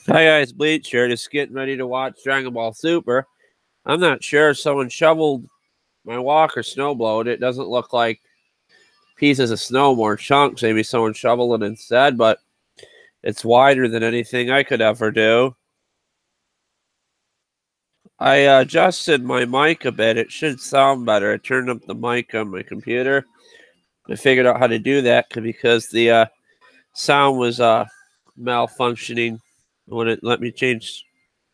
Hi guys, Bleach here, just getting ready to watch Dragon Ball Super. I'm not sure if someone shoveled my walk or snowblowed. It doesn't look like pieces of snow, more chunks. Maybe someone shoveled it instead, but it's wider than anything I could ever do. I adjusted my mic a bit. It should sound better. I turned up the mic on my computer. I figured out how to do that because the sound was malfunctioning when it let me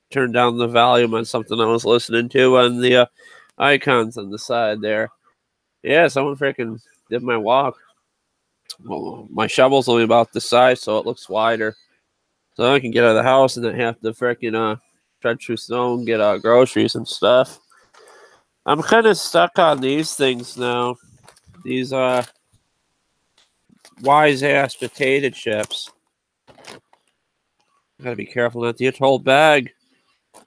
turn down the volume on something I was listening to on the icons on the side there. Yeah, someone freaking did my walk. Well, my shovel's only about this size, so it looks wider. So I can get out of the house and not have to freaking tread through snow and get groceries and stuff. I'm kind of stuck on these things now. These wise ass potato chips. Gotta be careful not to eat a whole bag.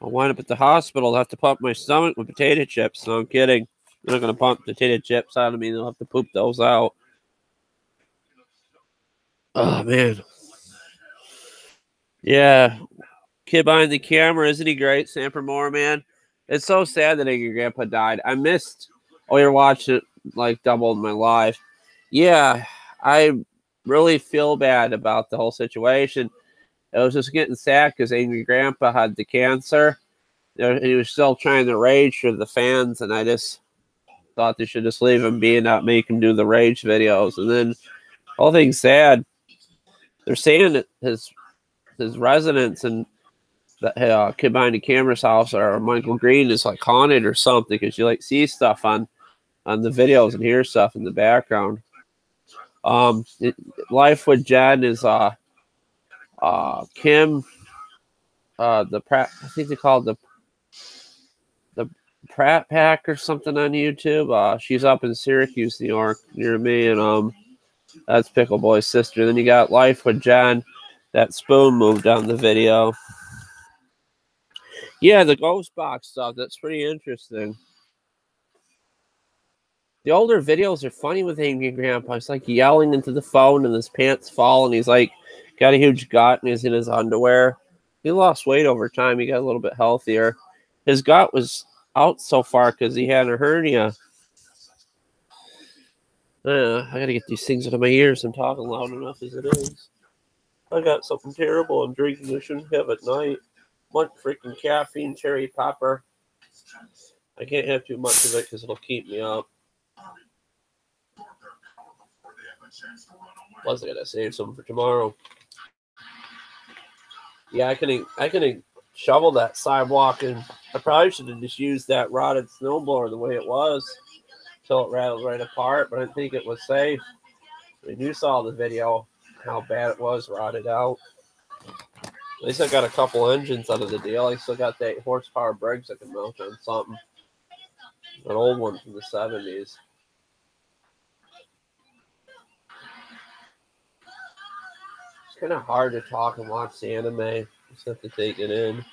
I'll wind up at the hospital. I'll have to pump my stomach with potato chips. No, I'm kidding. They're not gonna pump potato chips out of me. They'll have to poop those out. Oh man. Yeah. Kid behind the camera, isn't he great? Samper Moore, man. It's so sad that your grandpa died. I missed you're watching it like doubled my life. Yeah, I really feel bad about the whole situation. It was just getting sad because Angry Grandpa had the cancer. He was still trying to rage for the fans, and I just thought they should just leave him be and not make him do the rage videos. And then all things sad. They're saying that his residence and the kid behind the camera's house or Michael Green is like haunted or something because you like see stuff on the videos and hear stuff in the background. Life with Jen is Kim the Pratt, I think they call it the Pratt Pack or something on YouTube. She's up in Syracuse, New York, near me, and that's Pickle Boy's sister. Then you got Life with Jen. That Spoon moved on the video. Yeah, the ghost box stuff. That's pretty interesting. The older videos are funny with Angry Grandpa. He's like yelling into the phone and his pants fall and he's like got a huge gut and he's in his underwear. He lost weight over time. He got a little bit healthier. His gut was out so far because he had a hernia. I gotta get these things out of my ears. I'm talking loud enough as it is. I got something terrible I'm drinking I shouldn't have at night. Much freaking caffeine, cherry pepper. I can't have too much of it because it'll keep me up. Plus, I gotta save some for tomorrow. Yeah, I can shovel that sidewalk, and I probably should have just used that rotted snowblower the way it was until it rattled right apart. But I didn't think it was safe. When you saw the video, how bad it was rotted out. At least I got a couple engines out of the deal. I still got that horsepower brakes I can mount on something. An old one from the 70s. It's kind of hard to talk and watch the anime. Just have to take it in.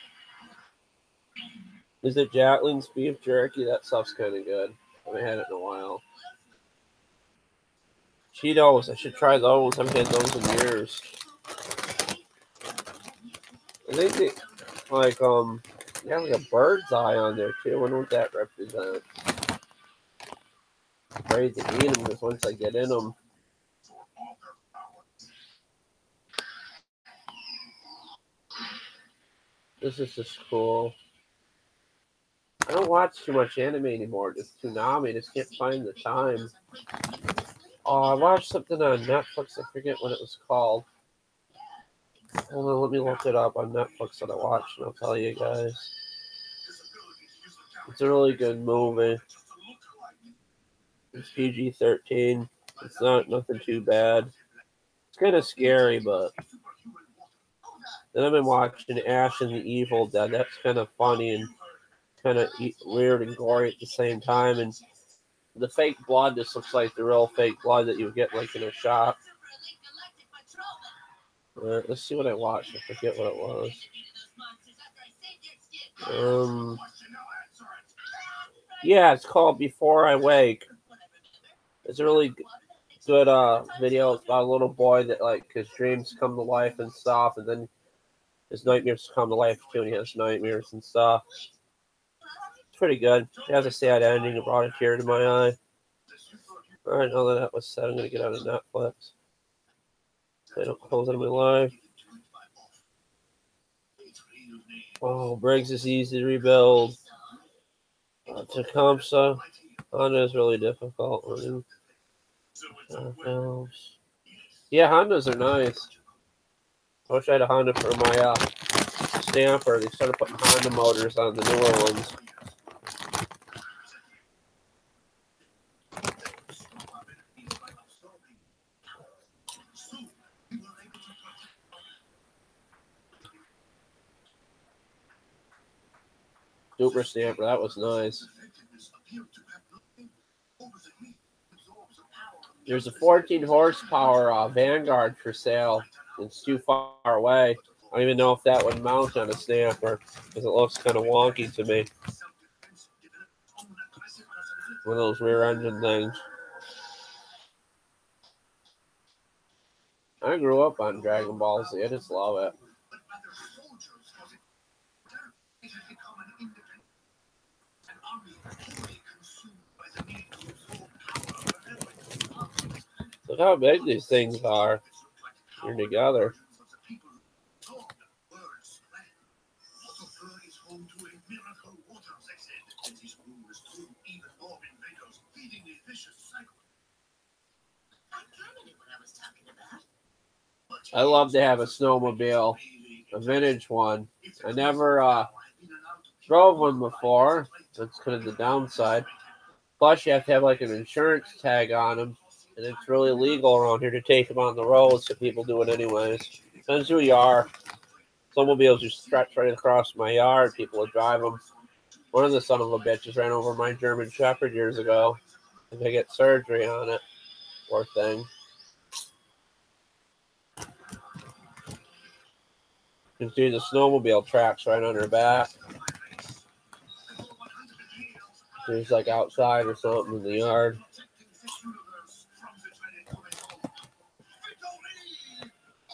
Is it Jacqueline's beef jerky? That stuff's kind of good. I haven't had it in a while. Cheetos. I should try those. I haven't had those in years. I think they like a bird's eye on there too. I wonder what that represents. I'm afraid to eat them because once I get in them. This is just cool. I don't watch too much anime anymore. Just toonami. Just can't find the time. Oh, I watched something on Netflix. I forget what it was called. Hold on, let me look it up on Netflix that I watched, and I'll tell you guys. It's a really good movie. It's PG-13. It's nothing too bad. It's kind of scary, but then I've been watching Ash and the Evil Dead. That's kind of funny and kind of weird and gory at the same time. And the fake blood just looks like the real fake blood that you would get like in a shop. Let's see what I watched. I forget what it was. Yeah, it's called Before I Wake. It's a really good video. It's about a little boy that like his dreams come to life and stuff, and then his nightmares come to life too, and he has nightmares and stuff. It's pretty good. It has a sad ending. It brought a tear to my eye. All right, now that was said, I'm going to get out of Netflix. They don't close out of my life. Oh, Briggs is easy to rebuild. Tecumseh. Honda is really difficult. Yeah, Hondas are nice. I wish I had a Honda for my stamper. They started putting Honda motors on the newer ones. Super stamper, that was nice. There's a 14 horsepower Vanguard for sale. It's too far away. I don't even know if that would mount on a stamper because it looks kind of wonky to me. One of those rear engine things. I grew up on Dragon Ball Z. I just love it. Look how big these things are. They're together. I love to have a snowmobile, a vintage one. I never drove one before. That's kind of the downside. Plus, you have to have like an insurance tag on them, and it's really legal around here to take them on the road, so people do it anyways. Depends who you are. Snowmobiles just stretch right across my yard. People will drive them. One of the son of a bitches ran over my German Shepherd years ago. And they get surgery on it. Poor thing. You can see the snowmobile tracks right on her back. She's like outside or something in the yard.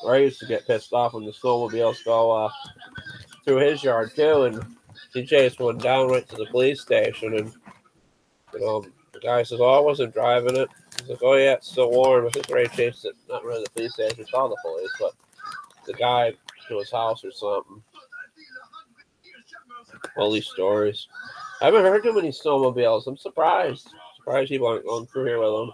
Or I used to get pissed off when the snowmobiles go through his yard too, and he chased one down right to the police station, and the guy says, "Oh, I wasn't driving it." He's like, "Oh yeah, it's still warm." I think Ray chased it, not really the police station, it's all the police, but the guy to his house or something. All these stories. I haven't heard too many snowmobiles. I'm surprised. Surprised people aren't going through here with them.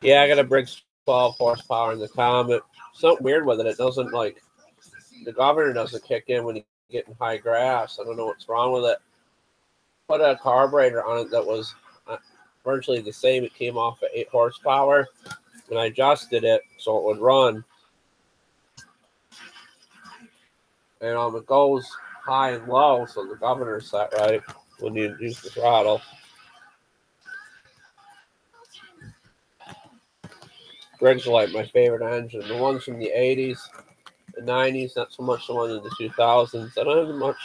Yeah, I got a Briggs 12 horsepower in the Comet. Something weird with it. It doesn't like the governor doesn't kick in when you get in high grass. I don't know what's wrong with it. Put a carburetor on it that was virtually the same. It came off at 8 horsepower, and I adjusted it so it would run. And it goes high and low, so the governor's set right when you use the throttle. Briggs are like my favorite engine. The ones from the 80s, the 90s, not so much the one in the 2000s. I don't have much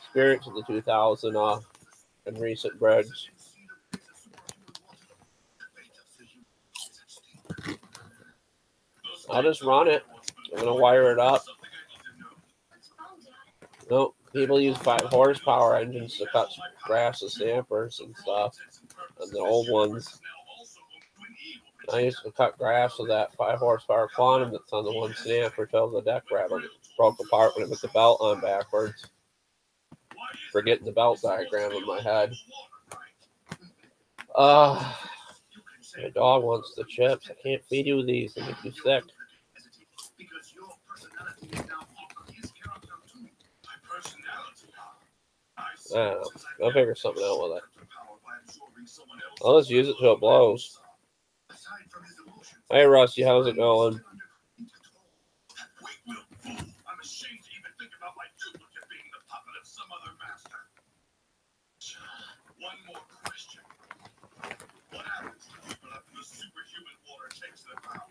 experience in the 2000 and recent Briggs. I'll just run it. I'm going to wire it up. Nope. People use 5 horsepower engines to cut grass and stampers and stuff. And the old ones. I used to cut grass with that 5 horsepower Quantum that's on the one stamper till the deck rattled. It broke apart when it put the belt on backwards. Forgetting the belt diagram in my head. My dog wants the chips. I can't feed you these. They make you sick. I don't know. I'll figure something out with it. I'll just use it till it blows. Hey, Rusty, how's it going? One more question. What happens to people after the superhuman water takes their power?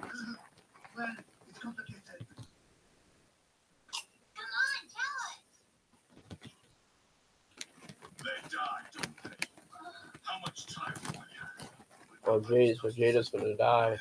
Well, it's complicated. Come on, tell us. They die, don't they? How much time do I have? Oh, jeez, Vegeta's gonna die.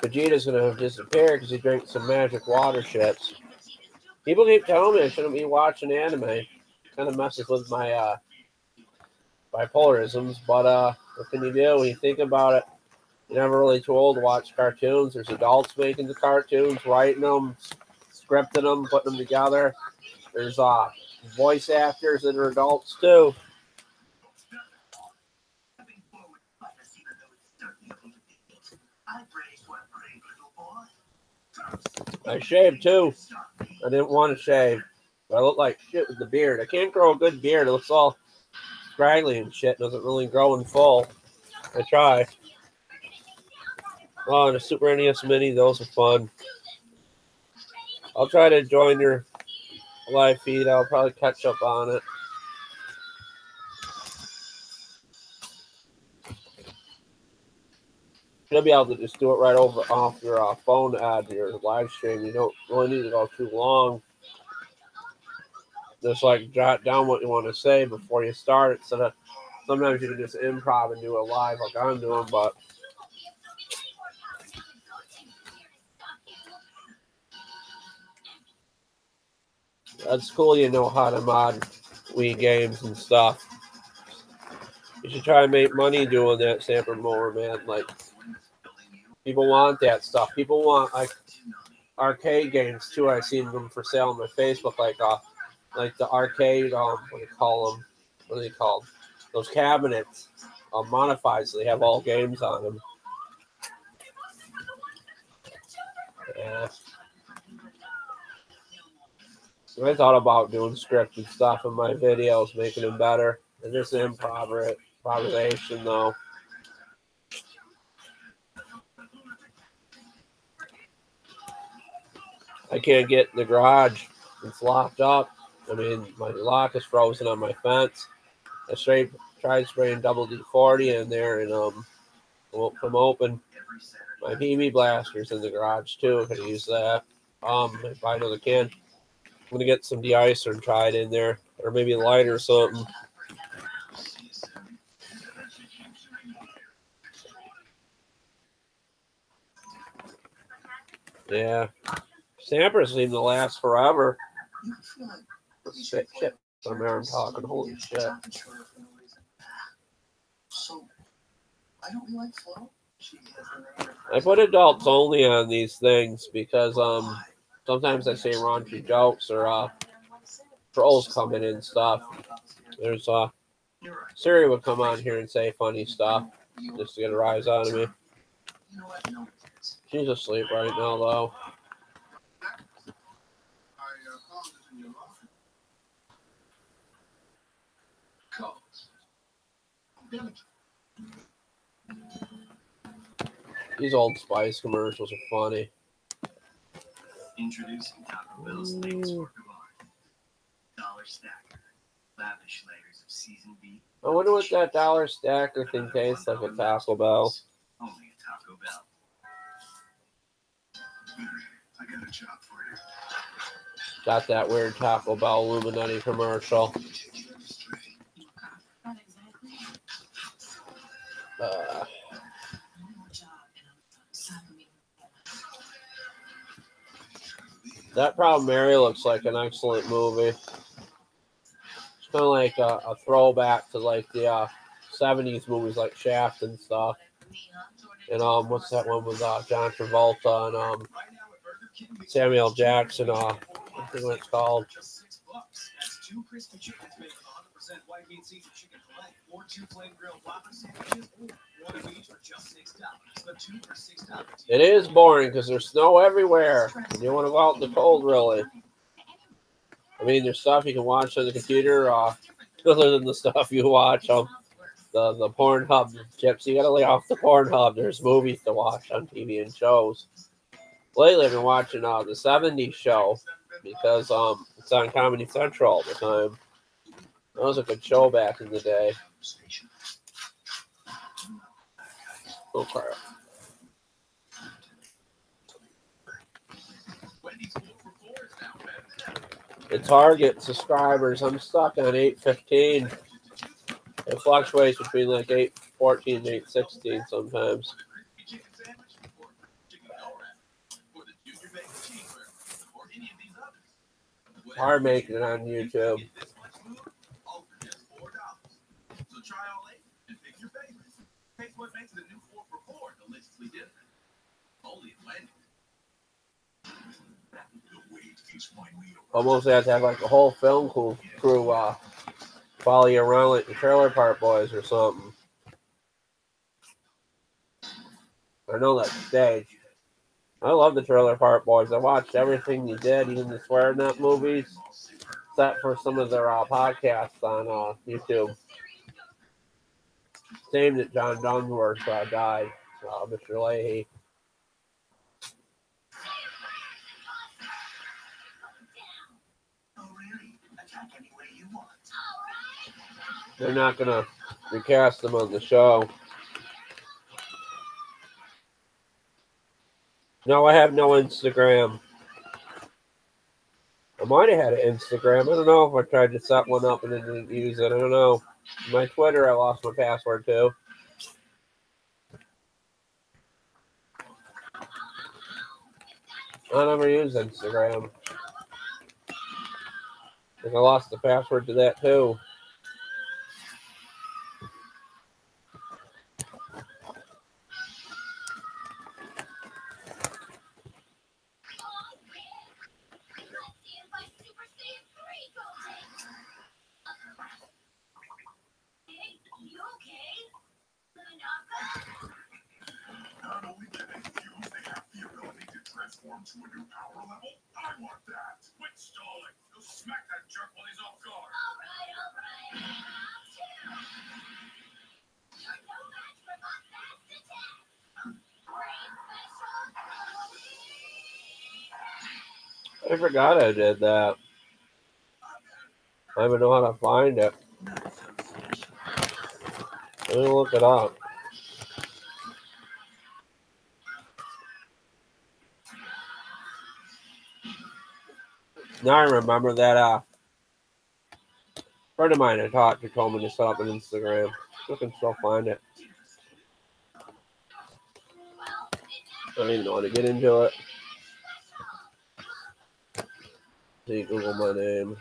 Vegeta's gonna disappear because he drank some magic water shits. People keep telling me I shouldn't be watching anime. Kind of messes with my bipolarisms, but what can you do when you think about it? You're never really too old to watch cartoons. There's adults making the cartoons, writing them, scripting them, putting them together. There's voice actors that are adults too. I shaved too. I didn't want to shave. But I look like shit with the beard. I can't grow a good beard. It looks all scraggly and shit. It doesn't really grow in full. I try. Oh, and a Super NES Mini. Those are fun. I'll try to join your live feed. I'll probably catch up on it. You'll be able to just do it right over off your phone ad your live stream. You don't really need to go too long. Just like jot down what you want to say before you start. Instead of sometimes you can just improv and do it live like I'm doing, but that's cool. You know how to mod Wii games and stuff. You should try to make money doing that, Sanford Moore, man. Like, people want that stuff. People want like arcade games too. I've seen them for sale on my Facebook, like the arcade what do you call them? What are they called? Those cabinets, modified, so they have all games on them. Yeah. So I thought about doing scripted stuff in my videos, making them better. And just improvisation though. I can't get in the garage. It's locked up. I mean, my lock is frozen on my fence. I tried spraying double D40 in there and won't come open. My PB blaster's in the garage too. Could use that. If I know the can. I'm gonna get some de-icer and try it in there, or maybe a lighter or something. Yeah, Sampers seem to last forever. Shit, I'm there. I'm talking. Holy shit! I put adults only on these things because sometimes I say raunchy jokes or trolls coming in and stuff. There's Siri would come on here and say funny stuff just to get a rise out of me. She's asleep right now though. These Old Spice commercials are funny. Introducing Taco Bell's latest work of art, Dollar Stacker. Lavish layers of seasoned beef. I wonder what that Dollar Stacker thing tastes like at Taco Bell. Only at Taco Bell. I got a job for you. Got that weird Taco Bell Illuminati commercial. That Proud Mary looks like an excellent movie. It's kind of like a throwback to like the 70s movies like Shaft and stuff. And what's that one with John Travolta and Samuel Jackson? I think what it's called. It is boring because there's snow everywhere. You want to go out in the cold, really. I mean, there's stuff you can watch on the computer other than the stuff you watch on the Pornhub chips. You got to lay off the Pornhub. There's movies to watch on TV and shows. Lately, I've been watching the 70s show because it's on Comedy Central all the time. That was a good show back in the day. Oh, crap. The target subscribers, I'm stuck on 815. It fluctuates between like 814 and 816 sometimes. hard making it on YouTube. Almost had to have like a whole film crew follow you around like the Trailer Park Boys or something. I know that stage. I love the Trailer Park Boys. I watched everything you did, even the Swearing Up movies, except for some of their podcasts on YouTube. Same that John Dunsworth died, Mr. Leahy. They're not going to recast them on the show. No, I have no Instagram. I might have had an Instagram. I don't know if I tried to set one up and then didn't use it. I don't know. My Twitter, I lost my password too. I never use Instagram. I lost the password to that too. To a new power level? I want that. Quit stalling. Go smack that jerk while he's off guard. All right. You're no match for my fast attack. I forgot I did that. I don't even know how to find it. Let me look it up. Now I remember that a friend of mine I talked to told me to set up an Instagram. I can still find it. I don't even know how to get into it. See, Google my name.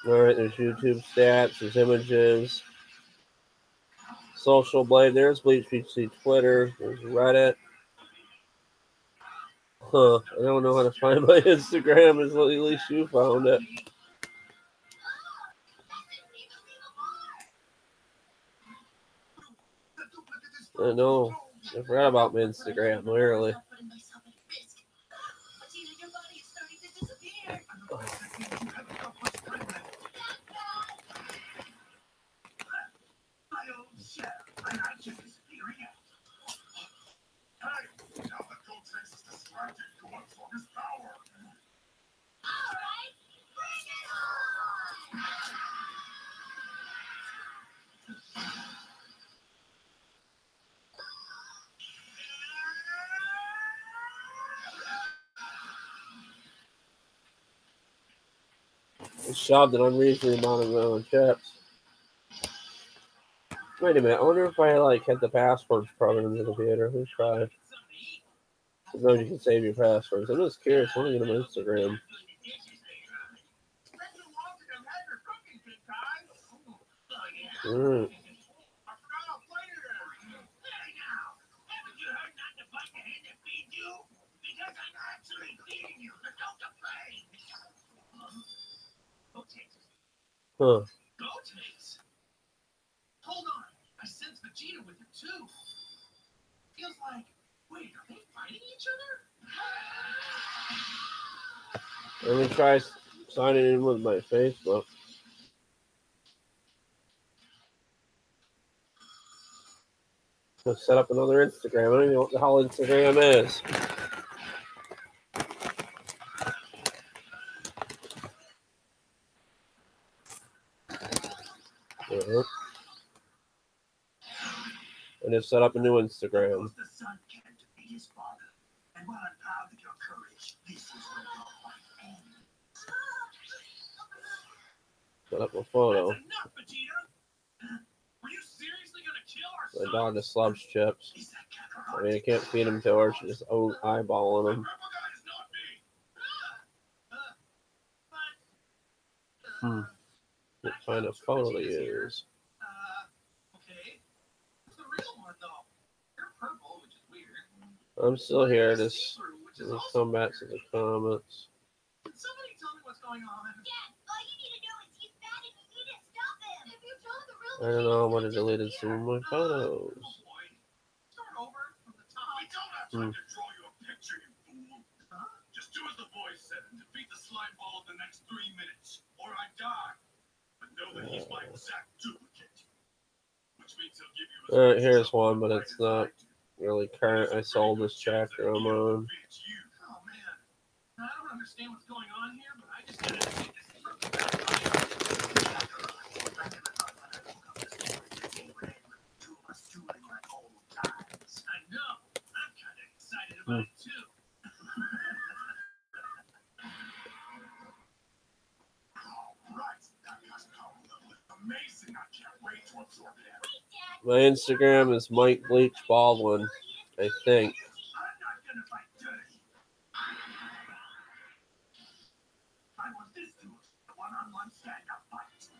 Alright, there's YouTube stats, there's images. Social Blade, there's Bleachedpc Twitter, there's Reddit. Huh, I don't know how to find my Instagram, at least you found it. I know, I forgot about my Instagram, literally. I shoved an unreasonable amount of chips. Wait a minute, I wonder if I hit the passwords program in the computer. Let's try. Sometimes you can save your passwords. I'm just curious. I want to get on Instagram. Alright. Huh. Hold on. I sense Vegeta with it too. Feels like, wait, are they fighting each other? Let me try signing in with my Facebook. Let's set up another Instagram. I don't even know what the hell Instagram is. And just set up a new Instagram. Set up a photo. My dog just loves chips. I mean, I can't feed him to her. She's just eyeballing them. Can't find a photo to use. I'm still here. Just come back to the comments. Somebody tell me what's going on. Dad, all you need to know is he's bad and you need to stop him. If you told the real I don't know. I might have deleted some of my photos. Start over from the top. We don't have time to draw you a picture, you fool. Just do as the voice said and defeat the slime ball in the next 3 minutes, or I die. But know that he's my exact duplicate. Which means he'll give you Alright, here's one, but it's not really current. I sold this chapter I'm on. Oh man. I don't understand what's going on here, but I just gotta take this from the back. I know. I'm kind of excited about it too. Amazing. I can't wait to absorb it. My Instagram is Mike Bleach Baldwin, I think. I'm not gonna fight dirty. I want this to a one-on-one stand-up fight.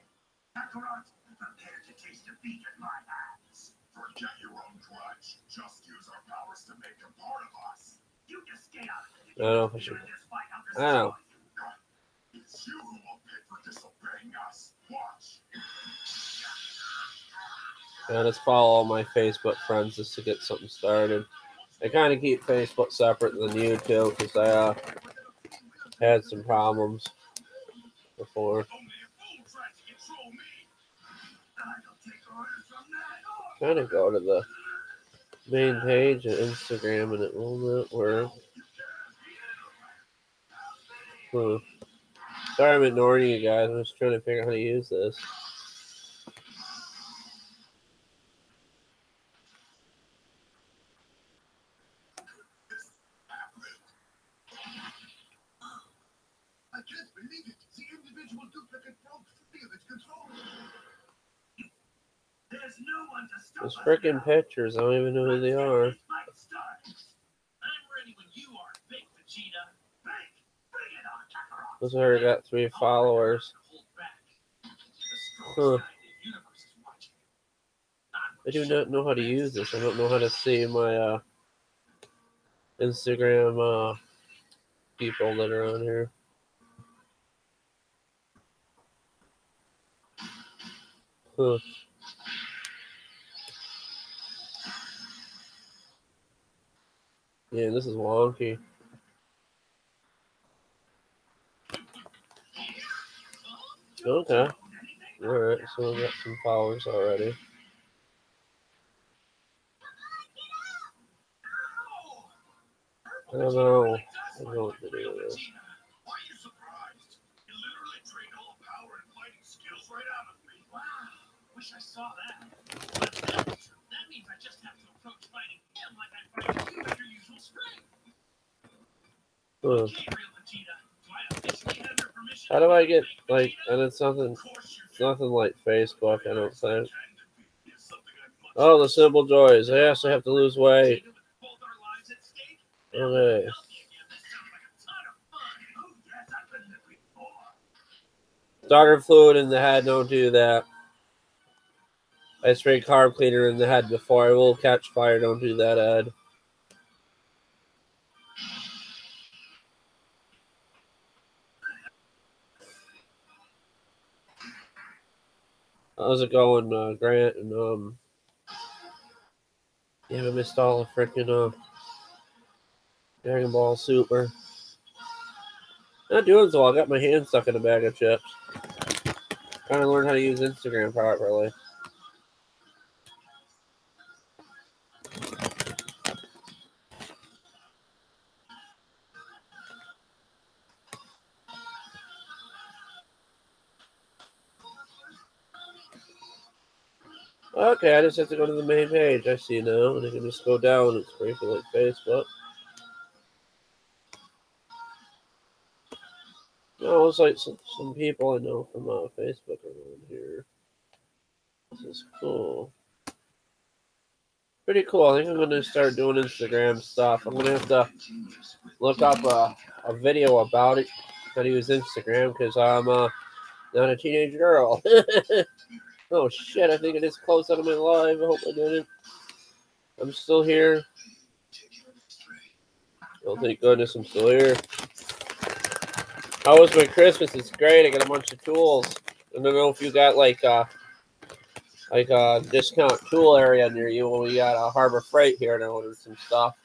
Kakarot, prepare to taste defeat in my hands. Forget your own grudge. Just use our powers to make him part of us. You just stay out of it. I don't know if I should. I don't know. It's you who will pay for disobeying us. Watch. I just follow all my Facebook friends just to get something started. I kind of keep Facebook separate than YouTube because I had some problems before. Trying to go to the main page of Instagram and it will not work. Sorry I'm ignoring you guys. I'm just trying to figure out how to use this. I can't believe it. The individual duplicate broke free of its control. There's no one to stop Those us freaking now. pictures, I don't even know who they are. I'm ready when you are, fake Vegeta. Fake. Bring it on, Kakarot. This already got 3 followers. Huh. I do not know how to use this. I don't know how to see my Instagram people that are on here. Huh. Yeah, this is wonky. Okay. Alright, so we got some followers already. I don't know. I don't know what to do with this. Why are you surprised? You literally drained all the power and fighting skills right out of me. Wow. Wish I saw that. But that means I just have to approach fighting him like I'm fighting you with your usual strength. Huh. Okay, real Vegeta. Do I officially have your permission? How do I get, like, and it's nothing like Facebook, I don't think. Oh, the simple joys. I also have to lose weight. Okay. Starter fluid in the head, don't do that. I sprayed carb cleaner in the head before. I will catch fire, don't do that, Ed. How's it going, Grant? And yeah, I missed all the freaking Dragon Ball Super. Not doing so well. I got my hand stuck in a bag of chips. Trying to learn how to use Instagram properly. Okay, I just have to go to the main page. I see now, and I can just go down. It's briefly like Facebook. Oh, it's like some people I know from Facebook are on here. This is cool. Pretty cool. I think I'm gonna start doing Instagram stuff. I'm gonna have to look up a video about it that he was Instagram because I'm not a teenage girl. Oh shit! I think it is close out of my live. I hope I didn't. I'm still here. Oh, thank goodness I'm still here. How was my Christmas? It's great. I got a bunch of tools. I don't know if you got like a discount tool area near you. When we got a Harbor Freight here and I ordered some stuff.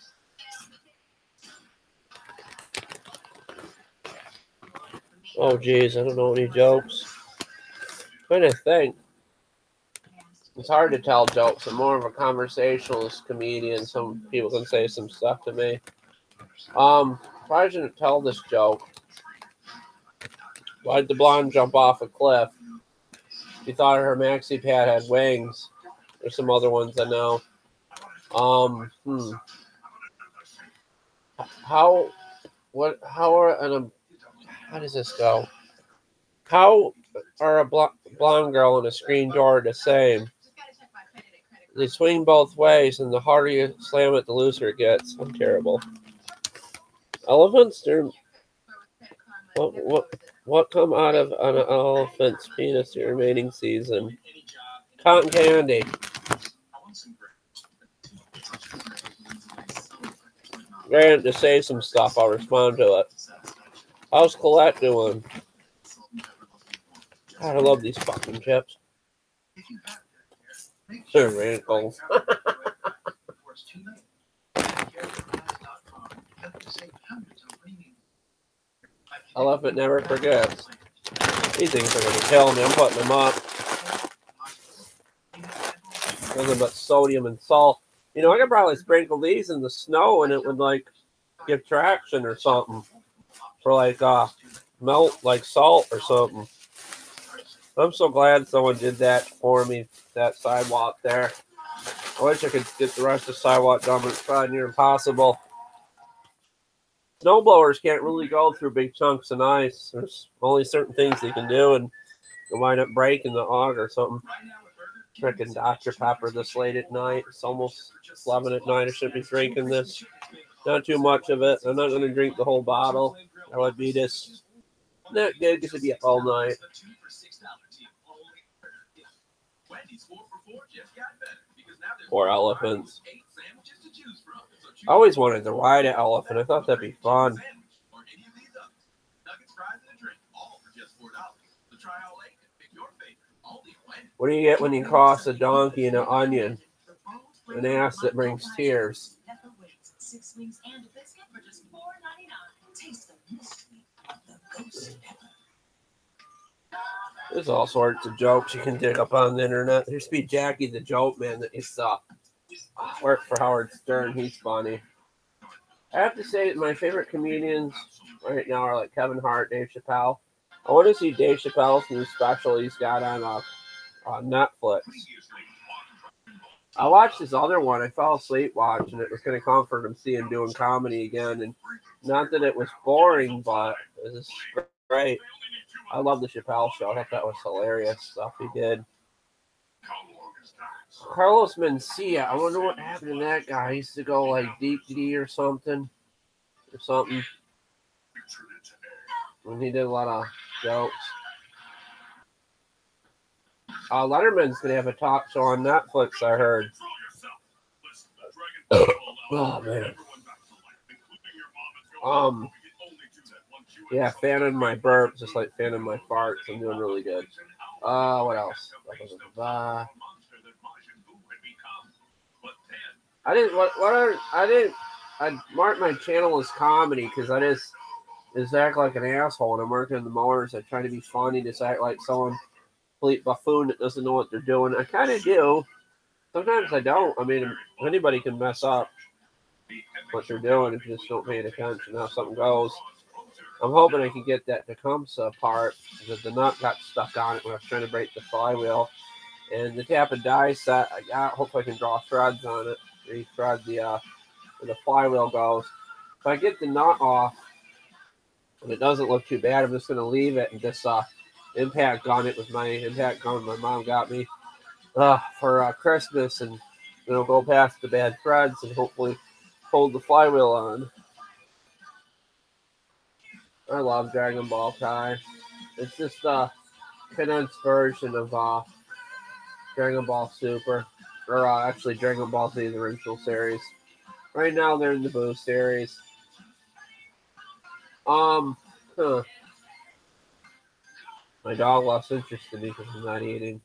Oh geez, I don't know any jokes. I'm trying to think. It's hard to tell jokes. I'm more of a conversationalist comedian. Some people can say some stuff to me. Probably shouldn't tell this joke. Why'd the blonde jump off a cliff? She thought her maxi pad had wings. There's some other ones I know. How does this go? How are a blonde girl and a screen door the same? They swing both ways, and the harder you slam it, the looser it gets. I'm terrible. Elephants? What come out of an elephant's penis the remaining season? Cotton candy. Grant, to say some stuff, I'll respond to it. How's Colette doing? God, I love these fucking chips. They're wrinkles. Elephant never forgets. These things are going to kill me. I'm putting them up. Nothing but sodium and salt. You know, I could probably sprinkle these in the snow and it would, like, give traction or something. For, like, melt, like, salt or something. I'm so glad someone did that for me, that sidewalk there. I wish I could get the rest of the sidewalk done, but it's probably near impossible. Snowblowers can't really go through big chunks of ice. There's only certain things they can do, and you'll wind up breaking the hog or something. Freaking Dr. Pepper this late at night. It's almost 11 at night. I should be drinking this. Not too much of it. I'm not going to drink the whole bottle. I would be just not good because it'd be up all night. Poor elephants. I always wanted to ride an elephant. I thought that'd be fun. What do you get when you cross a donkey and an onion? An ass that brings tears. There's all sorts of jokes you can dig up on the internet. There used to be Jackie the Joke Man that used to work for Howard Stern. He's funny. I have to say that my favorite comedians right now are like Kevin Hart, Dave Chappelle. I want to see Dave Chappelle's new special he's got on Netflix. I watched this other one. I fell asleep watching it. It was kind of comforting to see him doing comedy again. And not that it was boring, but it was great. I love the Chappelle show. I thought that was hilarious stuff he did. Carlos Mencia. I wonder what happened to that guy. He used to go like Deep D or something. And he did a lot of jokes. Letterman's going to have a talk show on Netflix, I heard. Oh, man. Yeah, fanning my burps, just like fanning my farts. I'm doing really good. What else? I marked my channel as comedy because I just act like an asshole and I'm working in the motors. I try to be funny, just act like someone complete buffoon that doesn't know what they're doing. I kind of do. Sometimes I don't. I mean, anybody can mess up what they're doing if you just don't pay attention how something goes. I'm hoping I can get that Tecumseh part because the nut got stuck on it when I was trying to break the flywheel. And the tap and die set I got, hopefully I can draw threads on it. Re-thread where the flywheel goes. If I get the nut off and it doesn't look too bad, I'm just going to leave it and just impact gun it with my impact gun my mom got me for Christmas. And It'll go past the bad threads and hopefully hold the flywheel on. I love Dragon Ball Kai. It's just a condensed version of Dragon Ball Super. Or actually Dragon Ball Z, the original series. Right now they're in the Boo series. My dog lost interest in me because I'm not eating.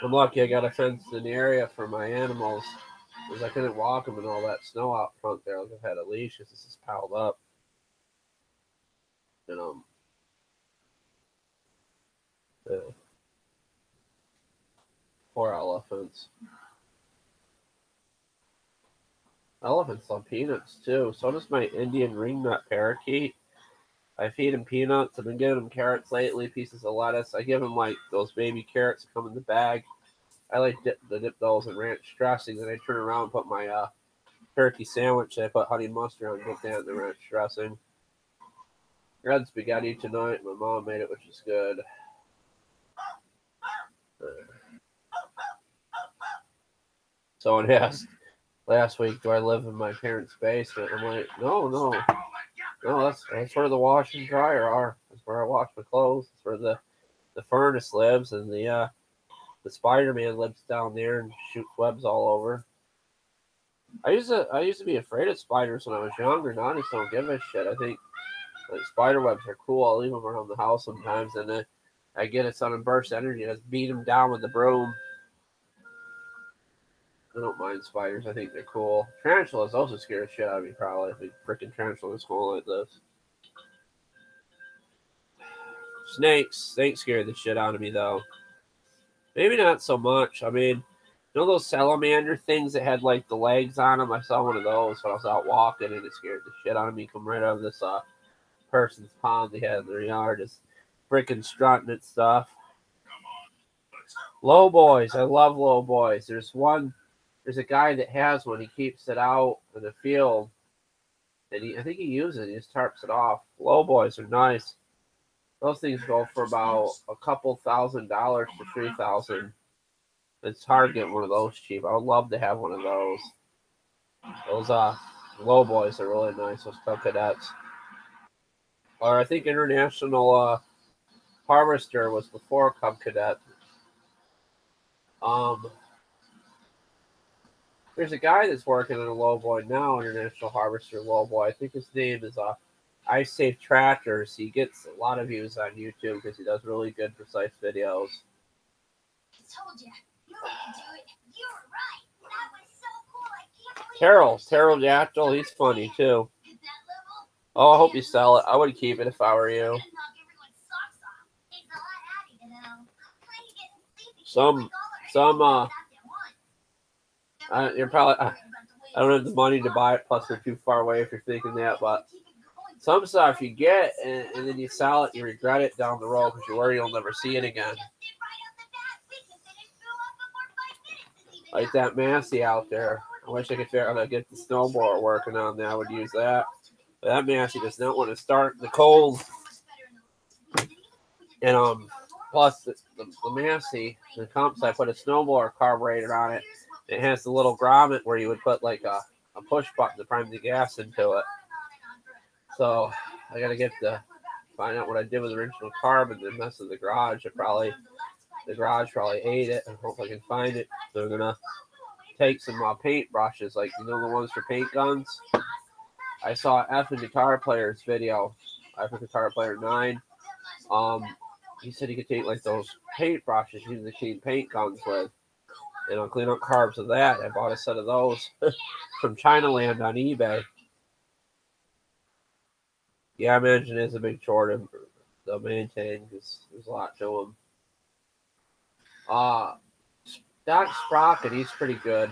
I'm lucky I got a fenced in area for my animals because I couldn't walk them in all that snow out front there. Like I've had a leash because this is piled up. And poor elephants. Elephants love peanuts too. So does my Indian ringnut parakeet. I feed him peanuts. I've been giving him carrots lately, pieces of lettuce. I give him like those baby carrots that come in the bag. I like dip those in ranch dressing. Then I turn around and put my turkey sandwich. I put honey mustard on and dip that in the ranch dressing. I had spaghetti tonight. My mom made it, which is good. Someone asked last week, do I live in my parents' basement? I'm like, no, that's where the wash and dryer are. That's where I wash my clothes. That's where the furnace lives, and the Spider-Man lives down there and shoots webs all over. I used to be afraid of spiders when I was younger. Now I just don't give a shit. I think like spider webs are cool. I'll leave them around the house sometimes, and then I get a sudden burst of energy and I just beat them down with the broom. I don't mind spiders. I think they're cool. Tarantulas also scare the shit out of me, probably. If a freaking tarantula is cool like this. Snakes scare the shit out of me, though. Maybe not so much. I mean, you know those salamander things that had, like, the legs on them? I saw one of those when I was out walking, and it scared the shit out of me. Come right out of this person's pond they had in their yard. Just freaking strutting at stuff. Low boys. I love low boys. There's a guy that has one. He keeps it out in the field, and I think he uses it. He just tarps it off. Low boys are nice. Those things go for about a couple $1,000 to $3,000. It's hard to get one of those cheap. I would love to have one of those. Those low boys are really nice. Those Cub Cadets. Or I think International Harvester was before Cub Cadet. There's a guy that's working on a lowboy now, International Harvester lowboy. I think his name is I Safe Tractors. He gets a lot of views on YouTube because he does really good, precise videos. I told you, you can do it. You were right. That was so cool. I can't believe Pterodactyl, he's funny too. Oh, I hope you sell it. I would keep it if I were you. You're probably. I don't have the money to buy it. Plus, they're too far away if you're thinking that. But some stuff you get and then you sell it, you regret it down the road because you're worried you'll never see it again. Like that Massey out there. I wish I could figure out how to get the snowblower working on that. I would use that. But that Massey does not want to start in the cold. And plus the Massey, the comps, I put a snowblower carburetor on it. It has the little grommet where you would put like a push button to prime the gas into it. So I gotta find out what I did with the original carb and then mess with the garage. The garage probably ate it. I hope I can find it. So I'm gonna take some paint brushes, like the ones for paint guns. I saw F Guitar Player's video, F Guitar Player 9. He said he could take like those paint brushes using the clean paint guns with. And I'll clean up carbs with that. I bought a set of those from Chinaland on eBay. Yeah, I imagine it's a big chore to maintain because there's a lot to them. Doc Sprocket, he's pretty good.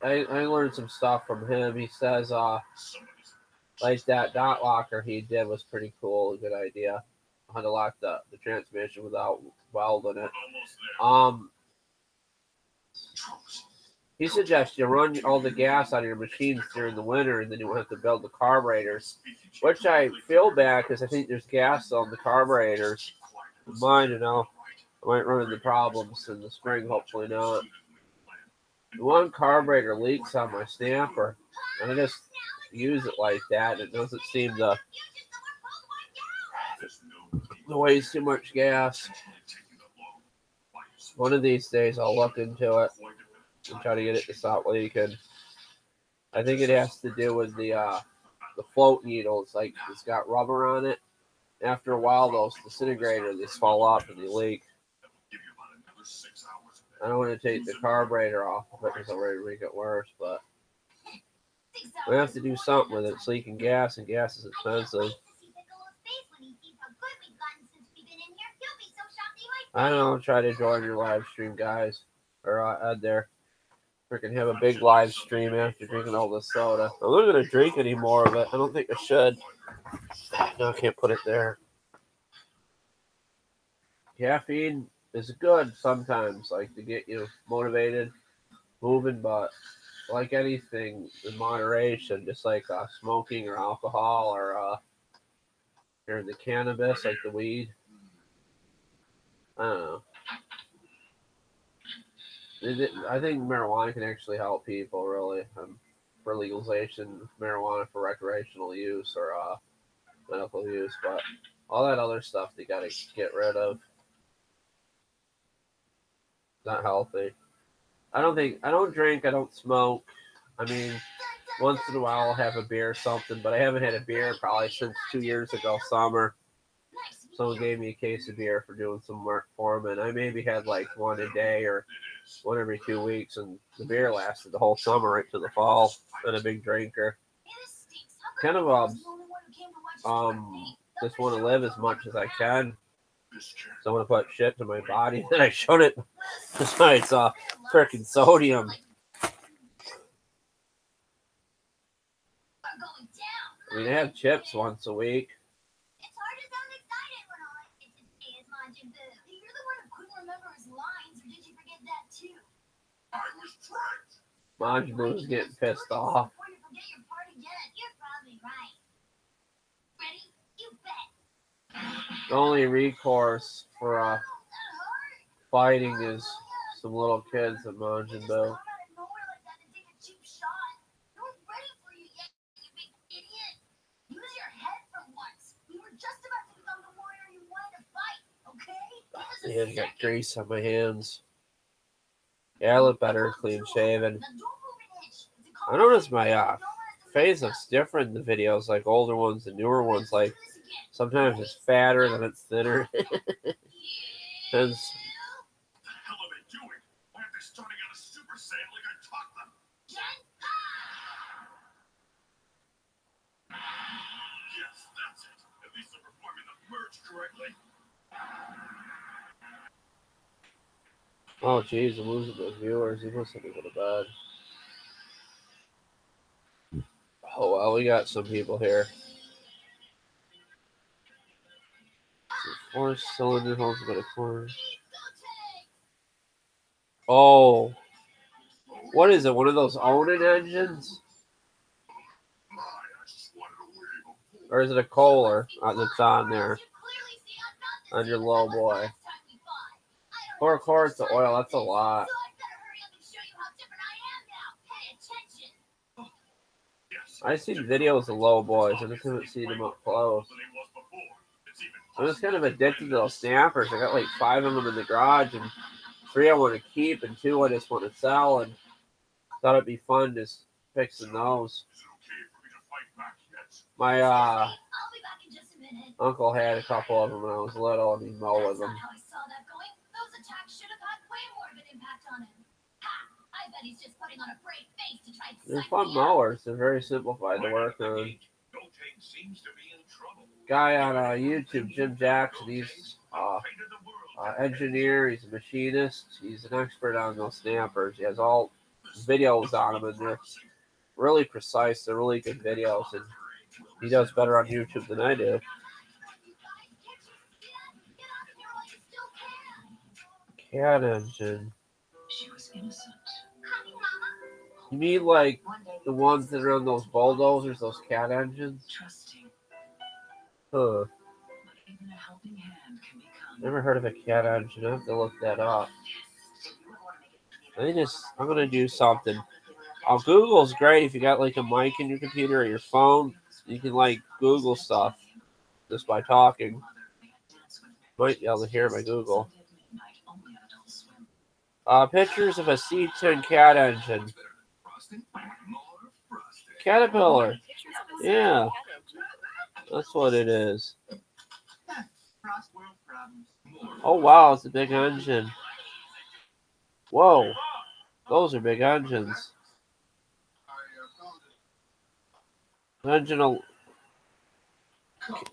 I learned some stuff from him. He says like that dot locker he did was pretty cool. A good idea. How to lock the transmission without welding it. He suggests you run all the gas out of your machines during the winter and then you won't have to build the carburetors. Which I feel bad because I think there's gas on the carburetors. Mine, I might run into problems in the spring, hopefully not. The one carburetor leaks on my stamper, and I just use it like that. It doesn't seem to waste too much gas. One of these days I'll look into it and try to get it to stop leaking. I think it has to do with the float needles. Like, it's got rubber on it. After a while, those disintegrators, they fall off and they leak. I don't want to take the carburetor off of it because I'm ready to make it worse, but we have to do something with it. It's leaking gas, and gas is expensive. I don't know, try to join your live stream, guys. Or out there. Freaking have a big live stream after drinking all this soda. I'm not going to drink any more of it. I don't think I should. No, I can't put it there. Caffeine is good sometimes, like to get you motivated, moving, but like anything in moderation, just like smoking or alcohol or the cannabis, like the weed. I don't know. I think marijuana can actually help people, really, for legalization of marijuana for recreational use or medical use, but all that other stuff they got to get rid of. Not healthy. I don't drink, I don't smoke. I mean, once in a while I'll have a beer or something, but I haven't had a beer probably since 2 years ago, summer. Someone gave me a case of beer for doing some work for them, and I maybe had like one a day or one every 2 weeks, and the beer lasted the whole summer right to the fall. Been a big drinker. Kind of just want to live as much as I can. So I want to put shit to my body that I shouldn't. Besides freaking sodium. I mean, I have chips once a week. It's hard to sound excited when all I get to say is Majin Buu. You're the one who couldn't remember his lines, or did you forget that too? I was tricked. Majin Buu's getting pissed off. Before you forget your part again, you're probably right. Ready? You bet. The only recourse for fighting is some little kids at Majin Buu. Man, I got grease on my hands. Yeah, I look better clean shaven. I noticed my face looks different in the videos, like older ones and newer ones. Like sometimes it's fatter, then it's thinner. Depends. Oh, jeez, I'm losing the viewers. He must have to go to bed. Oh, well, we got some people here. Four cylinder holds about a quarter. Oh. What is it? One of those Onan engines? Or is it a Kohler that's on there? On your low boy. 4 quarts of oil, that's a lot. I've seen videos of low boys, I just haven't seen them up close. I'm just kind of addicted to those snappers. I got like 5 of them in the garage, and 3 I want to keep, and 2 I just want to sell, and thought it'd be fun just fixing those. My uncle had a couple of them when I was little, and he'd mow with them. They're fun mowers. They're very simplified to work on. Guy on YouTube, Jim Jackson, he's engineer, he's a machinist, he's an expert on those snappers. He has all videos on them, and they're really precise. They're really good videos, and he does better on YouTube than I do. Cat engine. She was innocent. You mean like the ones that are on those bulldozers, those cat engines? Trusting. Huh. But even a helping hand can be kind. Never heard of a cat engine. I have to look that up. I'm gonna do something. Google's great if you got like a mic in your computer or your phone. You can like Google stuff just by talking. Might be able to hear my Google. Pictures of a C10 cat engine. Caterpillar. Yeah, that's what it is. Oh wow, it's a big engine. Whoa, those are big engines. Engine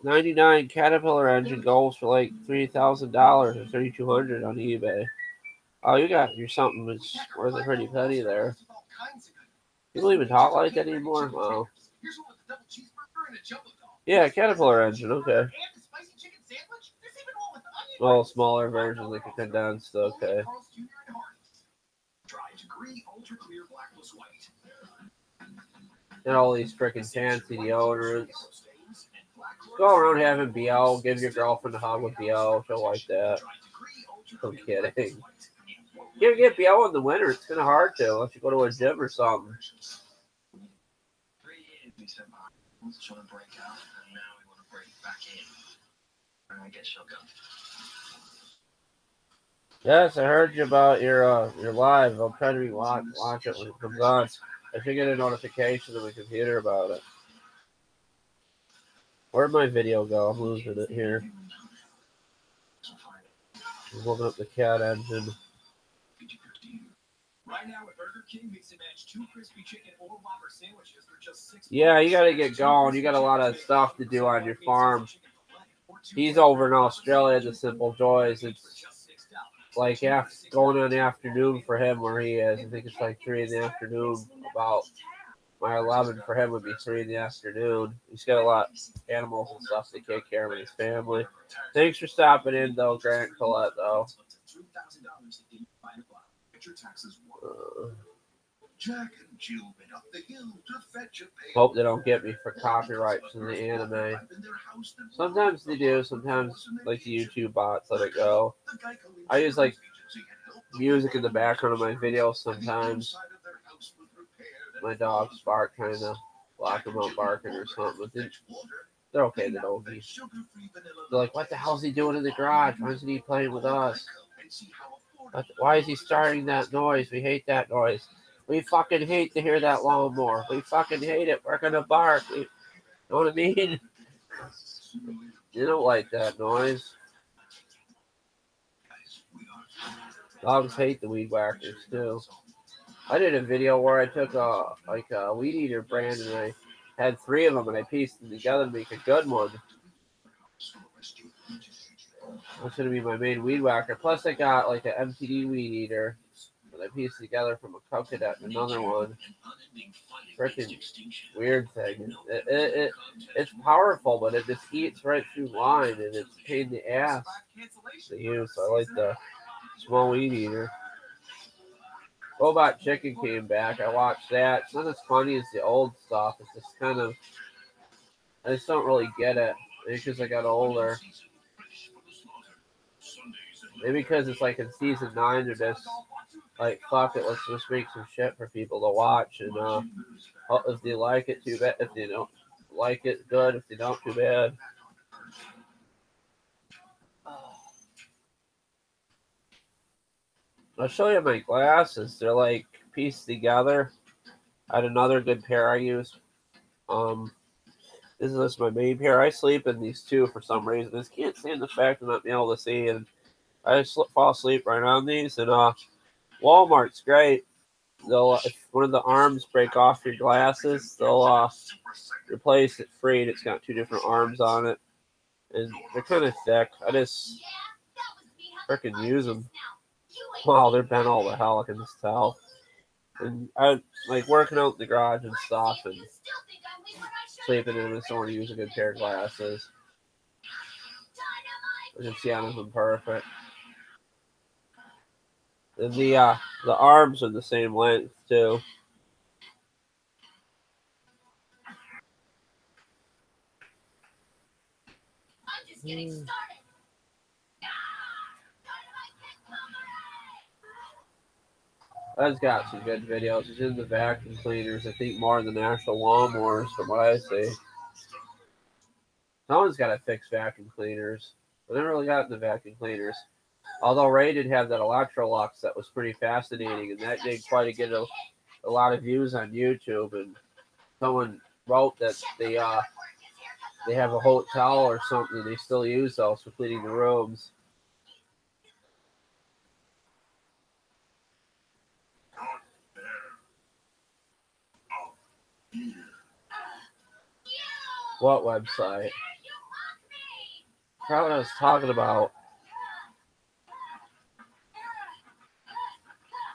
99 Caterpillar engine goes for like $3,000 or $3,200 on eBay. Oh, you're something that's worth a pretty penny there. People even talk like that anymore? Wow. Yeah, Caterpillar engine, okay. Well, smaller version, like a condensed, okay. And all these freaking fancy deodorants. Go around having BO, give your girlfriend a hug with BO, she'll like that. I'm kidding. You get BO in the winter, it's kind of hard to, unless you go to a gym or something. Yes, I heard you about your live. I'll try to watch it when it comes on. I should get a notification on my computer about it. Where'd my video go? I'm losing it here. I'm looking up the cat engine. Yeah, you gotta get going. You got a lot of stuff to do on your farm. He's over in Australia, the Simple Joys. It's like going on the afternoon for him where he is. I think it's like 3 in the afternoon. About my 11 for him would be 3 in the afternoon. He's got a lot of animals and stuff to take care of with his family. Thanks for stopping in, though, Grant Collette, though. Hope they don't get me for copyrights in the anime. Sometimes they do. Sometimes, like the YouTube bots, let it go. I use like music in the background of my videos sometimes. My dogs bark, kind of block them out barking or something. They're okay. They don't be. They're like, what the hell is he doing in the garage? Why isn't he playing with us? Why is he starting that noise? We hate that noise. We fucking hate to hear that lawnmower. We fucking hate it. We're gonna bark. You know what I mean? You don't like that noise. Dogs hate the weed whackers too. I did a video where I took a weed eater brand and I had 3 of them and I pieced them together to make a good one. That's gonna be my main weed whacker. Plus I got like an MTD weed eater that I pieced together from a coconut and another one. Freaking weird thing. It's powerful, but it just eats right through line and it's a pain in the ass to use. So I like the small weed eater. Robot Chicken came back. I watched that. It's not as funny as the old stuff. It's just kind of, I just don't really get it. Maybe because I got older. Maybe because it's like in season 9, they're just like, fuck it, let's just make some shit for people to watch. And if they like it, too bad. If they don't like it, good. If they don't, too bad. I'll show you my glasses. They're like pieced together. I had another good pair I use. This is my main pair. I sleep in these 2 for some reason. I just can't stand the fact of not being able to see, and I just fall asleep right on these. And Walmart's great. They'll if one of the arms break off your glasses, they'll replace it free. And it's got 2 different arms on it, and they're kind of thick. I just freaking use them. Wow, they're bent all the hell. I can just tell. And I like working out in the garage and stuff, and sleeping in with someone to use a good pair of glasses. I can see on them perfect. And the arms are the same length too. That's got some good videos. It's in the vacuum cleaners. I think more than the actual lawnmowers, from what I see. Someone's got to fix vacuum cleaners. I never really got into vacuum cleaners. Although Ray did have that Electrolux that was pretty fascinating, and that did quite get a lot of views on YouTube. And someone wrote that they have a hotel or something. They still use those for cleaning the rooms. What website? I forgot what I was talking about.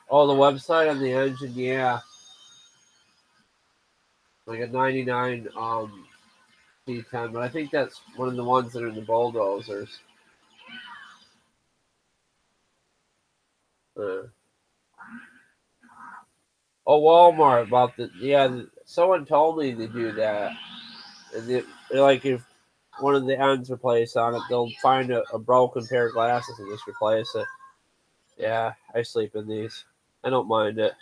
Oh, the website on the engine, yeah. Like a 99 D10, but I think that's one of the ones that are in the bulldozers. Oh, Walmart about the, yeah, someone told me to do that. And like if one of the ends replaced on it, they'll find a broken pair of glasses and just replace it. Yeah, I sleep in these. I don't mind it.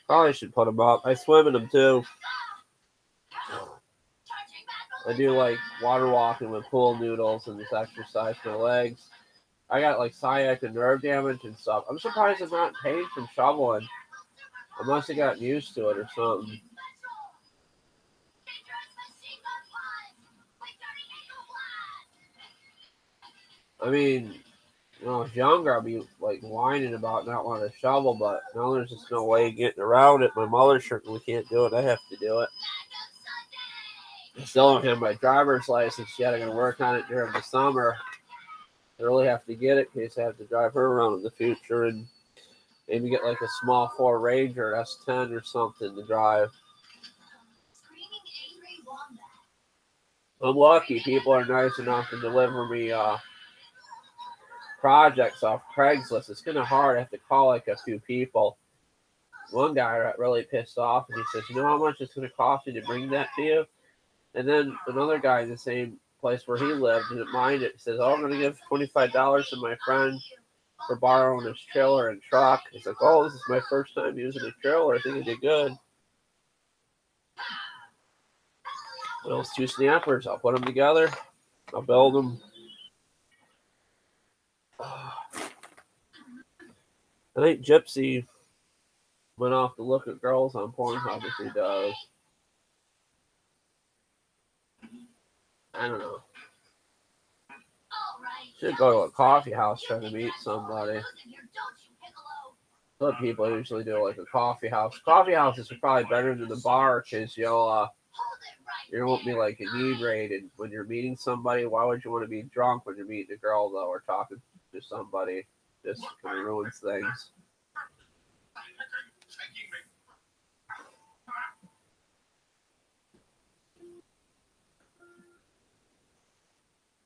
Probably should put them up. I swim in them too. I do like water walking with pool noodles and this exercise for my legs. I got like sciatic nerve damage and stuff. I'm surprised I'm not in pain from shoveling. I must have gotten used to it or something. I mean, when I was younger, I'd be like whining about not wanting to shovel, but now there's just no way of getting around it. My mother certainly can't do it. I have to do it. I still don't have my driver's license yet. I'm going to work on it during the summer. I really have to get it in case I have to drive her around in the future and maybe get like a small Ford Ranger S10 or something to drive. I'm lucky. People are nice enough to deliver me projects off Craigslist. It's kind of hard. I have to call like a few people. One guy got really pissed off and he says, "You know how much it's going to cost me to bring that to you?" And then another guy in the same place where he lived didn't mind it. He says, "Oh, I'm going to give $25 to my friend for borrowing his trailer and truck." He's like, "Oh, this is my first time using a trailer. I think I did good." Those two snappers, I'll put them together. I'll build them. I think Gypsy went off to look at girls on Pornhub as he does. I don't know. Should go to a coffee house trying to meet somebody. What people usually do, like a coffee house. Coffee houses are probably better than the bar because you won't be like inebriated when you're meeting somebody. Why would you want to be drunk when you're meeting a girl though, or talking to somebody? Just kind of ruins things.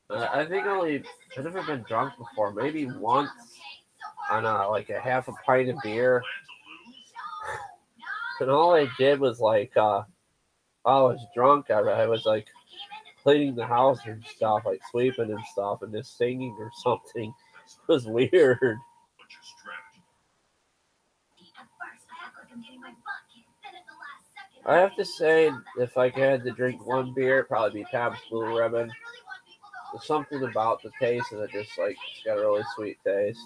I think I've never been drunk before. Maybe once on like a half a pint of beer, and all I did was like I was drunk. I was like cleaning the house and stuff, like sweeping and stuff, and just singing or something. It was weird. I have to say, if I had to drink one beer, it'd probably be Pabst Blue Ribbon. There's something about the taste of it, just like it's got a really sweet taste.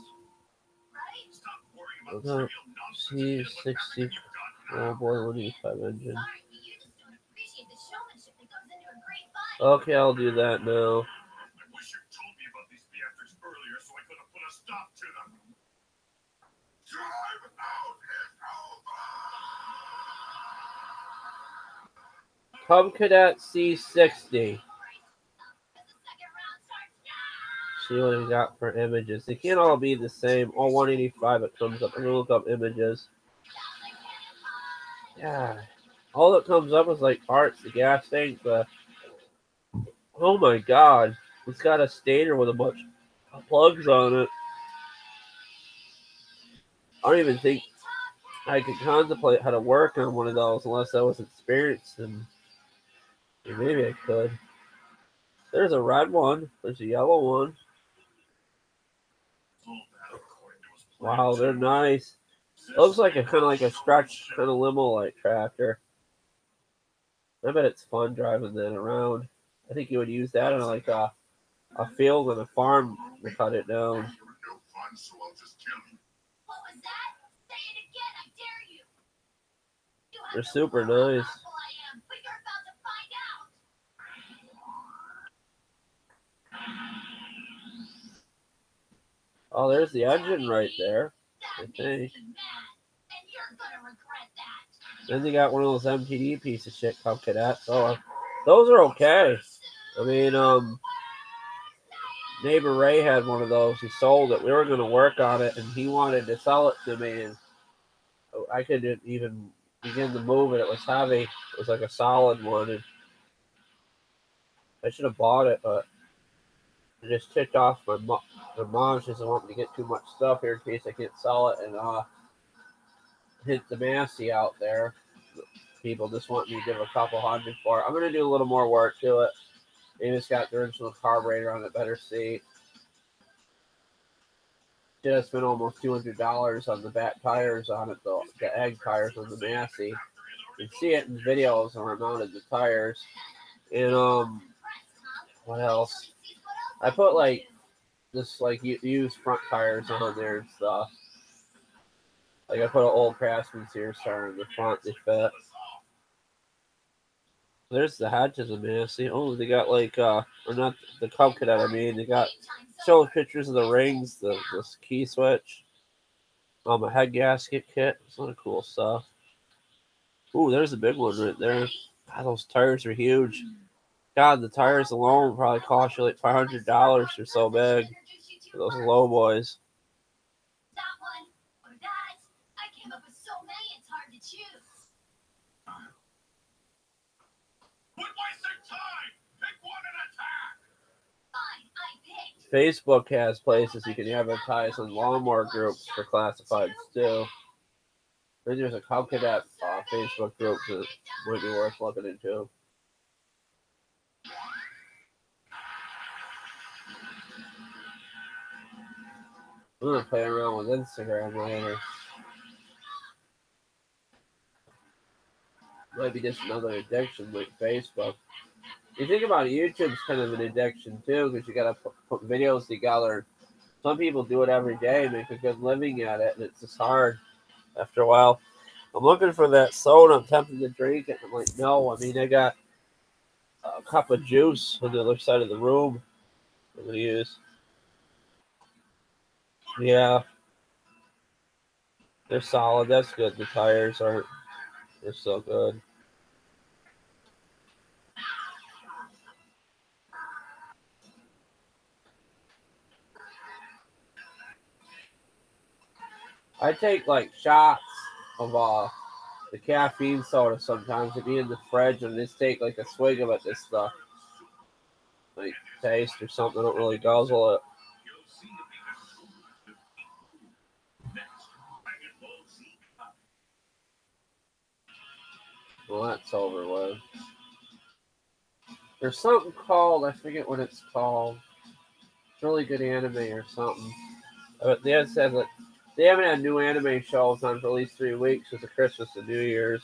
C60 oh boy, 185 engine. Okay, I'll do that now. Cub Cadet C60. See what we got for images. They can't all be the same. All 185 it comes up. I'm gonna look up images. Yeah. All that comes up is like parts, the gas tank, oh my god. It's got a stator with a bunch of plugs on it. I don't even think I could contemplate how to work on one of those unless I was experienced, and maybe I could. There's a red one. There's a yellow one. Wow, they're nice. It looks like a kind of like a stretch kind of limo like tractor. I bet it's fun driving that around. I think you would use that on like a field and a farm to cut it down. They're super nice. Oh, there's the engine right there, I think. Then they got one of those MTD piece of shit Cub Cadets. Oh, those are okay. I mean, neighbor Ray had one of those. He sold it. We were going to work on it, and he wanted to sell it to me, and I couldn't even begin to move it. It was heavy. It was like a solid one, and I should have bought it, but I just ticked off my mom. She doesn't want me to get too much stuff here in case I can't sell it, and hit the Massey out there. People just want me to give a couple $100 for it. I'm going to do a little more work to it. Maybe it's got the original carburetor on it, better seat. Should spent almost $200 on the back tires on it, though. The egg tires on the Massey. You can see it in videos where I mounted the tires. And what else? I put like just like used front tires on there and stuff. Like I put an old Craftsman Sears tire in the front. They fit. There's the hatches of Massey. Oh, they got like or not the Cub Cadet. I mean, they got show pictures of the rings, the key switch, a head gasket kit. It's a lot of cool stuff. Ooh, there's a big one right there. God, those tires are huge. God, the tires alone probably cost you like $500. They're so big. For those low boys. Facebook has places you can advertise on lawnmower groups for classifieds too. Then there's a Cub Cadet Facebook group that might be worth looking into. I'm gonna play around with Instagram later. Might be just another addiction like Facebook. You think about it, YouTube's kind of an addiction too, because you gotta put videos together. Some people do it every day, make a good living at it, and it's just hard after a while. I'm looking for that soda. I'm tempted to drink it. I'm like, no. I mean, I got a cup of juice on the other side of the room I'm gonna use. Yeah, they're solid. That's good. The tires aren't. They're so good. I take like shots of the caffeine soda sometimes. It'd be in the fridge and just take like a swig of it. This stuff, like taste or something. I don't really guzzle it. Well, that's over with. There's something called, I forget what it's called. It's really good anime or something. But they said that they haven't had new anime shows on for at least 3 weeks with the Christmas and New Year's.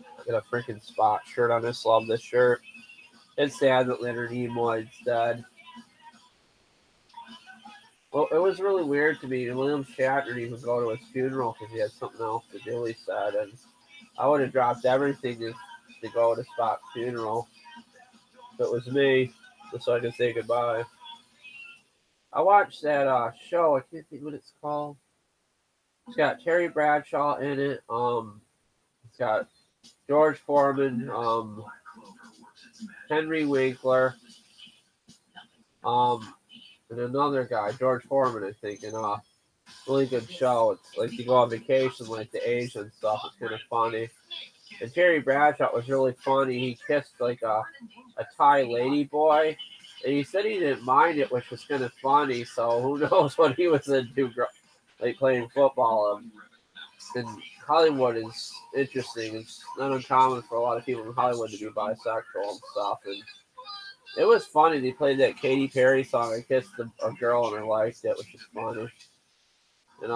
I got a freaking Spot shirt on this. Love this shirt. It's sad that Leonard Nimoy's dead. Well, it was really weird to me. William Shatner didn't even go to his funeral because he had something else to do, he said. And I would have dropped everything to go to Spot's funeral. If it was me, just so I could say goodbye. I watched that show. I can't think what it's called. It's got Terry Bradshaw in it. It's got George Foreman, Henry Winkler, and another guy, George Foreman, I think. And really good show. It's like you go on vacation, like the Asian stuff. It's kind of funny. And Terry Bradshaw was really funny. He kissed like a Thai lady boy. And he said he didn't mind it, which was kind of funny. So who knows what he was into, like playing football. And Hollywood is interesting. It's not uncommon for a lot of people in Hollywood to be bisexual and stuff. And it was funny. They played that Katy Perry song. I kissed a girl and I liked it, which is funny. And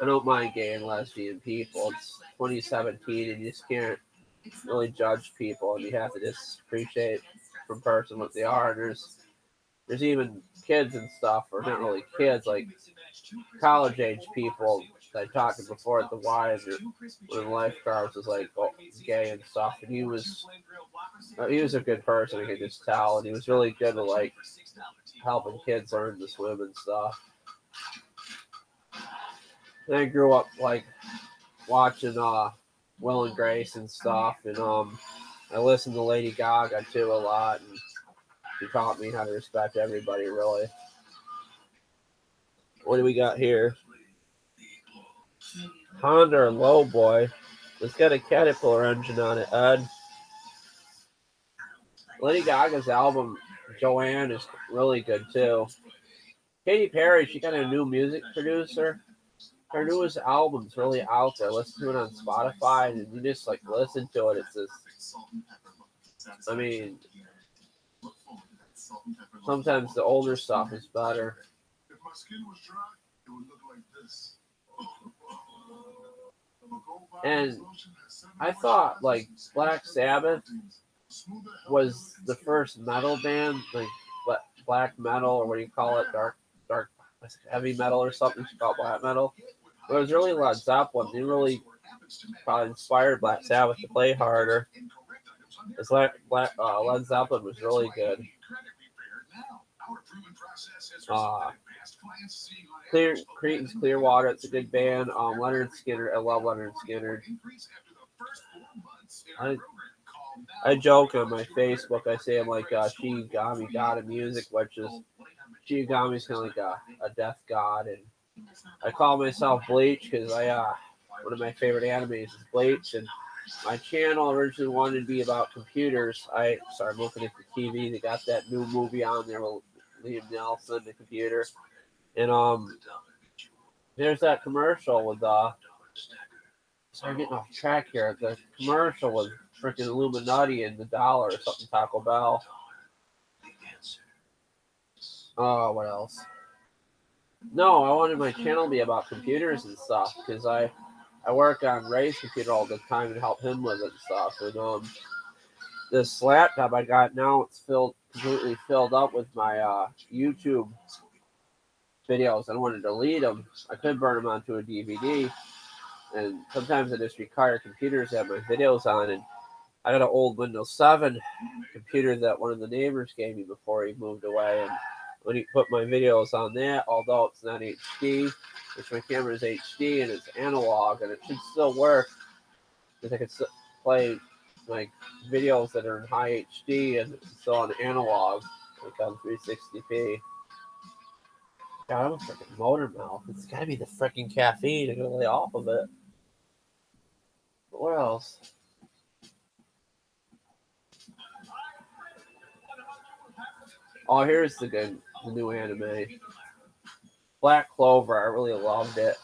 I don't mind gay and lesbian people. It's 2017, and you just can't really judge people, and you have to just appreciate from person what they are. And there's even kids and stuff, or not really kids, like college age people that I talked to before at the Y, and one of the lifeguards was like gay and stuff, and he was a good person. I could just tell, and he was really good at like helping kids learn to swim and stuff. And I grew up like watching Will and Grace and stuff, and I listened to Lady Gaga too a lot, and she taught me how to respect everybody, really. What do we got here? Honda or Lowboy. It's got a Caterpillar engine on it, Ed. Lady Gaga's album, Joanne, is really good too. Katy Perry, she got a new music producer. Her newest album's really out there. Listen to it on Spotify, and you just like listen to it. It's just, I mean, sometimes the older stuff is better. If my skin was dry, it would look like this. And I thought like Black Sabbath was the first metal band, like black metal, or what do you call it, dark heavy metal or something. It's called black metal. But it was really Led Zeppelin. They really probably inspired Black Sabbath to play harder. It's like Led Zeppelin was really good. Creedence Clearwater, it's a good band. Leonard Skinner, I love Leonard Skinner. I joke on my Facebook. I say I'm like Shinigami, god of music, which is Shinigami's kind of like a death god, and I call myself Bleach because one of my favorite animes is Bleach, and my channel originally wanted to be about computers. I started looking at the TV. They got that new movie on there with Liam Neeson, the computer, and there's that commercial with sorry, getting off track here. The commercial with freaking Illuminati and the dollar or something, Taco Bell. Oh, what else? No, I wanted my channel to be about computers and stuff because I work on Ray's computer all the time and help him with it and stuff. And this laptop I got now, it's completely filled up with my YouTube videos. I don't want to delete them. I could burn them onto a DVD. And sometimes I just require computers to have my videos on. And I got an old Windows 7 computer that one of the neighbors gave me before he moved away. And when he put my videos on that, although it's not HD, which my camera is HD and it's analog, and it should still work because I could play like videos that are in high HD and still on analog, like on 360p. God, I'm a freaking motor mouth. It's gotta be the freaking caffeine. I gotta lay off of it. But what else? Oh, here's the new anime. Black Clover. I really loved it.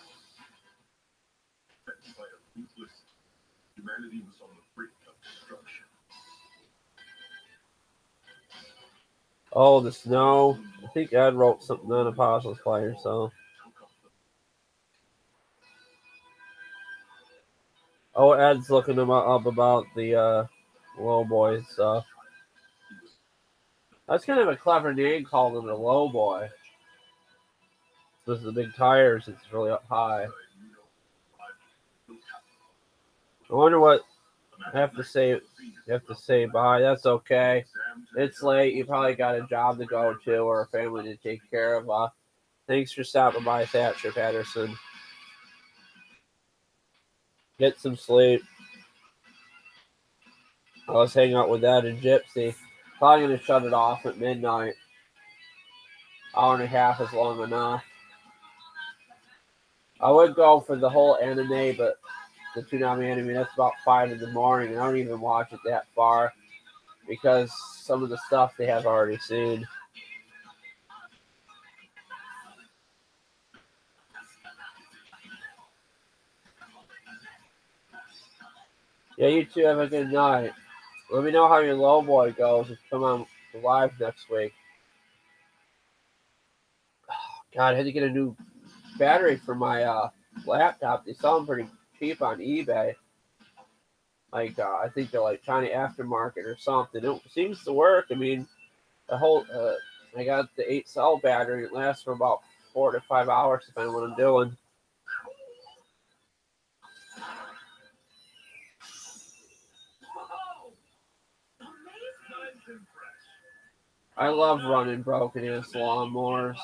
Oh, the snow. I think Ed wrote something on Apostles Fire, so. Oh, Ed's looking them up about the low boys stuff. That's kind of a clever name, calling them a low boy. This is the big tires. It's really up high. I wonder what I have to say. You have to say bye. That's okay. It's late. You probably got a job to go to or a family to take care of. Thanks for stopping by, Thatcher Patterson. Get some sleep. I was hanging out with Ed and Gypsy. Probably going to shut it off at midnight. Hour and a half is long enough. I would go for the whole anime, but the toonami anime, that's about 5 in the morning, and I don't even watch it that far because some of the stuff they have already seen. Yeah, you two have a good night. Let me know how your low boy goes if you come on live next week. God, I had to get a new battery for my laptop. They sell them pretty cheap on eBay. Like I think they're like China aftermarket or something. It seems to work. I mean, the whole I got the 8-cell battery. It lasts for about 4 to 5 hours depending on what I'm doing. I love running broken-ass lawnmowers.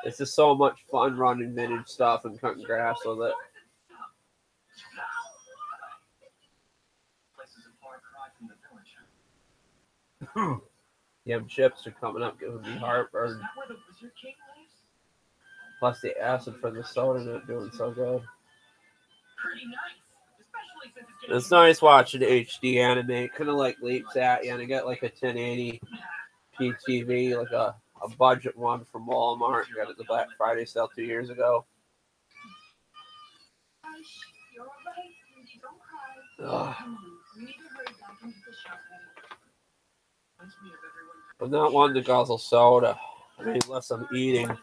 It's just so much fun running vintage stuff and cutting grass with it. Damn chips are coming up, giving me heartburn. Plus the acid for the soda not doing so good. It's nice watching HD anime. It kind of like leaps at you, and I got like a 1080p TV, like a budget one from Walmart. I got it at the Black Friday sale 2 years ago. Ugh. I'm not one to guzzle soda. I mean, unless I'm eating. Hey,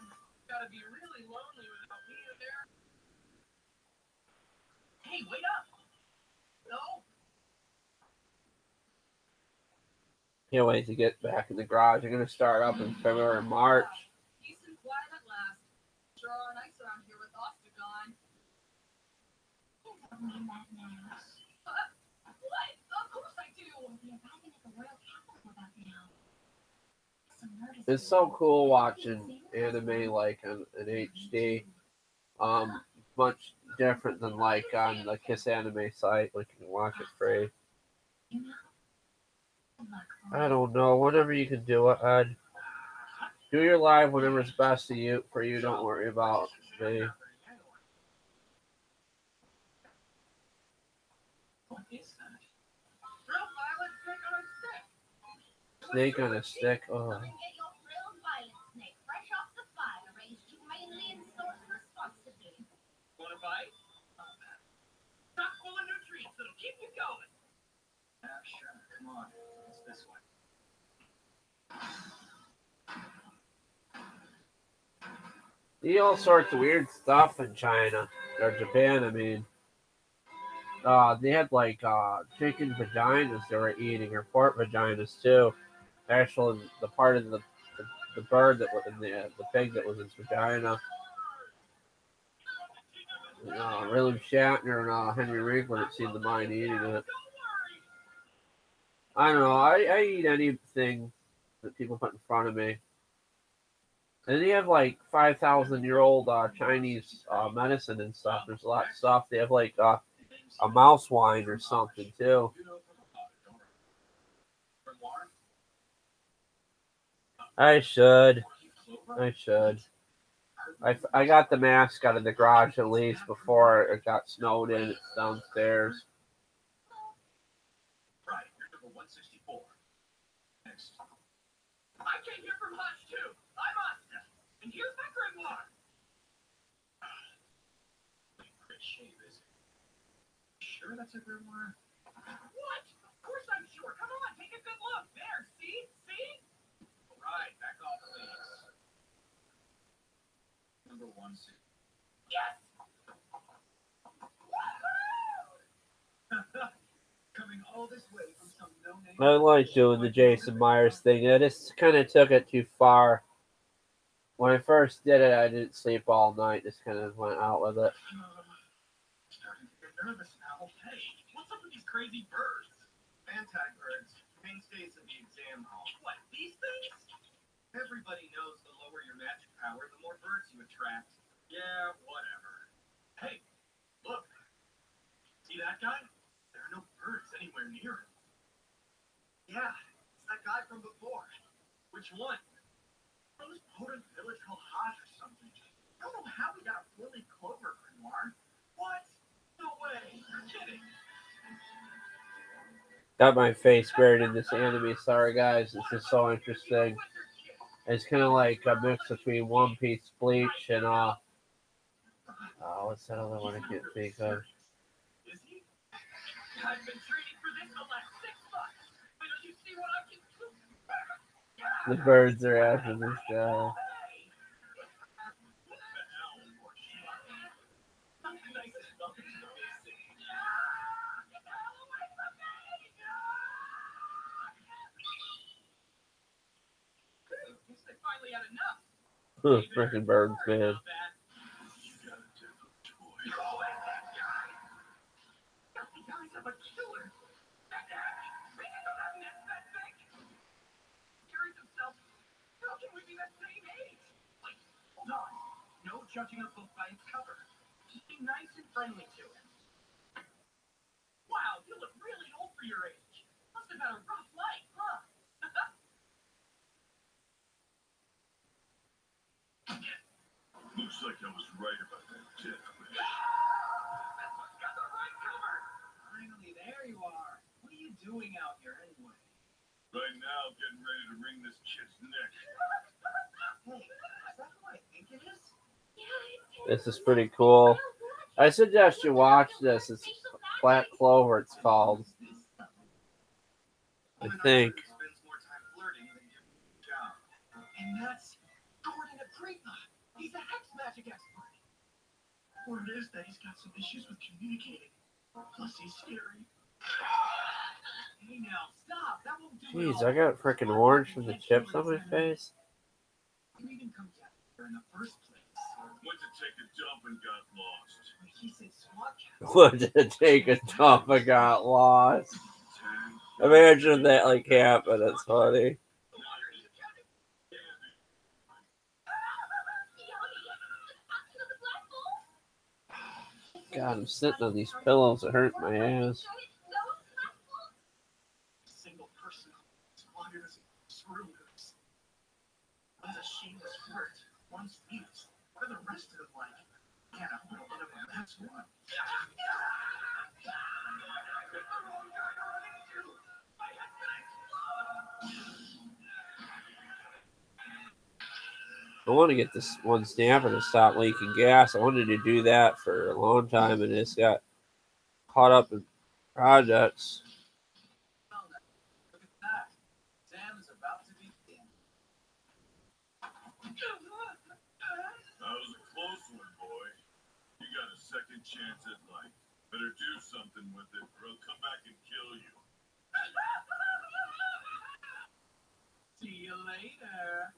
wait up! No. Can't wait to get back in the garage. I'm gonna start up in February and March. Decent quiet at last. Sure are nice around here with Oscar gone. Don't mean that now. What? Of course I do. The abandoned at the Royal Capital about now. It's so cool watching anime like in HD. Much different than like on the Kiss Anime site, like you can watch it free. I don't know. Whenever you can do it, Ed. Do your live whenever it's best for you. Don't worry about me. Snake on a stick. Oh. Want a bite? Not full of nutrients that'll keep you going. Yeah, sure. Come on. It's this way. They eat all sorts of weird stuff in China or Japan. I mean, they had like chicken vaginas they were eating, or pork vaginas too. Actually, the part of the bird that was in the pig that was its vagina. William Shatner and Henry Winkler that seemed to mind eating it. I don't know. I eat anything that people put in front of me. And they have like 5,000-year-old Chinese medicine and stuff. There's a lot of stuff. They have like a mouse wine or something too. I should. I got the mask out of the garage at least before it got snowed in. It's downstairs. Right, you're number 164. Next. I came here from lunch too. I'm Asta, and here's my grimoire. Great shave, is it? Sure that's a grimoire? What? Of course I'm sure. Come on, take a good look. There, see? All right, back off, please. Number 160. Yes! Coming all this way from some no-name. I like doing the Jason Myers thing. I just kind of took it too far. When I first did it, I didn't sleep all night. Just kind of went out with it. Starting to get nervous now. Hey, what's up with these crazy birds? Anti birds. Mainstays of the exam hall. What, these things? Everybody knows the lower your magic power, the more birds you attract. Yeah, whatever. Hey, look. See that guy? There are no birds anywhere near him. Yeah, it's that guy from before. Which one? From this potent village called Hodge or something. I don't know how we got Willy Clover, Grimoire. What? No way. You're kidding. Got my face buried in this anime. Sorry, guys. This is so interesting. It's kind of like a mix between One Piece, Bleach, and what's that other one I can't think of? Is he? I've been training for this the last 6 months. But you see what I can do? The birds are after this guy. had enough. Freaking birds, man. No judging a book by its cover. Just be nice and friendly to it. Wow, you look really old for your age. Must have had a rough life, huh? Looks like I was right about that tip. This one's got the right cover. Finally, there you are. What are you doing out here anyway? Right now, getting ready to wring this chit's neck. Hey, is that who I think it is? This is pretty cool. I suggest you watch this. It's Black Clover, it's called. I think. And that's Gordon Agrippa. He's a hex magic expert. Word is that he's got some issues with communicating. Plus, he's scary. Hey, now stop. That won't do it Jeez, all. I got freaking orange from the chips on my face. You even come down here in the first place. Went to take a dump and got lost. He said SWAT cat. Went to take a dump, I got lost. Imagine that like happened. It's funny. God, I'm sitting on these pillows. It hurt my ass. Single person squandered as screws. One's a shameless flirt. One's mute. What are the rest of them like? Can't have a little bit of a last one. I want to get this one snapper to stop leaking gas. I wanted to do that for a long time, and it's got caught up in projects. Look at that. Sam is about to be in. That was a close one, boy. You got a second chance at life. Better do something with it, or I'll come back and kill you. See you later.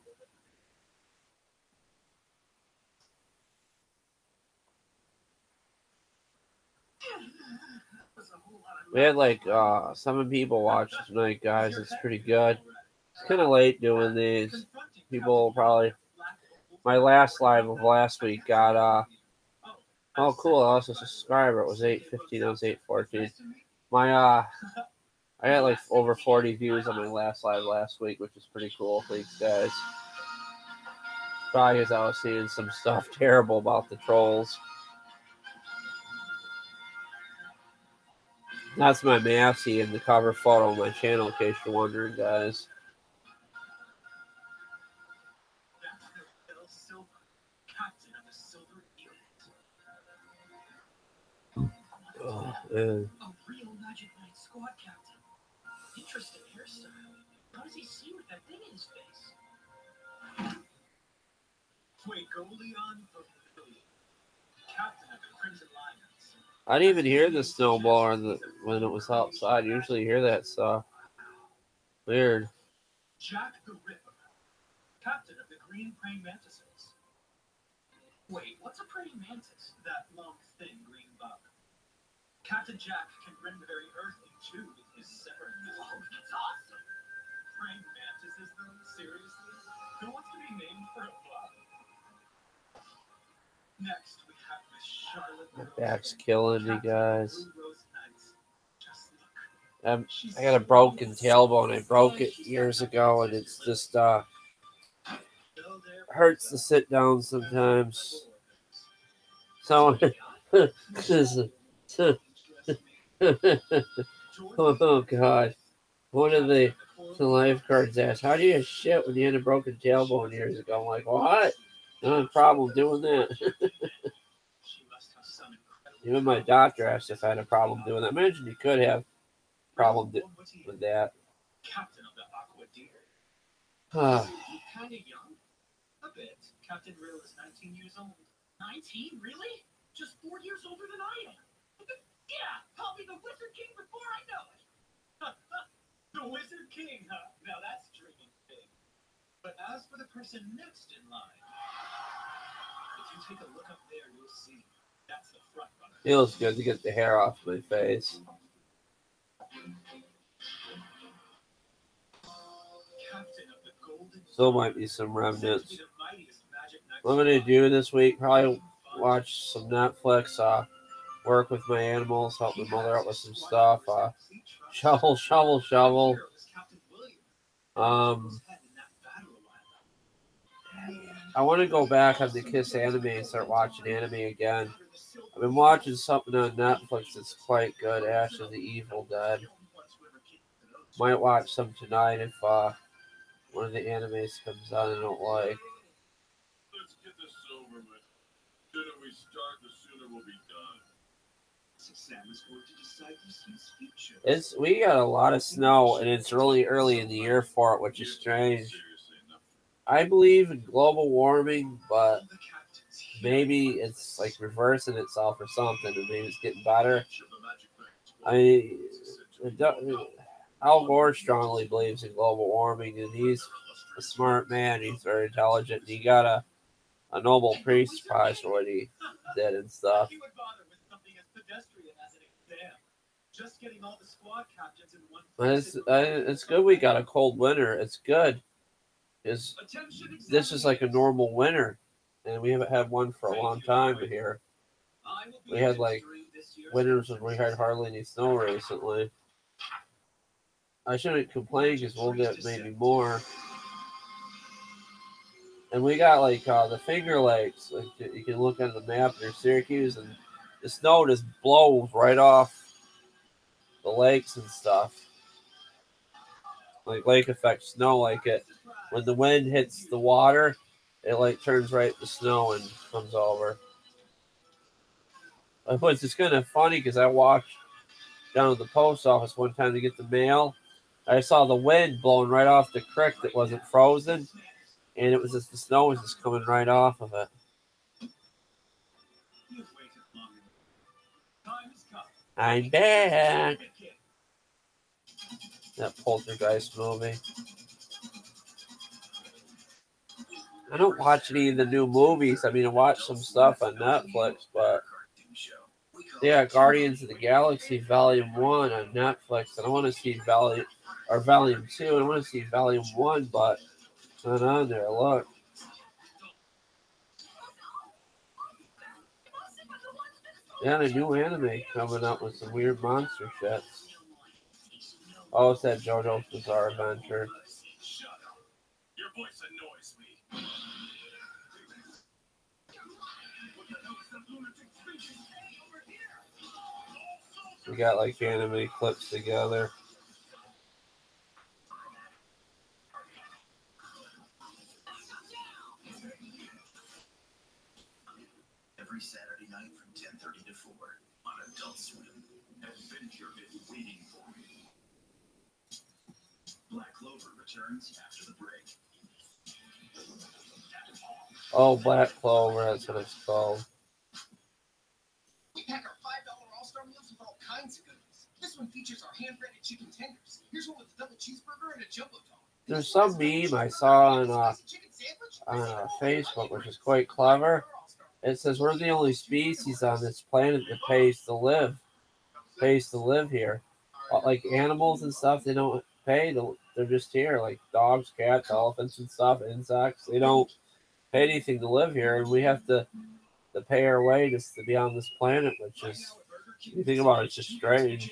We had like 7 people watch tonight, guys. It's pretty good. It's kind of late doing these. People probably. My last live of last week got oh cool, I lost a subscriber. It was 8:15. It was 8:14. My I got like over 40 views on my last live last week, which is pretty cool. Thanks, guys. Probably because I was seeing some stuff terrible about the trolls. That's my Massey in the cover photo of my channel, in case you're wondering, guys. Oh, man. A real Magic Knight squad captain. Interesting hairstyle. How does he see with that thing in his face? Fuegolion Vermilion, captain of the Crimson Lions. I didn't even hear the snowball when it was outside. Usually you hear that stuff. Weird. Jack the Ripper, captain of the Green Praying Mantises. Wait, what's a praying mantis? That long, thin green bug. Captain Jack can rend the very earth in two with his severing claw. Oh, that's awesome! Praying mantises, though? Seriously? Who wants to be named for a bug? Next, we have Miss Charlotte. My back's killing me, guys. Just look. I got a broken tailbone. I broke it years ago, and it's just hurts to sit down sometimes. So, oh God, one of the lifeguards asked, "How do you shit when you had a broken tailbone years ago?" I'm like, "What? I don't have a problem doing that." Even my doctor asked if I had a problem doing that. I imagine you could have a problem with that. Captain of the Aqua Deer. Ah. Kind of young. A bit. Captain Riddle is 19 years old. 19? Really? Just 4 years older than I am. Yeah, I'll be the Wizard King before I know it. The Wizard King, huh? Now that's dreaming big. But as for the person next in line, if you take a look up there, you'll see that's the front runner. Feels good to get the hair off my face. Still might be some remnants. What I'm gonna do this week, probably watch some Netflix, work with my animals, help my mother out with some stuff, shovel. I want to go back on the Kiss anime and start watching anime again. I've been watching something on Netflix that's quite good, Ash of the Evil Dead. Might watch some tonight if one of the animes comes on I don't like. Let's get this over with. The sooner we start, the sooner we'll be done. We got a lot of snow and it's really early in the year for it, which is strange. I believe in global warming, but maybe it's like reversing itself or something, and maybe it's getting better. Al Gore strongly believes in global warming, and he's a smart man. He's very intelligent. And he got a Nobel Peace Prize for what he did and stuff. It's good we got a cold winter. It's good. This is like a normal winter, and we haven't had one for a long time here. We had like winters when we had hardly any snow recently. I shouldn't complain because we'll get maybe more. And we got like the Finger Lakes. Like you can look at the map near Syracuse, and the snow just blows right off the lakes and stuff. Like lake effect snow, like it when the wind hits the water, it like turns right to snow and comes over. But it's kind of funny because I walked down to the post office one time to get the mail. I saw the wind blowing right off the creek that wasn't frozen, and it was just the snow was just coming right off of it. I'm back. That Poltergeist movie. I don't watch any of the new movies. I mean, I watch some stuff on Netflix, but yeah, Guardians of the Galaxy Volume 1 on Netflix. And I want to see Volume 2. And I want to see Volume 1, but it's not on there. Look. Yeah, a new anime coming up with some weird monster shit. Oh, it's that JoJo's Bizarre Adventure. Your voice annoys me. We got like anime clips together. Every Saturday night from 10:30 to 4 on Adult Swim. Adventure is waiting for you. Black Clover returns after the break. Oh, Black Clover, that's what it's called. We pack our $5 All-Star meals with all kinds of goodies. This one features our hand-breaded chicken tenders. Here's one with a double cheeseburger and a jumbo dog. There's some meme I saw on Facebook, which is quite clever. It says we're the only species on this planet that pays to live here. Like animals and stuff, they don't pay. They're just here. Like dogs, cats, elephants and stuff, insects. They don't pay anything to live here, and we have to pay our way just to be on this planet, which is, you think about it, it's just strange.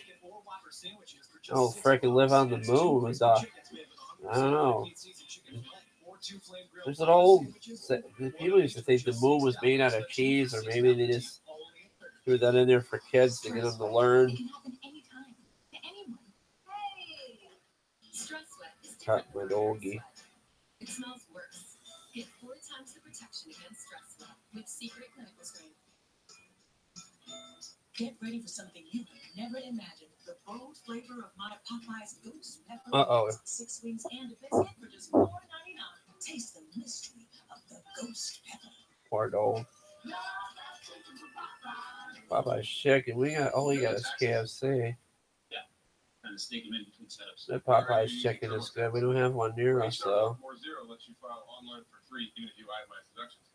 Oh, freaking live on the moon is I don't know. There's an old people used to think the moon was made out of cheese, or maybe they just threw that in there for kids to get them to learn. Cut my doggy. It smells worse. Get 4 times the protection against stress sweat with Secret Clinical Strain. Get ready for something you could never imagine. The bold flavor of my Popeye's Ghost Pepper. 6 wings and a biscuit for just $4.99. Taste the mystery of the Ghost Pepper. Poor dog. Popeye's chicken. We got is KFC. Yeah. And to sneak them in between setups. That Popeye's chicken is good. We don't have one near us, though. 4.0 lets you file online for free even if you itemize deductions.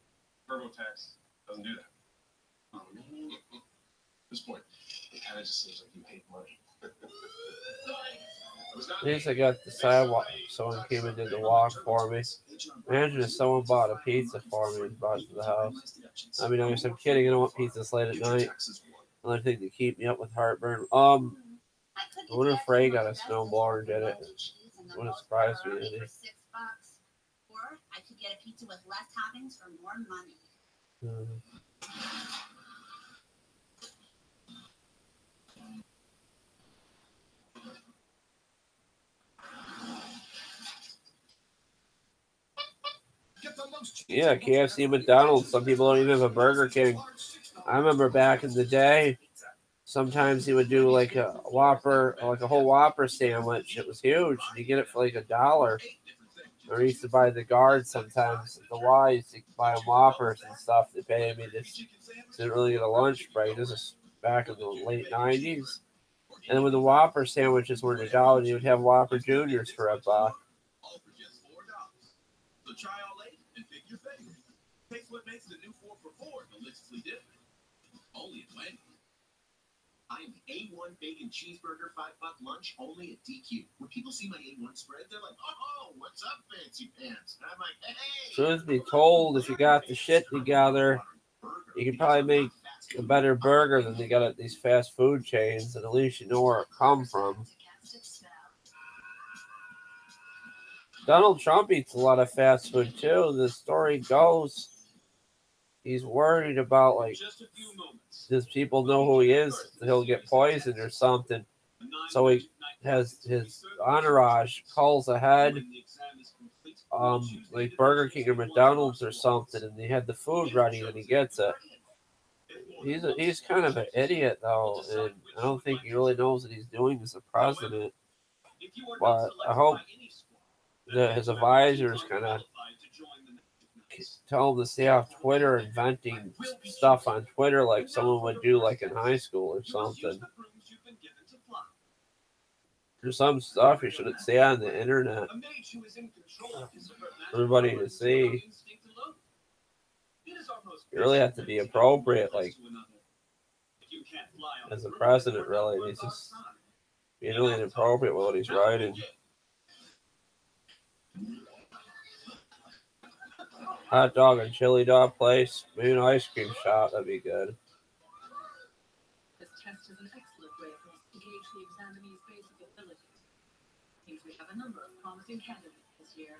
TurboTax doesn't do that. Oh, man. At this point, it kind of just seems like you hate money. At least I got the sidewalk. Someone came and did the walk for me. Imagine if someone bought a pizza for me and brought it to the house. I mean, I guess I'm kidding. I don't want pizzas late at night. Another thing to keep me up with heartburn. I wonder if Ray got a snowblower and did it. It wouldn't surprise me any. $6. Or I could get a pizza with less toppings for more money. Yeah, KFC, McDonald's. Some people don't even have a Burger King. I remember back in the day, sometimes he would do like a Whopper, like a whole Whopper sandwich. It was huge. You get it for like $1. Or I used to buy the guards sometimes at the Y. You could buy them Whoppers and stuff. They paid me. Just didn't really get a lunch break. This is back in the late 90s. And then when the Whopper sandwiches were $1, you would have Whopper Juniors for $1. So try all 8 and pick your favorite. Taste what makes the new 4 for $4 deliciously different. Only at Wendy's. I'm A1 bacon cheeseburger, $5 lunch, only at DQ. When people see my A1 spread, they're like, "Oh, what's up, fancy pants?" And I'm like, "Hey." Truth be told, if you got the shit together, you could probably make a better burger than they got at these fast food chains, and at least you know where it come from. Donald Trump eats a lot of fast food too. The story goes, he's worried about like, does people know who he is? He'll get poisoned or something. So he has his entourage calls ahead, like Burger King or McDonald's or something, and they had the food ready when he gets it. He's kind of an idiot though, and I don't think he really knows what he's doing as a president. But I hope that his advisors kind of tell him to stay off Twitter, inventing stuff on Twitter like someone would do like in high school or something. There's some stuff you shouldn't say on the internet for everybody to see. You really have to be appropriate, like as a president, really. He's just being really inappropriate with what he's writing. Hot dog and chili dog place, maybe an ice cream shop, that'd be good. This test is an excellent way for us to gauge the examinee's basic abilities. Seems we have a number of promising candidates this year.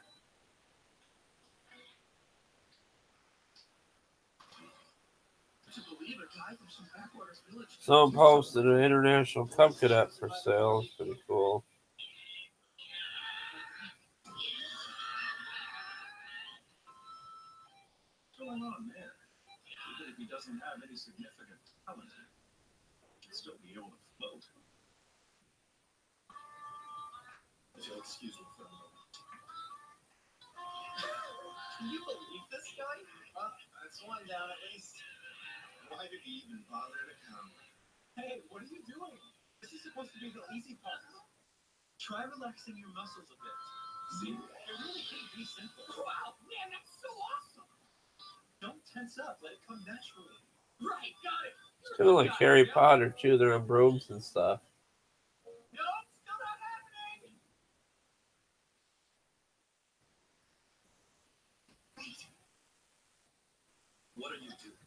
Someone posted an international Cub Cadet for sale. It's pretty cool. What's going on there? Even if he doesn't have any significant talent, he'll still be able to float. If you'll excuse me for a moment. Can you believe this guy? That's one down at least. Why did he even bother to come? Hey, what are you doing? This is supposed to be the easy part. Try relaxing your muscles a bit. See? It really can't be simple. Wow, man, that's so awesome. Don't tense up. Let it come naturally. Right, got it. It's kind of like Harry Potter, too. They're on brooms and stuff. No, still not happening. What are you doing?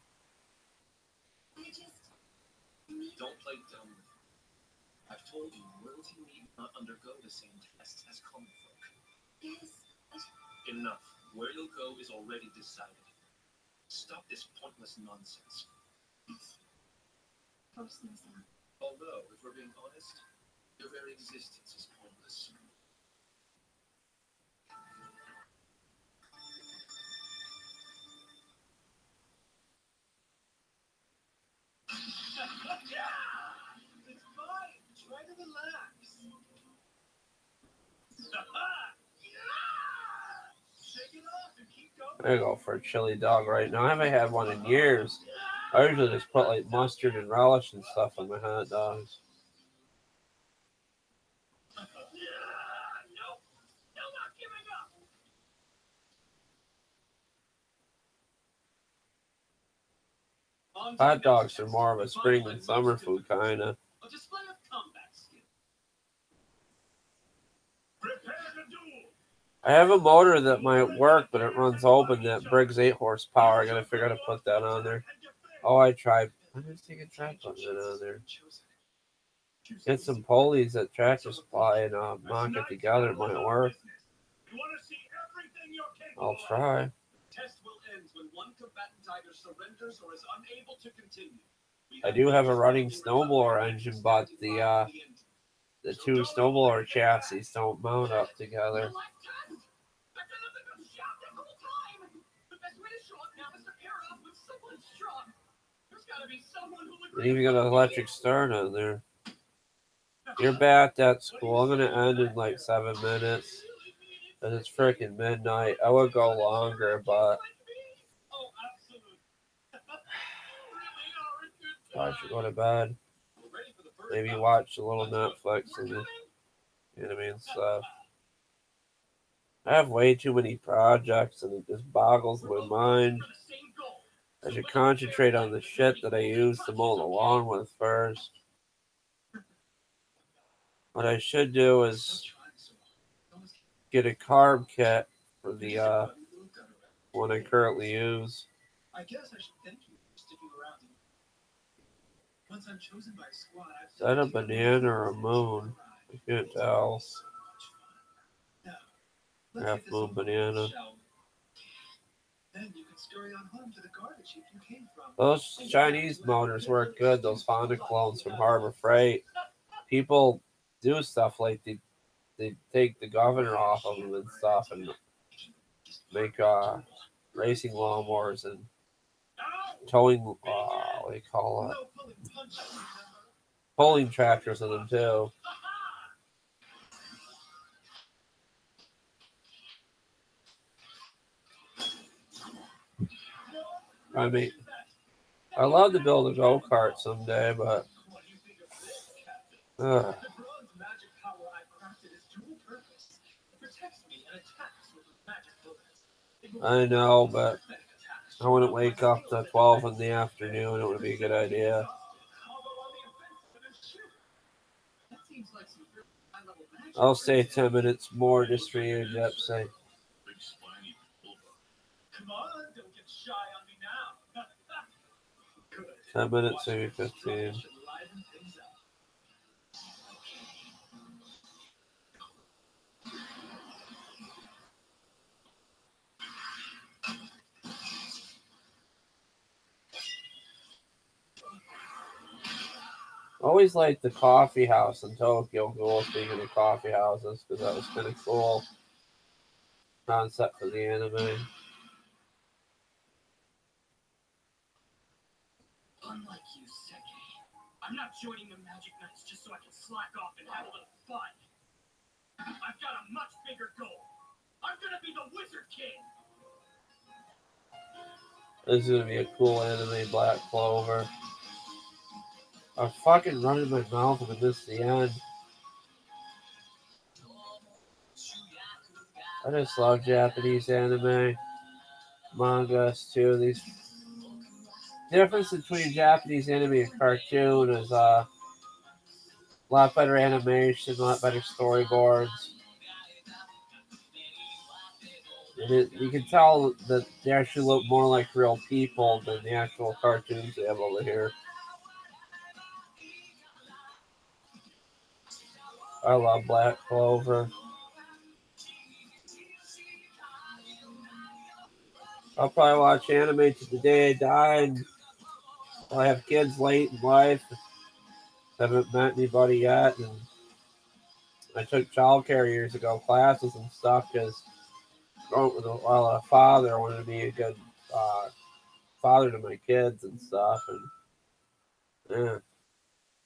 Don't play dumb with me. I've told you, royalty need not undergo the same tests as common folk. Yes. Enough. Where you'll go is already decided. Stop this pointless nonsense. Although, if we're being honest, your very existence is pointless. It's fine. Try to relax. Shake it off and keep going. I go for a chili dog right now. I haven't had one in years. I usually just put like mustard and relish and stuff on my hot dogs. Hot dogs are more of a spring and summer food, kind of. A display of combat skill. Prepare to duel. I have a motor that might work, but it runs open. That Briggs 8 horsepower. I gotta figure out how to put that on there. Oh, I tried. I didn't think I tried putting it on there. Get some pulleys at Tractor Supply and mock it together. It might work. You want to see everything you're capable I'll of. try. Test will end when one combatant either surrenders or is unable to continue. I do have a running snowblower engine, but the two snowblower chassis don't mount up together. And even got an electric start on there. You're back at school. I'm gonna end in like 7 minutes. And it's freaking midnight. I would go longer, but I should go to bed. Maybe watch a little Netflix and anime and stuff. I have way too many projects and it just boggles my mind. I should concentrate on the shit that I use to mow the lawn with first. What I should do is get a carb kit for the one I currently use. I guess I should thank you for sticking around. Once I'm chosen by a squad, Is that a banana or a moon? I can't tell. Half moon banana. Then you can scurry on home to the garbage heap you came from. Those Chinese motors work good. Those Honda clones from Harbor Freight. People do stuff like they take the governor off of them and stuff and make racing lawnmowers and towing. What do you call it? Pulling tractors in them too. I mean, I'd love to build a go-kart someday, but I know, but I wouldn't wake up to 12 in the afternoon. It would be a good idea. I'll stay 10 minutes more just for you, Gypsy. Come on, don't get shy on me now. 10 minutes, maybe 15. Always liked the coffee house in Tokyo Ghoul, speaking of coffee houses, because that was kind of cool concept for the anime. Unlike you, Seki, I'm not joining the Magic Knights just so I can slack off and have a little fun. I've got a much bigger goal. I'm gonna be the Wizard King. This is gonna be a cool anime, Black Clover. I'm fucking running my mouth and I missed the end. I just love Japanese anime, mangas too. These difference between Japanese anime and cartoon is a lot better animation, a lot better storyboards. And you can tell that they actually look more like real people than the actual cartoons they have over here. I love Black Clover. I'll probably watch anime to the day I die, and I have kids late in life. Haven't met anybody yet, and I took childcare years ago, classes and stuff, because growing with a father, I wanted to be a good father to my kids and stuff, and yeah,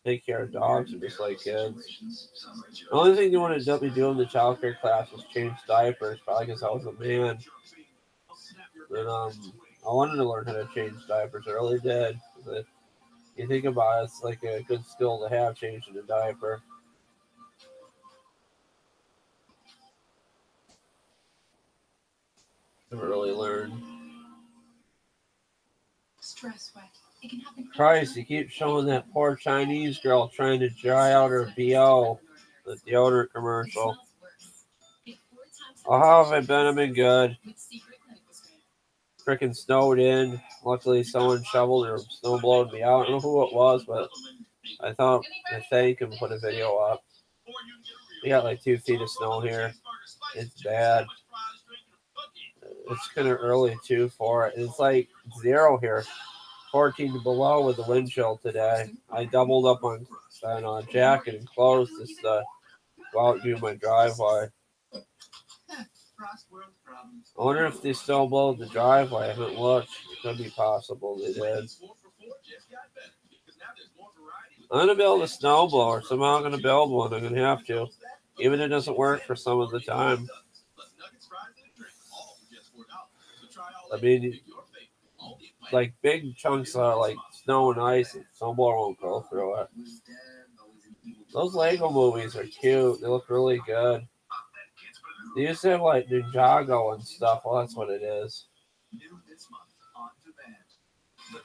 take care of dogs are just like kids. The only thing you want to be doing in the childcare class was change diapers, probably because I was a man. And I wanted to learn how to change diapers. I really did. But you think about it, it's like a good skill to have, changing a diaper. Never really learned. Stress wet. It can happen. Christ, you keep showing that poor Chinese girl trying to dry out her BO, the deodorant commercial. Oh, how have I been? I've been good. Freaking snowed in. Luckily, someone shoveled or snow blowed me out. I don't know who it was, but I thought I thank him put a video up. We got like 2 feet of snow here. It's bad. It's kind of early too for it. It's like 0 here. 14 below with the wind chill today. I doubled up on jacket and clothes just to go out and do my driveway. I wonder if they still blow the driveway. I haven't looked. It could be possible they did. I'm going to build a snowblower. Somehow I'm going to build one. I'm going to have to. Even if it doesn't work for some of the time. I mean, like big chunks of like snow and ice, and snowblower won't go through it. Those Lego movies are cute. They look really good. They used to have like Ninjago and stuff. Well, that's what it is.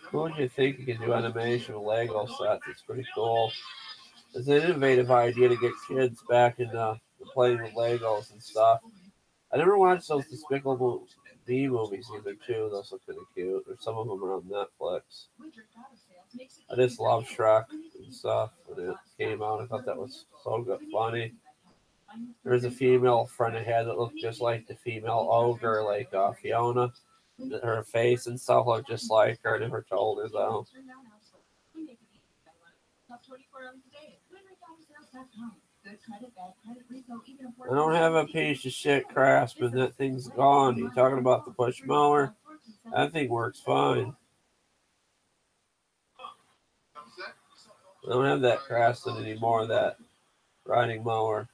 Who would you think you could do animation with Lego sets? It's pretty cool. It's an innovative idea to get kids back into playing with Legos and stuff. I never watched those Despicable Me movies either, too. Those look kind of cute. Or some of them are on Netflix. I just love Shrek and stuff when it came out. I thought that was so good, funny. There's a female friend I had that looked just like the female ogre, like Fiona. Her face and stuff looked just like her. I never told her, though. I don't have a piece of shit Craftsman. That thing's gone. You talking about the push mower? That thing works fine. I don't have that Craftsman anymore, that riding mower.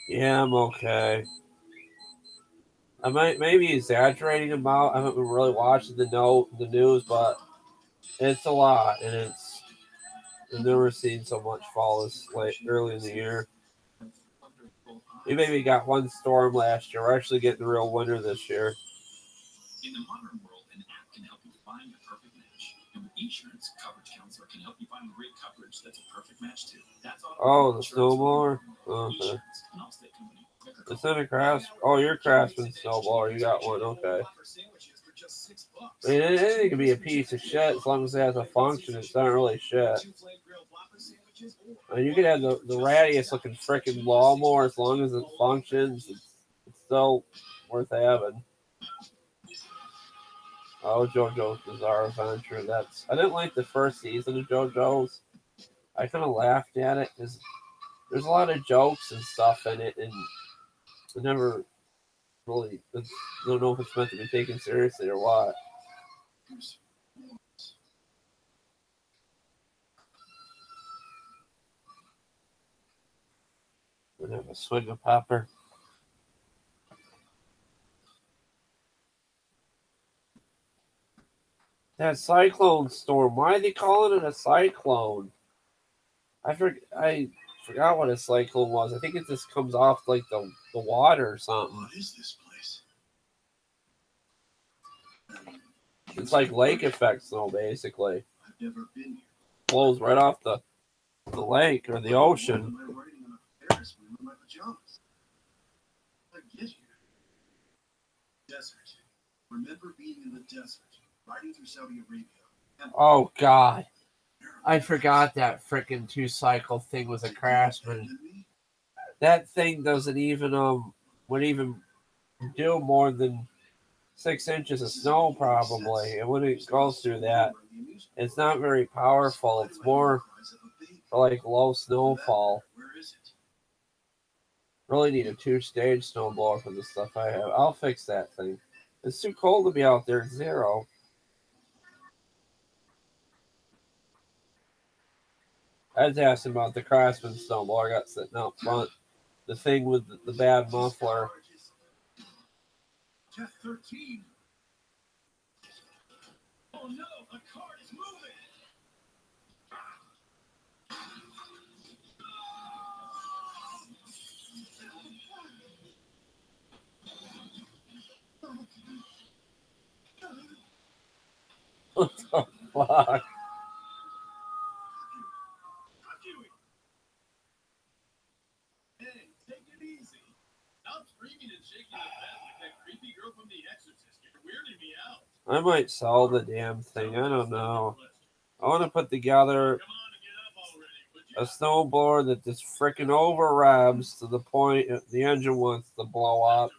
Yeah, I'm okay. I might maybe exaggerating about. I haven't been really watching the news, but it's a lot, and I've never seen so much fall this late early in the year. We maybe got one storm last year. We're actually getting a real winter this year. In the modern world, an app can help you find the perfect match. And with insurance, Coverage Counselor can help you find great coverage that's a perfect match too. That's oh, the snowblower? Okay. It's in a Craftsman. Oh, your Craftsman snowblower. You got one. Okay. I mean, anything can be a piece of shit as long as it has a function. It's not really shit. I mean, you could have the radius looking freaking lawnmower as long as it functions. It's still worth having. Oh, JoJo's Bizarre Adventure. I didn't like the first season of JoJo's. I kind of laughed at it because there's a lot of jokes and stuff in it, and I never really don't know if it's meant to be taken seriously or what. I'm gonna have a swig of pepper. That cyclone storm. Why are they calling it a cyclone? I forgot what a cyclone was. I think it just comes off like the water or something. What is this place? It's like lake effect snow, basically. I've never been here. Blows right off the lake or the ocean. Am I riding on a Ferris wheel in my pajamas? I get here. Desert. Remember being in the desert, riding through Saudi Arabia. Oh God. I forgot that frickin' 2-cycle thing was a Craftsman. That thing doesn't even would even do more than 6 inches of snow probably. And when it goes through that, it's not very powerful. It's more for like low snowfall. Really need a 2-stage snowblower for the stuff I have. I'll fix that thing. It's too cold to be out there at 0. I was asking about the Craftsman snowblower I got sitting out front. The thing with the bad muffler. Death 13. Oh no, a card is moving. What the fuck? Hey, take it easy. Stop screaming and shaking the bed like that creepy girl from The Exorcist. You're weirding me out. I might sell the damn thing. I don't know. I want to put together Come on and get up already, would you? a snowblower that just freaking over revs to the point the engine wants to blow up,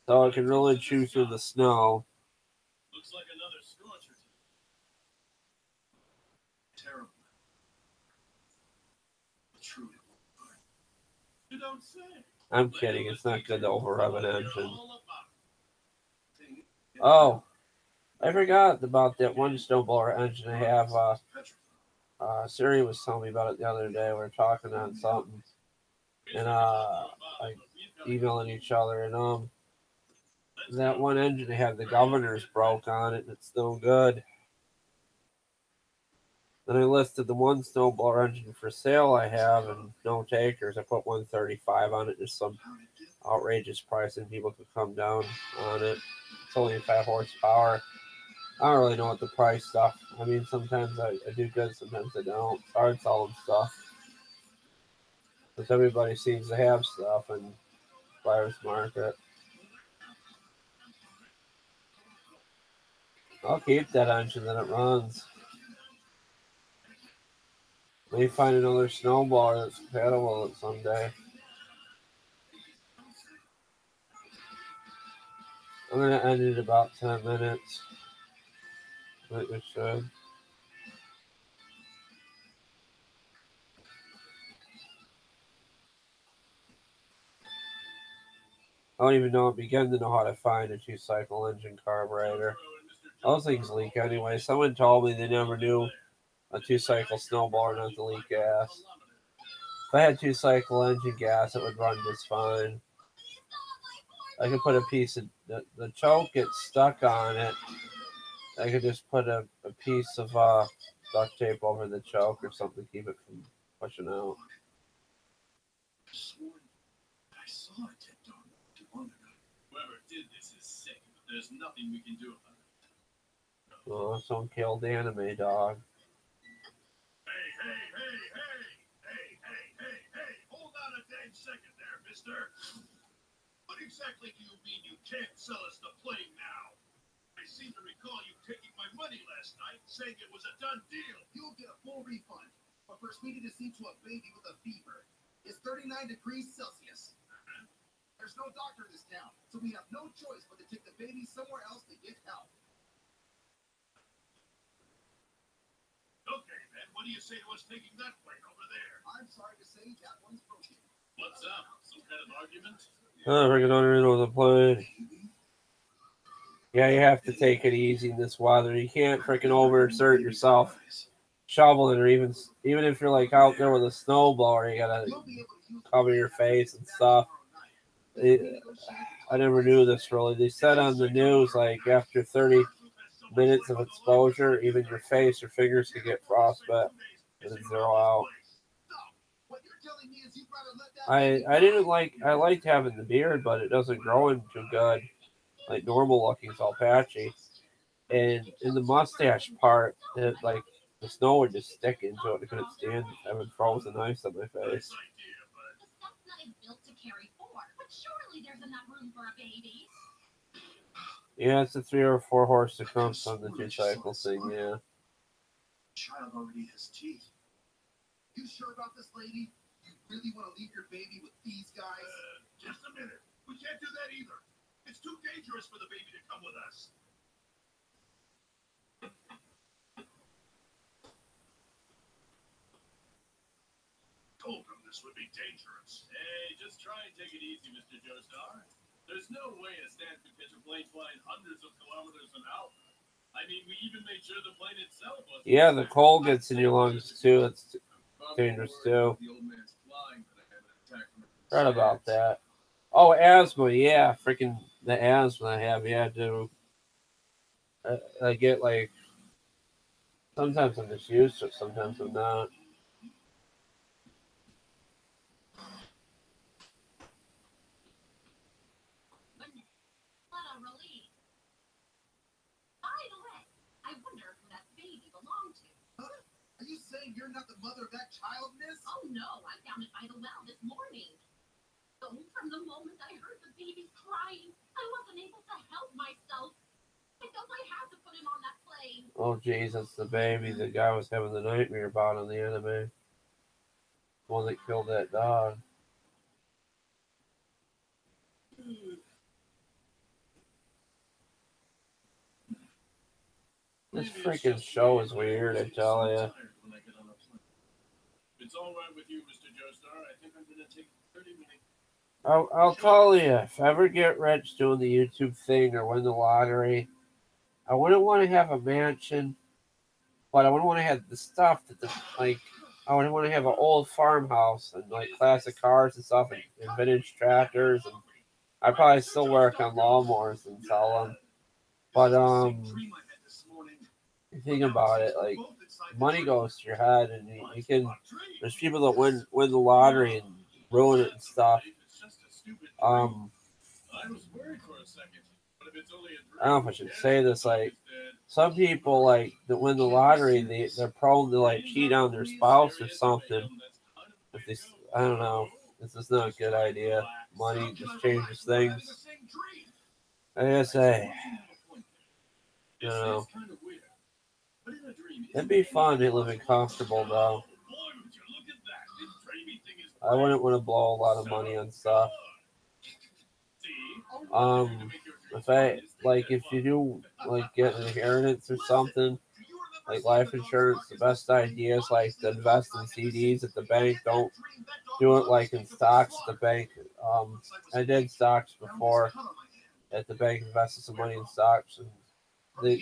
so it can really chew through the snow. Looks like another scorcher. Terrible. Truly. You don't say. I'm kidding. It's not good to over rev an engine. Oh, I forgot about that one snowblower engine I have. Siri was telling me about it the other day. We were talking on something, and like emailing each other, and that one engine I have, the governors broke on it, and it's no good. Then I listed the one snowblower engine for sale I have, and no takers. I put 135 on it, just some outrageous price, and people could come down on it. It's only 5 horsepower. I don't really know what the price stuff. I mean, sometimes I do good, sometimes I don't. It's hard selling stuff. Because everybody seems to have stuff in buyer's market. I'll keep that engine that it runs. Maybe find another snowblower that's compatible with it someday. I'm going to end it about 10 minutes. I think we should. I don't even begin to know how to find a 2-cycle engine carburetor. Those things leak anyway. Someone told me they never knew a 2-cycle snowblower not to leak gas. If I had 2-cycle engine gas, it would run just fine. I could put a piece of the choke gets stuck on it. I could just put a piece of duct tape over the choke or something to keep it from pushing out. I saw it tipped on too long ago. Whoever did this is sick, but there's nothing we can do about it. Oh, someone killed the anime dog. Hey, hold on a dang second there, mister. What exactly do you mean you can't sell us the plane now? I seem to recall you taking my money last night, saying it was a done deal. You'll get a full refund. But first, we need to see to a baby with a fever. It's 39 degrees Celsius. There's no doctor in this town, so we have no choice but to take the baby somewhere else to get help. Okay, then, what do you say to us taking that plane over there? I'm sorry to say that one's broken. What's up? Some kind of argument? Oh, freaking underneath the plane. Yeah, you have to take it easy in this weather. You can't freaking overexert yourself shoveling, or even if you're like out there with a snowblower, you gotta cover your face and stuff. I never knew this really. They said on the news, like after 30 minutes of exposure, even your face or fingers could get frostbite and zero out. I liked having the beard, but it doesn't grow in too good. Like normal looking, it's all patchy. And in the mustache part, like the snow would just stick into it. I couldn't stand having frozen ice on my face. The stuff's not built to carry 4, but surely there's enough room for a baby. Yeah, it's a 3 or 4 horse circumference on the 2-cycle thing. Yeah. Child already has teeth. You sure about this, lady? You really want to leave your baby with these guys? Just a minute. We can't do that either. It's too dangerous for the baby to come with us. Told them this would be dangerous. Hey, just try and take it easy, Mr. Joestar. There's no way a stand could catch a plane flying hundreds of kilometers an hour. I mean, we even made sure the plane itself was. Yeah, the cold gets in your lungs too. It's dangerous too. Right about that. Oh, asthma. Yeah, freaking the asthma I have. Yeah, dude. I get like. Sometimes I'm just used to it. Sometimes I'm not. What a relief. By the way, I wonder who that saying you're not the mother of that child, miss? Oh no, I found it by the well this morning. So from the moment I heard the baby crying, I wasn't able to help myself. I felt I had to put him on that plane. Oh Jesus, the baby the guy was having the nightmare about in the anime. The one that killed that dog. This freaking show is weird, I tell you. It's all right with you, Mr. Joestar. I think I'm gonna take 30 minutes. I'll tell you, if I ever get rich doing the YouTube thing or win the lottery, I wouldn't want to have a mansion, but I wouldn't want to have the stuff that I wouldn't want to have an old farmhouse and like classic cars and stuff and vintage tractors, and I'd probably still work on lawnmowers and sell them. But you think about it, like money goes to your head, and you can. There's people that win the lottery and ruin it and stuff. I don't know if I should say this. Like some people, like that win the lottery, they're prone to like cheat on their spouse or something. If they, I don't know. This is not a good idea. Money just changes things. I gotta say, you know, it'd be fun to live comfortable though. I wouldn't want to blow a lot of money on stuff. If you do like get an inheritance or something, like life insurance, the best idea is like to invest in CDs at the bank. Don't do it like in stocks at the bank. I did stocks before at the bank, invested some money in stocks, and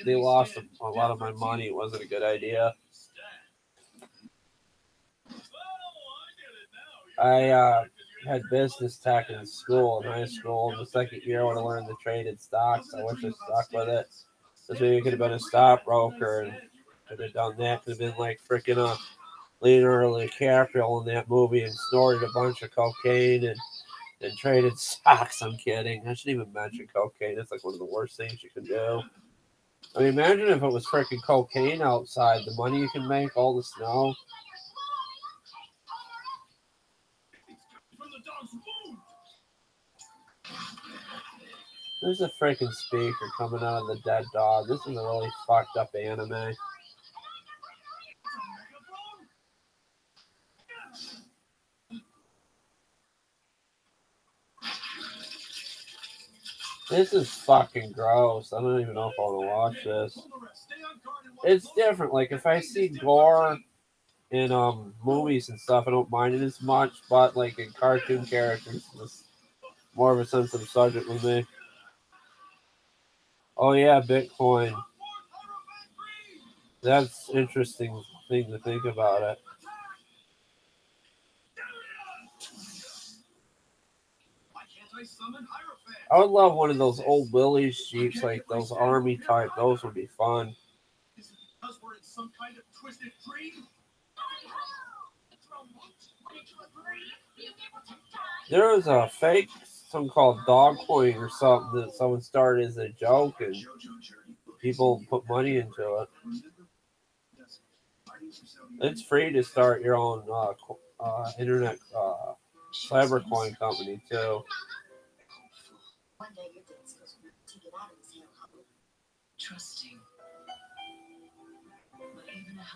they lost a lot of my money. It wasn't a good idea. I had business tech in school, in high school. In the second year, I would have learned the trade in stocks. I wish I stuck with it. Because maybe I could have been a stockbroker and could have done that. Could have been like freaking Leonardo DiCaprio in that movie and snorted a bunch of cocaine and traded stocks. I'm kidding. I shouldn't even mention cocaine. It's like one of the worst things you can do. I mean, imagine if it was freaking cocaine outside. The money you can make, all the snow. There's a freaking speaker coming out of the dead dog. This is a really fucked up anime. This is fucking gross. I don't even know if I want to watch this. It's different. Like if I see gore in movies and stuff, I don't mind it as much. But like in cartoon characters, it's more of a sensitive subject with me. Oh yeah, Bitcoin. That's interesting thing to think about it. I would love one of those old Willys Jeeps, like those army type. Those would be fun. There was a fake, something called Dogcoin or something that someone started as a joke, and people put money into it. It's free to start your own internet cybercoin company too.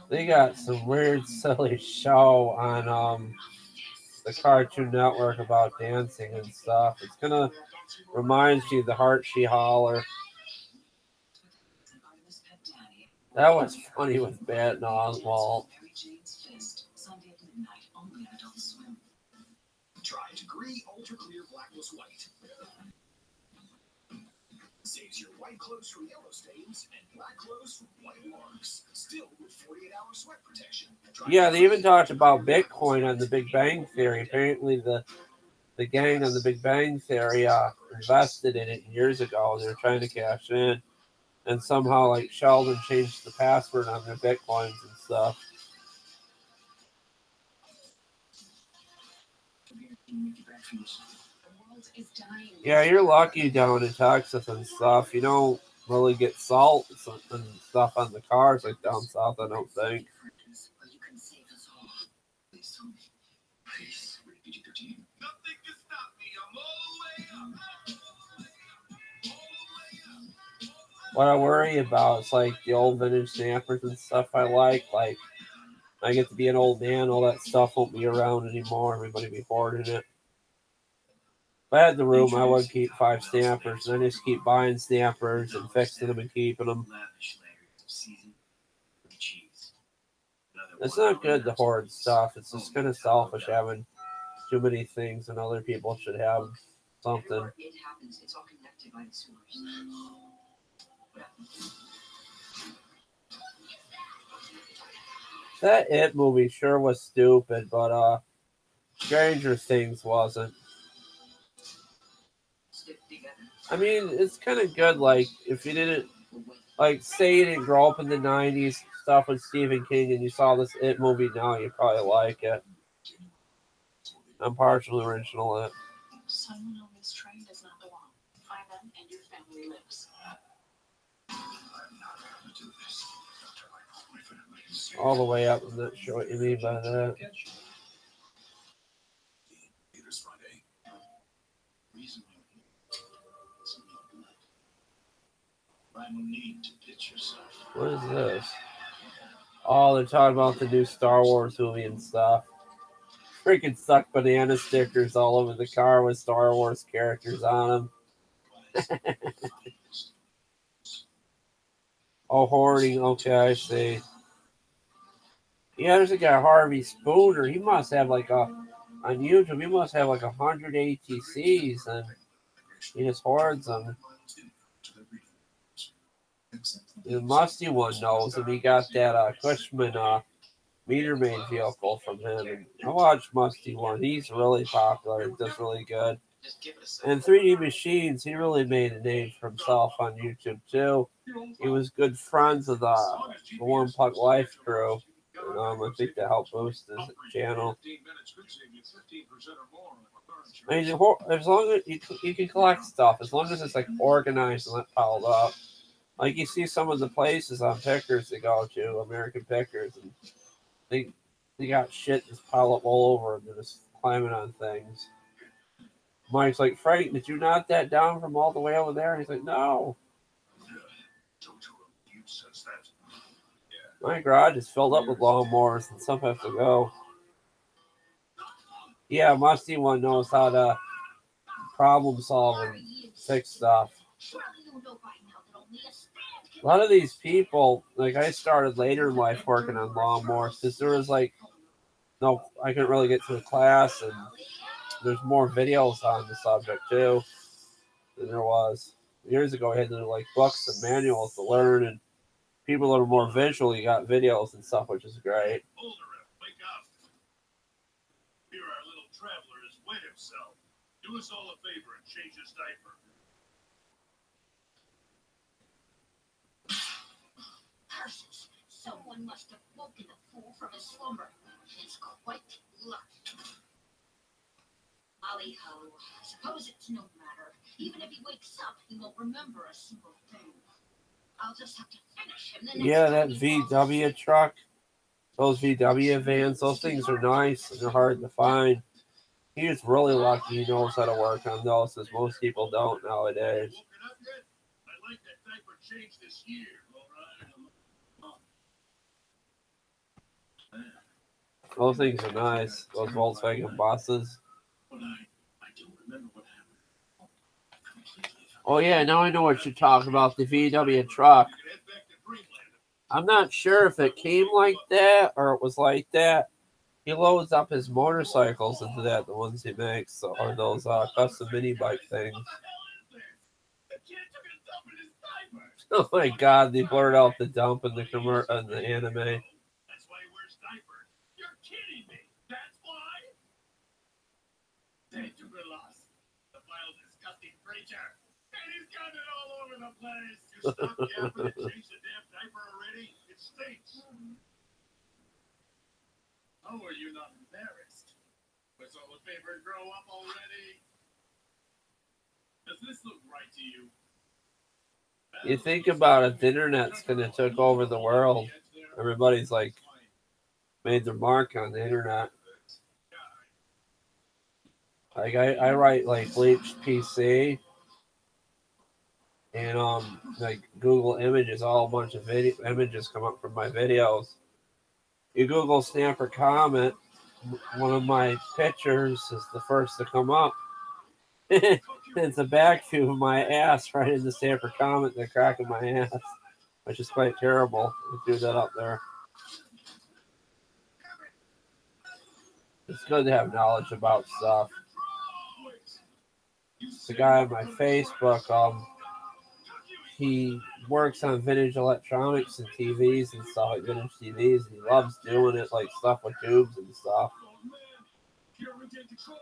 They got some weird, silly show on the Cartoon Network about dancing and stuff. It's gonna remind you of the Heart She Holler. That was funny with Bat and Oswald. Try Degree Ultra Clear Blackless White. Saves your white clothes from yellow stains and black clothes from white marks. Still with 48-hour sweat protection. Yeah, they even talked about Bitcoin on The Big Bang Theory. Apparently, the gang on The Big Bang Theory invested in it years ago. They were trying to cash in, and somehow, like Sheldon changed the password on their Bitcoins and stuff. Yeah, you're lucky down in Texas and stuff. You don't really get salt and stuff on the cars like down south, I don't think. what I worry about is like the old vintage Snappers and stuff I like. Like, I get to be an old man, all that stuff won't be around anymore. Everybody be hoarding it. If I had the room, I would keep 5 Snappers, and I just keep buying Snappers and fixing them and keeping them. It's not good to hoard stuff. It's just kind of selfish having too many things, and other people should have something. That It movie sure was stupid, but Stranger Things wasn't. I mean, it's kind of good, like, if you didn't, like, say you didn't grow up in the 90s stuff with Stephen King and you saw this It movie now, you'd probably like it. I'm partially original It. Someone on this train does not belong. Find them and your family lives. All the way up, I'm not sure what you mean by that. What is this? Oh, they're talking about the new Star Wars movie and stuff. Freaking stuck banana stickers all over the car with Star Wars characters on them. Oh, hoarding. Okay, I see. Yeah, there's a guy, Harvey Spooner. He must have like on YouTube, he must have like 100 ATCs, and he just hoards them. The Musty one knows him. He got that Cushman meter maid vehicle from him. And I watched Musty one. He's really popular. He does really good. And 3D Machines, he really made a name for himself on YouTube too. He was good friends with the One Puck Life crew. I think that helped boost his channel. I mean, as long as you can collect stuff, as long as it's like organized and not piled up. Like you see some of the places on Pickers they go to, American Pickers, and they got shit just piled up all over them. They're just climbing on things. Mike's like, Frank, did you knock that down from all the way over there? And he's like, no. My garage is filled up with lawnmowers, and some have to go. Yeah, Musty one knows how to problem solve and fix stuff. A lot of these people, like I started later in life working on lawnmowers because there was like, no, I couldn't really get to a class, and there's more videos on the subject too than there was years ago. I had to do like books and manuals to learn, and people that are more visual, you got videos and stuff, which is great. Wake up. Here our little traveler has wet himself. Do us all a favor and change his diaper. Curses. Someone must have woken the fool from his slumber. It's quite lucky. Ollie ho. Suppose it's no matter. Even if he wakes up, he won't remember a single thing. I'll just have to finish him the next Yeah, that time he VW truck, those VW vans, those things are nice and they're hard to find. He is really lucky he knows how to work on those, as most people don't nowadays. I like that diaper change this year. Those things are nice. Those Volkswagen buses. Oh yeah, now I know what you're talking about, the VW truck. I'm not sure if it came like that or it was like that. He loads up his motorcycles into that, the ones he makes, or those custom mini bike things. Oh my god, they blurred out the dump in the anime. That's why he wears diapers. You're kidding me. That's why? Thank you, Glass. The vile, disgusting creature. And he's got it all over the place. You stop yapping and change the damn diaper already? It stinks. How are you not embarrassed? Was all the paper grow up already? Does this look right to you? You think about it, the internet's gonna take over the world. Everybody's like made their mark on the internet. Like I write like Bleachedpc, and like Google Images, all a bunch of images come up from my videos. You Google Snapper Comet, one of my pictures is the first to come up. It's a back view of my ass right in the Snapper Comet, the crack of my ass, which is quite terrible. I threw that up there. It's good to have knowledge about stuff. The guy on my Facebook, he works on vintage electronics and TVs and stuff, like vintage TVs, and he loves doing it, like stuff with tubes and stuff.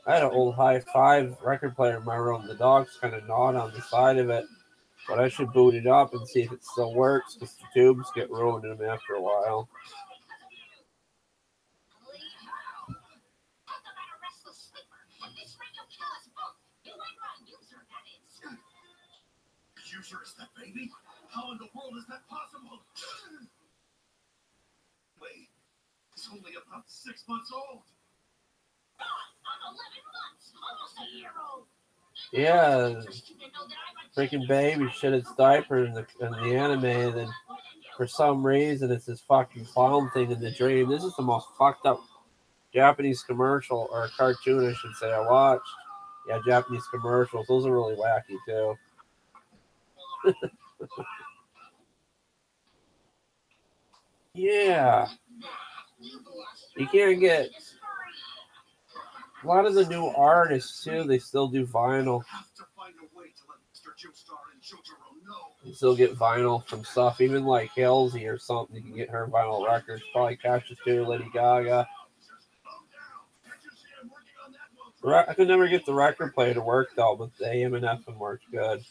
I had an old hi-fi record player in my room. The dog's kind of gnawed on the side of it, but I should boot it up and see if it still works, because the tubes get ruined in them after a while. User is that baby? How in the world is that possible? Wait, it's only about 6 months old. I'm 11 months, almost a year old. Yeah, freaking baby shit its diaper in the anime, and then for some reason it's this fucking clown thing in the dream. This is the most fucked up Japanese commercial, or cartoon I should say, I watched. Yeah, Japanese commercials. Those are really wacky too. Yeah. You can't get a lot of the new artists too, they still do vinyl. You still get vinyl from stuff, even like Halsey or something, you can get her vinyl records. Probably Cassius too, Lady Gaga. I could never get the record player to work though, but the AM and FM worked good.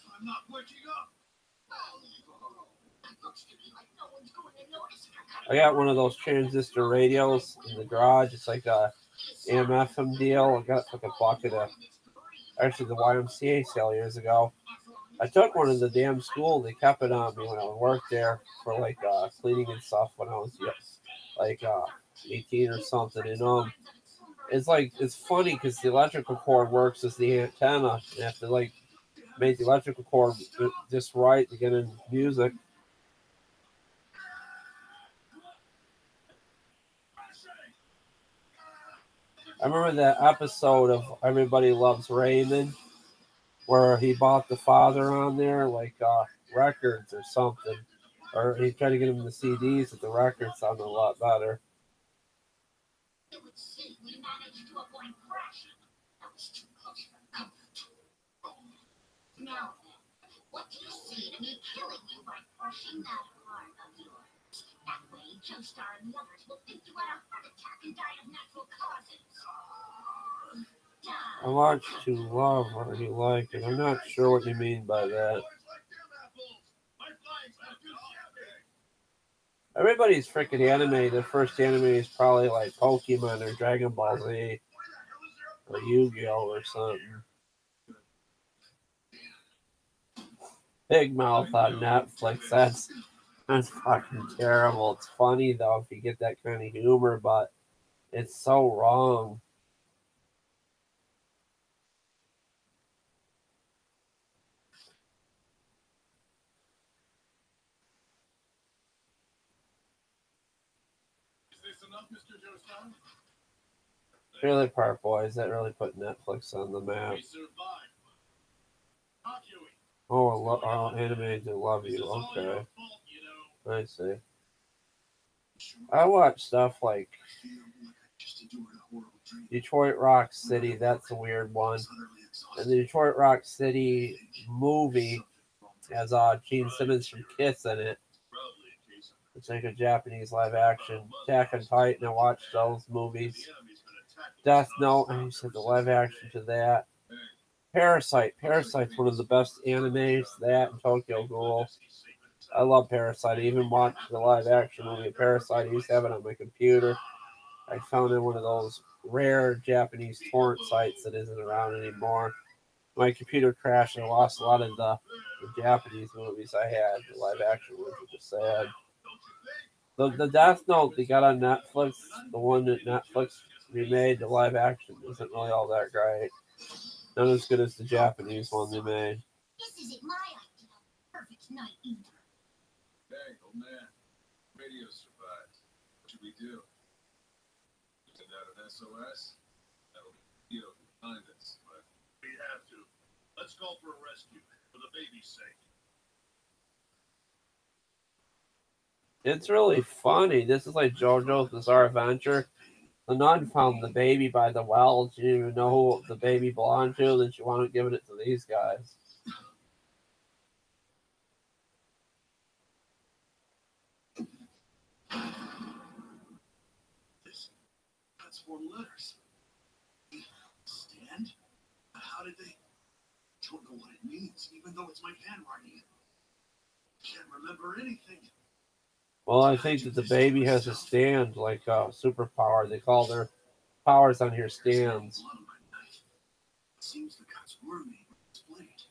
I got one of those transistor radios in the garage. It's like a AM FM deal. I got like a bucket of, actually the YMCA sale years ago. I took one to the damn school. They kept it on me when I worked there for like cleaning and stuff when I was like 18 or something. And it's like, it's funny because the electrical cord works as the antenna. You have to like make the electrical cord just right to get in music. I remember that episode of Everybody Loves Raymond where he bought the father on there like records or something, or he tried to get him the CDs, but the records sounded a lot better. Now, what do you see to me killing you by crushing that heart of yours? That way, Joestar and the others will think you had a heart attack and died of natural causes. I watched To Love or You Like It. I'm not sure what you mean by that. Everybody's freaking anime. The first anime is probably like Pokemon or Dragon Ball Z or Yu-Gi-Oh or something. Big Mouth on Netflix. That's fucking terrible. It's funny though if you get that kind of humor, but it's so wrong. Trailer Park Boys, that really put Netflix on the map. Oh, anime to love you. Okay. I see. I watch stuff like Detroit Rock City. That's a weird one. And the Detroit Rock City movie has Gene Simmons from Kiss in it. It's like a Japanese live action. Attack on Titan, I watched those movies. Death Note, I used to have the live action to that. Parasite's one of the best animes. That and Tokyo Ghoul. I love Parasite. I even watched the live action movie of Parasite. I used to have it on my computer. I found it in one of those rare Japanese torrent sites that isn't around anymore. My computer crashed and I lost a lot of the Japanese movies I had, the live action ones, which is sad. The Death Note they got on Netflix, the one that Netflix remade, the live action, isn't really all that great. Not as good as the Japanese one they made. This isn't my idea. night either. Hey, old man. Radio survived. What should we do? Send out an SOS? That'll be behind us, but we have to. Let's call for a rescue for the baby's sake. It's really funny. This is like JoJo's Bizarre Adventure. The nun found the baby by the well. She didn't even know who the baby belonged to. Then she wanted to give it to these guys. That's 4 letters. Stand? How did they? Don't know what it means, even though it's my handwriting. Can't remember anything. Well, I think that the baby has a stand, like a superpower. They call their powers on here stands. Seems the cuts were made with this blade.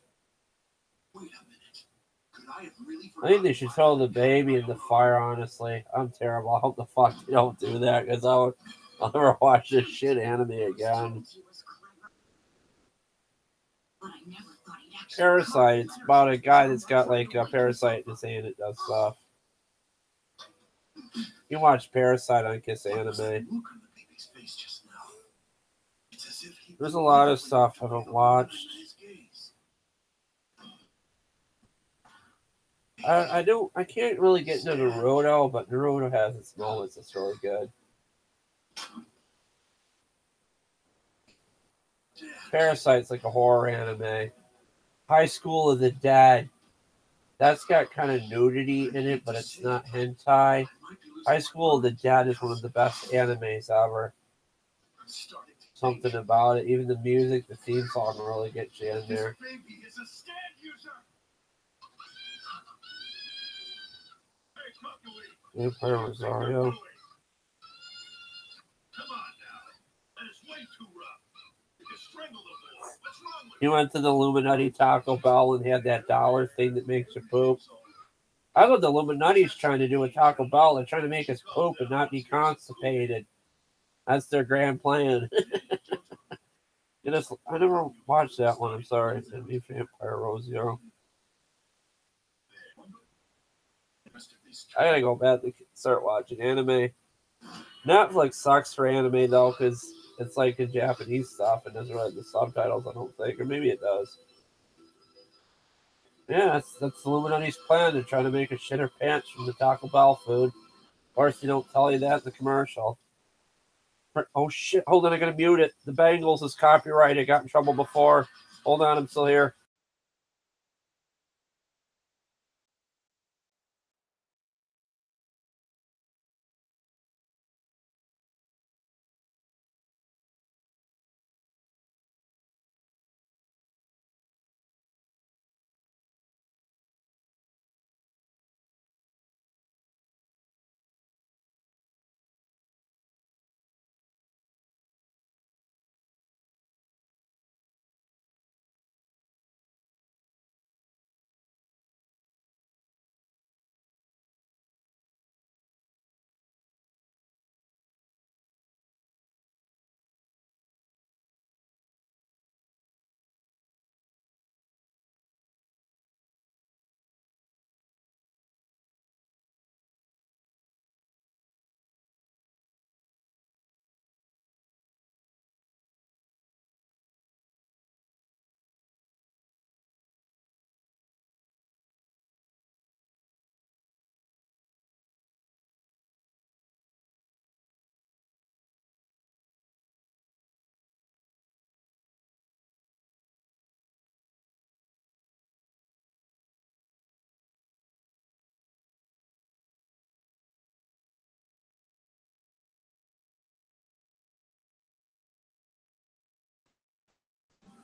Wait a minute. Could I have really I think they should throw the baby in the fire, honestly. I'm terrible. I hope the fuck they don't do that, because I'll never watch this shit anime again. Parasite. It's about a guy that's got like a parasite in his hand that does stuff. You can watch Parasite on Kiss Anime. There's a lot of stuff I haven't watched. I can't really get into Naruto, but Naruto has its moments. It's really good. Parasite's like a horror anime. High School of the Dead. That's got kind of nudity in it, but it's not hentai. High School of the Dead is one of the best animes ever. Something about it. Even the music, the theme song really gets you in there. Vampire Rosario. He went to the Illuminati Taco Bell and had that dollar thing that makes you poop. I know the Illuminati's trying to do with Taco Bell. They're trying to make us poop and not be constipated. That's their grand plan. I never watched that one. I'm sorry. Vampire Rosario. I gotta go back and start watching anime. Netflix sucks for anime though, because it's like in Japanese stuff and doesn't really have the subtitles, I don't think, or maybe it does. Yeah, that's the Illuminati's plan. They're trying to make a shitter pants from the Taco Bell food. Of course, they don't tell you that in the commercial. Oh shit! Hold on, I gotta mute it. The Bengals is copyrighted. Got in trouble before. Hold on, I'm still here.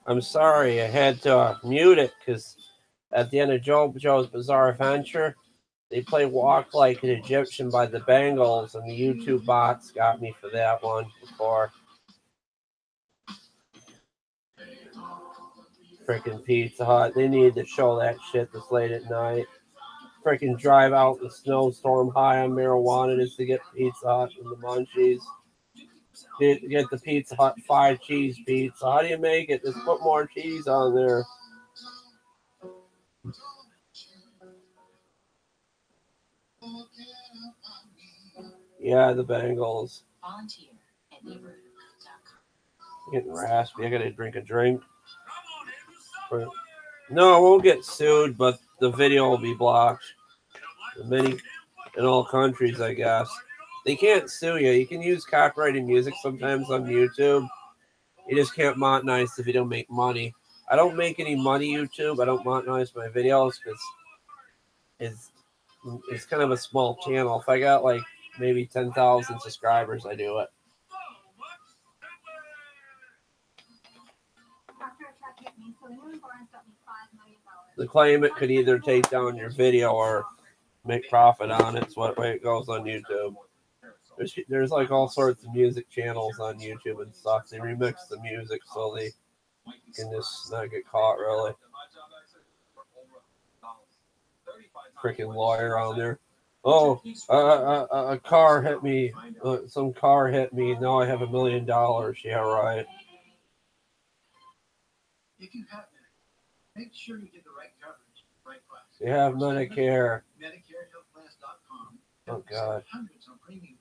I'm sorry, I had to mute it because at the end of JoJo's Bizarre Adventure, they play Walk Like an Egyptian by the Bengals, and the YouTube bots got me for that one before. Freaking Pizza Hut. They need to show that shit this late at night. Freaking drive out in the snowstorm high on marijuana just to get Pizza Hut and the munchies. Get the Pizza Hut 5 cheese pizza. How do you make it? Just put more cheese on there. Yeah, the Bengals. Volunteer at neighborhood.com. Getting raspy. I gotta drink a drink. No, I won't get sued, but the video will be blocked. In all countries, I guess. They can't sue you. You can use copyrighted music sometimes on YouTube. You just can't monetize if you don't make money. I don't make any money YouTube. I don't monetize my videos because it's kind of a small channel. If I got like maybe 10,000 subscribers, I do it. The claimant could either take down your video or make profit on it. It's what way it goes on YouTube. There's like all sorts of music channels on YouTube and stuff. They remix the music so they can just not get caught, really. Freaking lawyer on there. Oh, a car hit me. Some car hit me. Now I have $1 million. Yeah, right. If you have Medicare, make sure you get the right coverage, right price. You have Medicare. MedicareHealthPlans.com. Oh, God. Hundreds on premiums.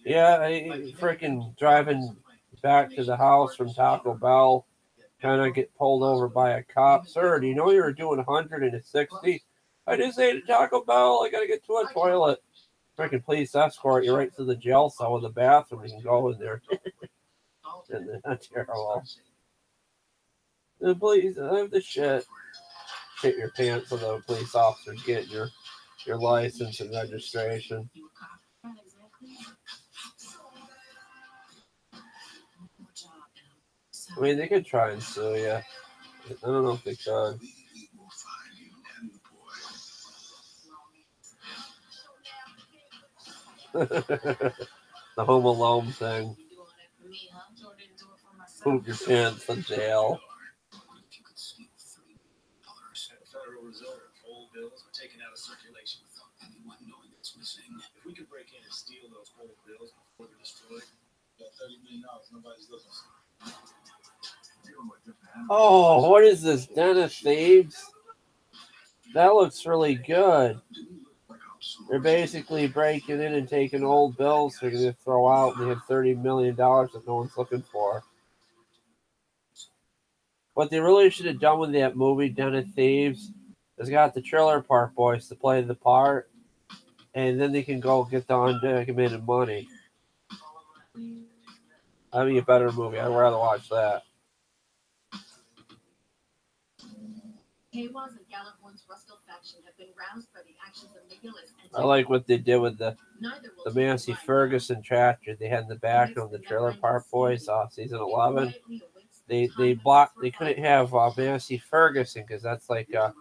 Yeah, I freaking driving back to the house from Taco Bell, trying to get pulled over by a cop. Sir, do you know you were doing 160? I just ate at Taco Bell. I gotta get to a toilet. Freaking police escort you right to the jail cell with the bathroom. You can go in there. And that's terrible. The police, I have the shit. Shit your pants so the police officers get your license and registration. I mean, they could try and sue you. I don't know if they could. The Home Alone thing. Poop your pants in jail. Federal Reserve, old bills are taken out of circulation without anyone knowing it's missing. If we could break in and steal those old bills before they're destroyed, got $30 million. Nobody's looking. Oh, what is this? Den of Thieves? That looks really good. They're basically breaking in and taking old bills they're going to throw out, and they have $30 million that no one's looking for. What they really should have done with that movie, Den of Thieves, is got the Trailer Park Boys to play the part, and then they can go get the undocumented money. That'd be a better movie. I'd rather watch that. I like what they did with the Massey Ferguson tractor they had in the back of the Trailer Park Boys season 11. They couldn't have Massey Ferguson because that's like a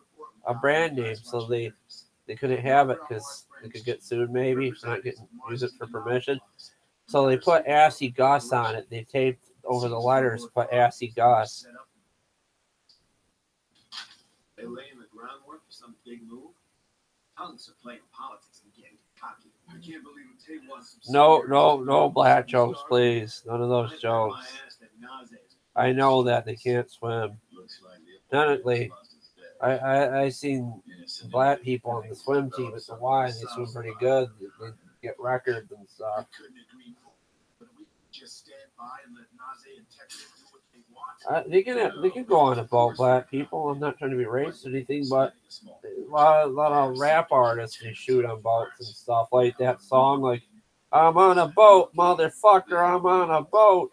brand name, so they couldn't have it because they could get sued maybe for not use it for permission. So they put Assy Gus on it. They taped over the letters, put Assy Gus. They lay in the groundwork for some big move. Tongues are playing politics and getting cocky. I can't believe Tay wants some. No black jokes, please. None of those jokes. I know that they can't swim. Definitely, I seen black people on the swim team at the Y, and they swim pretty good. They get records and stuff. They can go on a boat, black people. I'm not trying to be racist or anything, but a lot of rap artists they shoot on boats and stuff like that song, like "I'm on a boat, motherfucker, I'm on a boat."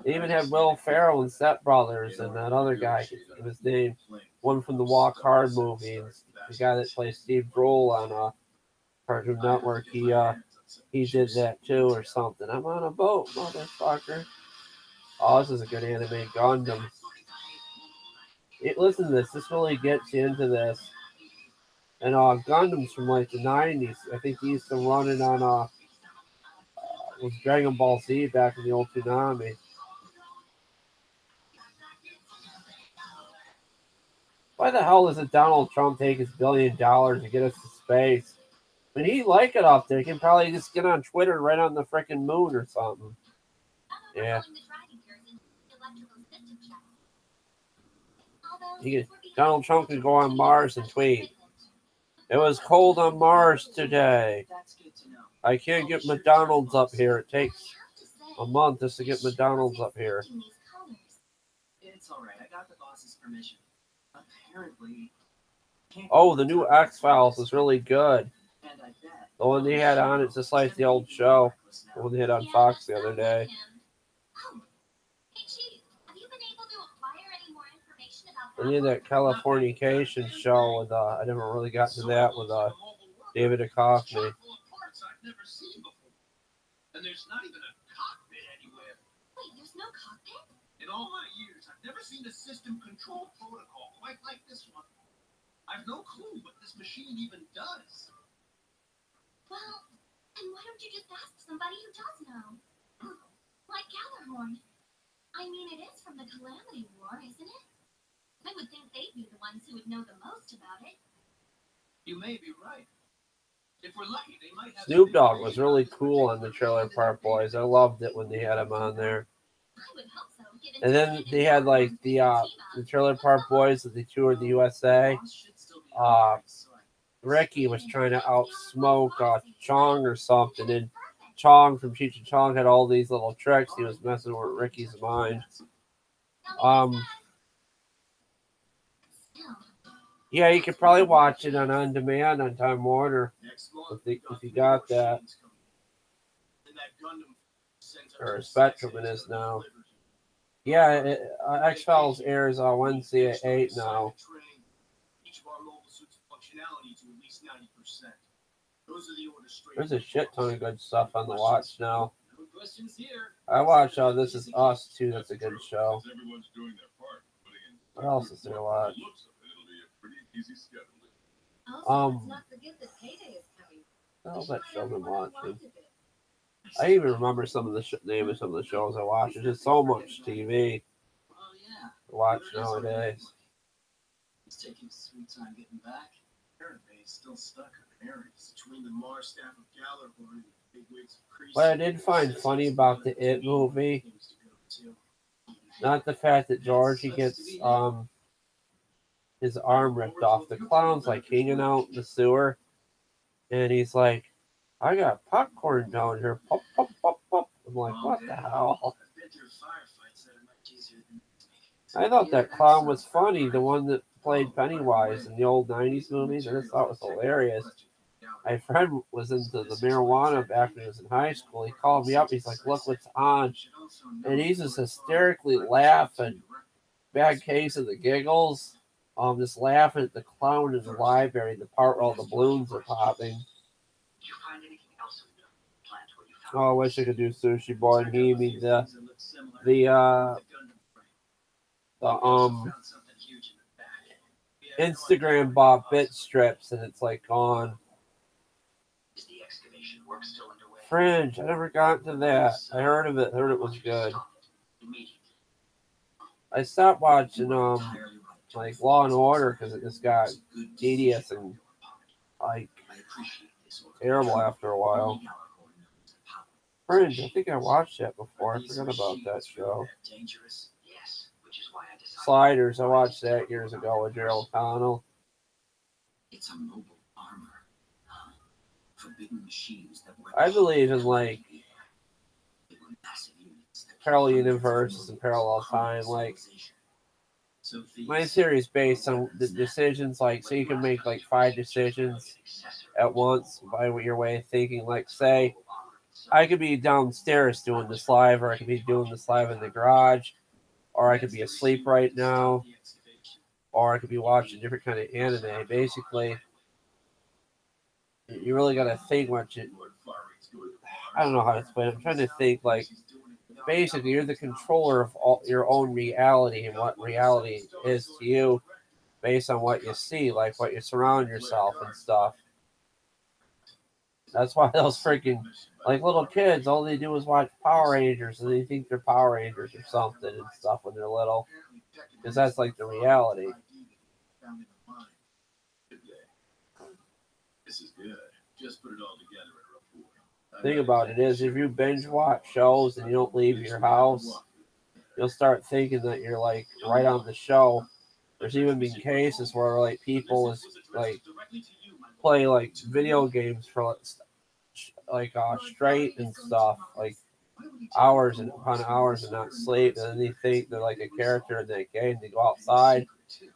They even had Will Ferrell and Step Brothers and that other guy, his name, one from the Walk Hard movie, the guy that plays Steve Brule on Cartoon Network. He did that too or something. I'm on a boat, motherfucker. Oh, this is a good anime. Gundam. Listen to this. This really gets you into this. And Gundam's from like the 90s. I think he used to run it on with Dragon Ball Z back in the old toonami. Why the hell doesn't Donald Trump take his $1 billion to get us to space? I mean, he like it up there. He can probably just get on Twitter right on the freaking moon or something. Yeah. Donald Trump could go on Mars and tweet, "It was cold on Mars today. I can't get McDonald's up here. It takes a month just to get McDonald's up here." It's all right. I got the boss's permission. Apparently. Oh, the new X-Files is really good. And I bet. The one they had on, it's just like the old show. The one they had on Fox the other day. And then that Californication show with I never really got to that with David Duchovny. And there's not even a cockpit anywhere. Wait, there's no cockpit? In all my years, I've never seen a system control protocol quite like this one. I've no clue what this machine even does. Well, then why don't you just ask somebody who does know? Like Gallagher. I mean, it is from the Calamity War, isn't it? I would think they'd be the ones who would know the most about it. You may be right. If we're lucky, they might have Snoop Dogg was really cool on the Trailer Park Boys. I loved it when they had him on there. I would hope so, given And then they had like the Trailer Park Boys that they toured the USA. Ricky was trying to outsmoke Chong or something, and Chong from Cheech and Chong had all these little tricks. He was messing with Ricky's mind. Yeah, you could probably watch it on demand on Time Warner if you got that. Or Spectrum it is now. Yeah, X-Files airs on Wednesday at 8 now. There's a shit ton of good stuff on the watch now. I watch This Is Us too. That's a good show. What else is there to watch? How's that show been watching? I even remember some of the name of some of the shows I watch. There's just so much TV to watch nowadays. He's taking his sweet time getting back. Apparently, he's still stuck on Aries between the Mars staff of Gallagher and the big wigs of Crease. What I did find funny about the It movie, not the fact that Georgie gets his arm ripped off. The clown's like hanging out in the sewer, and he's like, "I got popcorn down here." Pop, pop, pop, pop. I'm like, what the hell? I thought that clown was funny, the one that played Pennywise in the old 90s movies. I just thought it was hilarious. My friend was into the marijuana back when he was in high school. He called me up. He's like, "Look what's on." And he's just hysterically laughing. Bad case of the giggles. Just laughing at the clown in the library, the part where all the balloons are popping. Oh, I wish I could do Sushi Boy and he me the Instagram bought bit strips and it's like gone. Fringe, I never got into that. I heard of it, heard it was good. I stopped watching like Law and Order because it just got tedious and like terrible after a while. Fringe, I think I watched that before. I forgot about that show. Sliders, I watched that years ago with Gerald Connell. It's a mobile armor. Forbidden machines that I believe in like parallel universes and parallel time. Like my theory is based on the decisions. Like, so you can make like 5 decisions at once by your way of thinking. Like, say I could be downstairs doing this live, or I could be doing this live in the garage, or I could be asleep right now, or I could be watching different kind of anime. Basically, you really got to think what you... I don't know how to explain it. I'm trying to think, like, basically, you're the controller of all your own reality and what reality is to you based on what you see, like what you surround yourself and stuff. That's why those freaking, like, little kids, all they do is watch Power Rangers and they think they're Power Rangers or something and stuff when they're little. Because that's like the reality. This is good. Just put it all together in a report. Thing about it is, if you binge watch shows and you don't leave your house, you'll start thinking that you're like right on the show There's even been cases where like people is like play like video games for like straight and stuff, like hours and upon hours and not sleep, and then they think they're like a character in that game. They go outside,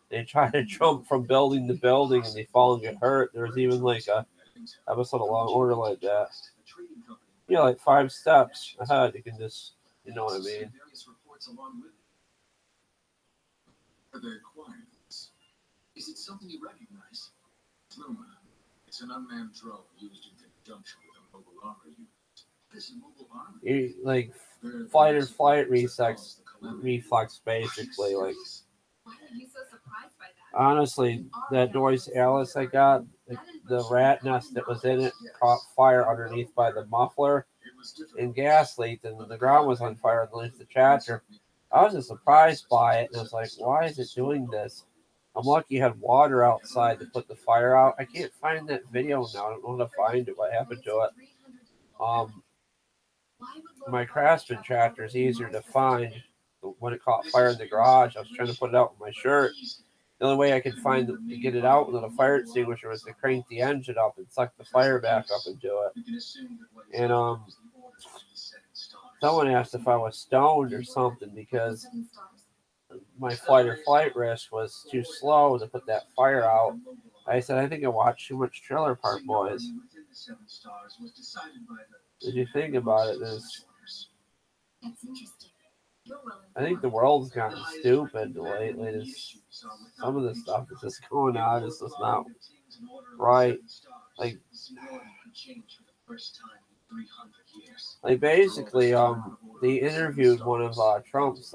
they try to jump from building to building, and they fall and get hurt. There's even like a episode of Law and Order like that. You know, like 5 steps ahead. You can just, you know what I mean. Is it something you recognize? Luma. It's an unmanned drone used in conjunction with a mobile armor unit. This mobile armor. You like fight or flight reflex, basically. Like, Why are you so surprised by that? honestly, that noise Alice I got, the rat nest that was in it caught fire underneath by the muffler and gas leaked, and the ground was on fire underneath the tractor. I was just surprised by it, and I was like, why is it doing this? I'm lucky you had water outside to put the fire out. I can't find that video now. I don't know how to find it. What happened to it? My Craftsman tractor is easier to find. When it caught fire in the garage, I was trying to put it out with my shirt. The only way I could find to get it out without a fire extinguisher was to crank the engine up and suck the fire back up into it. And someone asked if I was stoned or something because my flight or flight risk was too slow to put that fire out. I said, I think I watched too much Trailer Park Boys. Did you think about it? That's interesting. I think the world's gotten stupid lately. Some of the stuff that's just going on is just not right. Like basically, they interviewed one of Trump's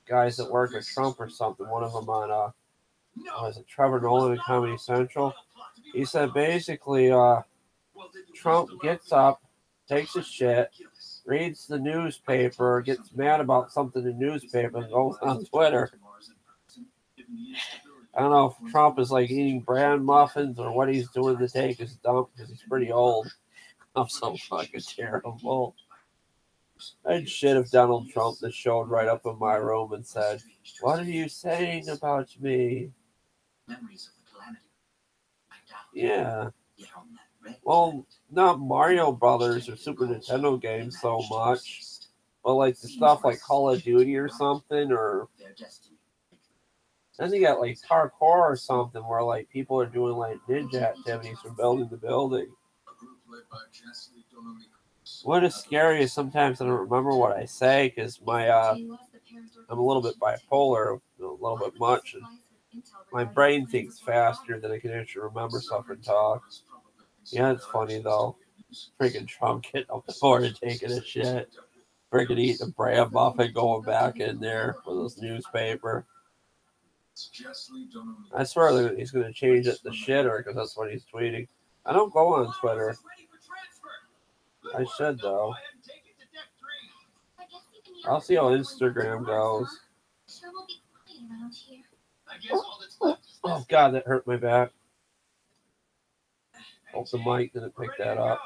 guys that work with Trump or something. One of them on was it Trevor Nolan at Comedy Central? He said basically, Trump gets up, takes a shit, reads the newspaper, gets mad about something in the newspaper, and goes on Twitter. I don't know if Trump is like eating bran muffins or what he's doing to take his dump because he's pretty old. I'm so fucking terrible. I'd shit if Donald Trump just showed right up in my room and said, "What are you saying about me?" Yeah. Well, not Mario Brothers or Super Nintendo games so much, but like the stuff like Call of Duty or something, or then you got like parkour or something where like people are doing like ninja activities from building to building. What is scary is sometimes I don't remember what I say because I'm a little bit bipolar, a little bit much, and my brain thinks faster than I can actually remember stuff and talk. Yeah, it's funny though. Freaking Trump getting up before and taking a shit. Freaking eating a bran muffin, going back in there with his newspaper. I swear he's going to change it to shitter because that's what he's tweeting. I don't go on Twitter. I should though. I'll see how Instagram goes. Oh God, that hurt my back. Hope the mic didn't pick that up.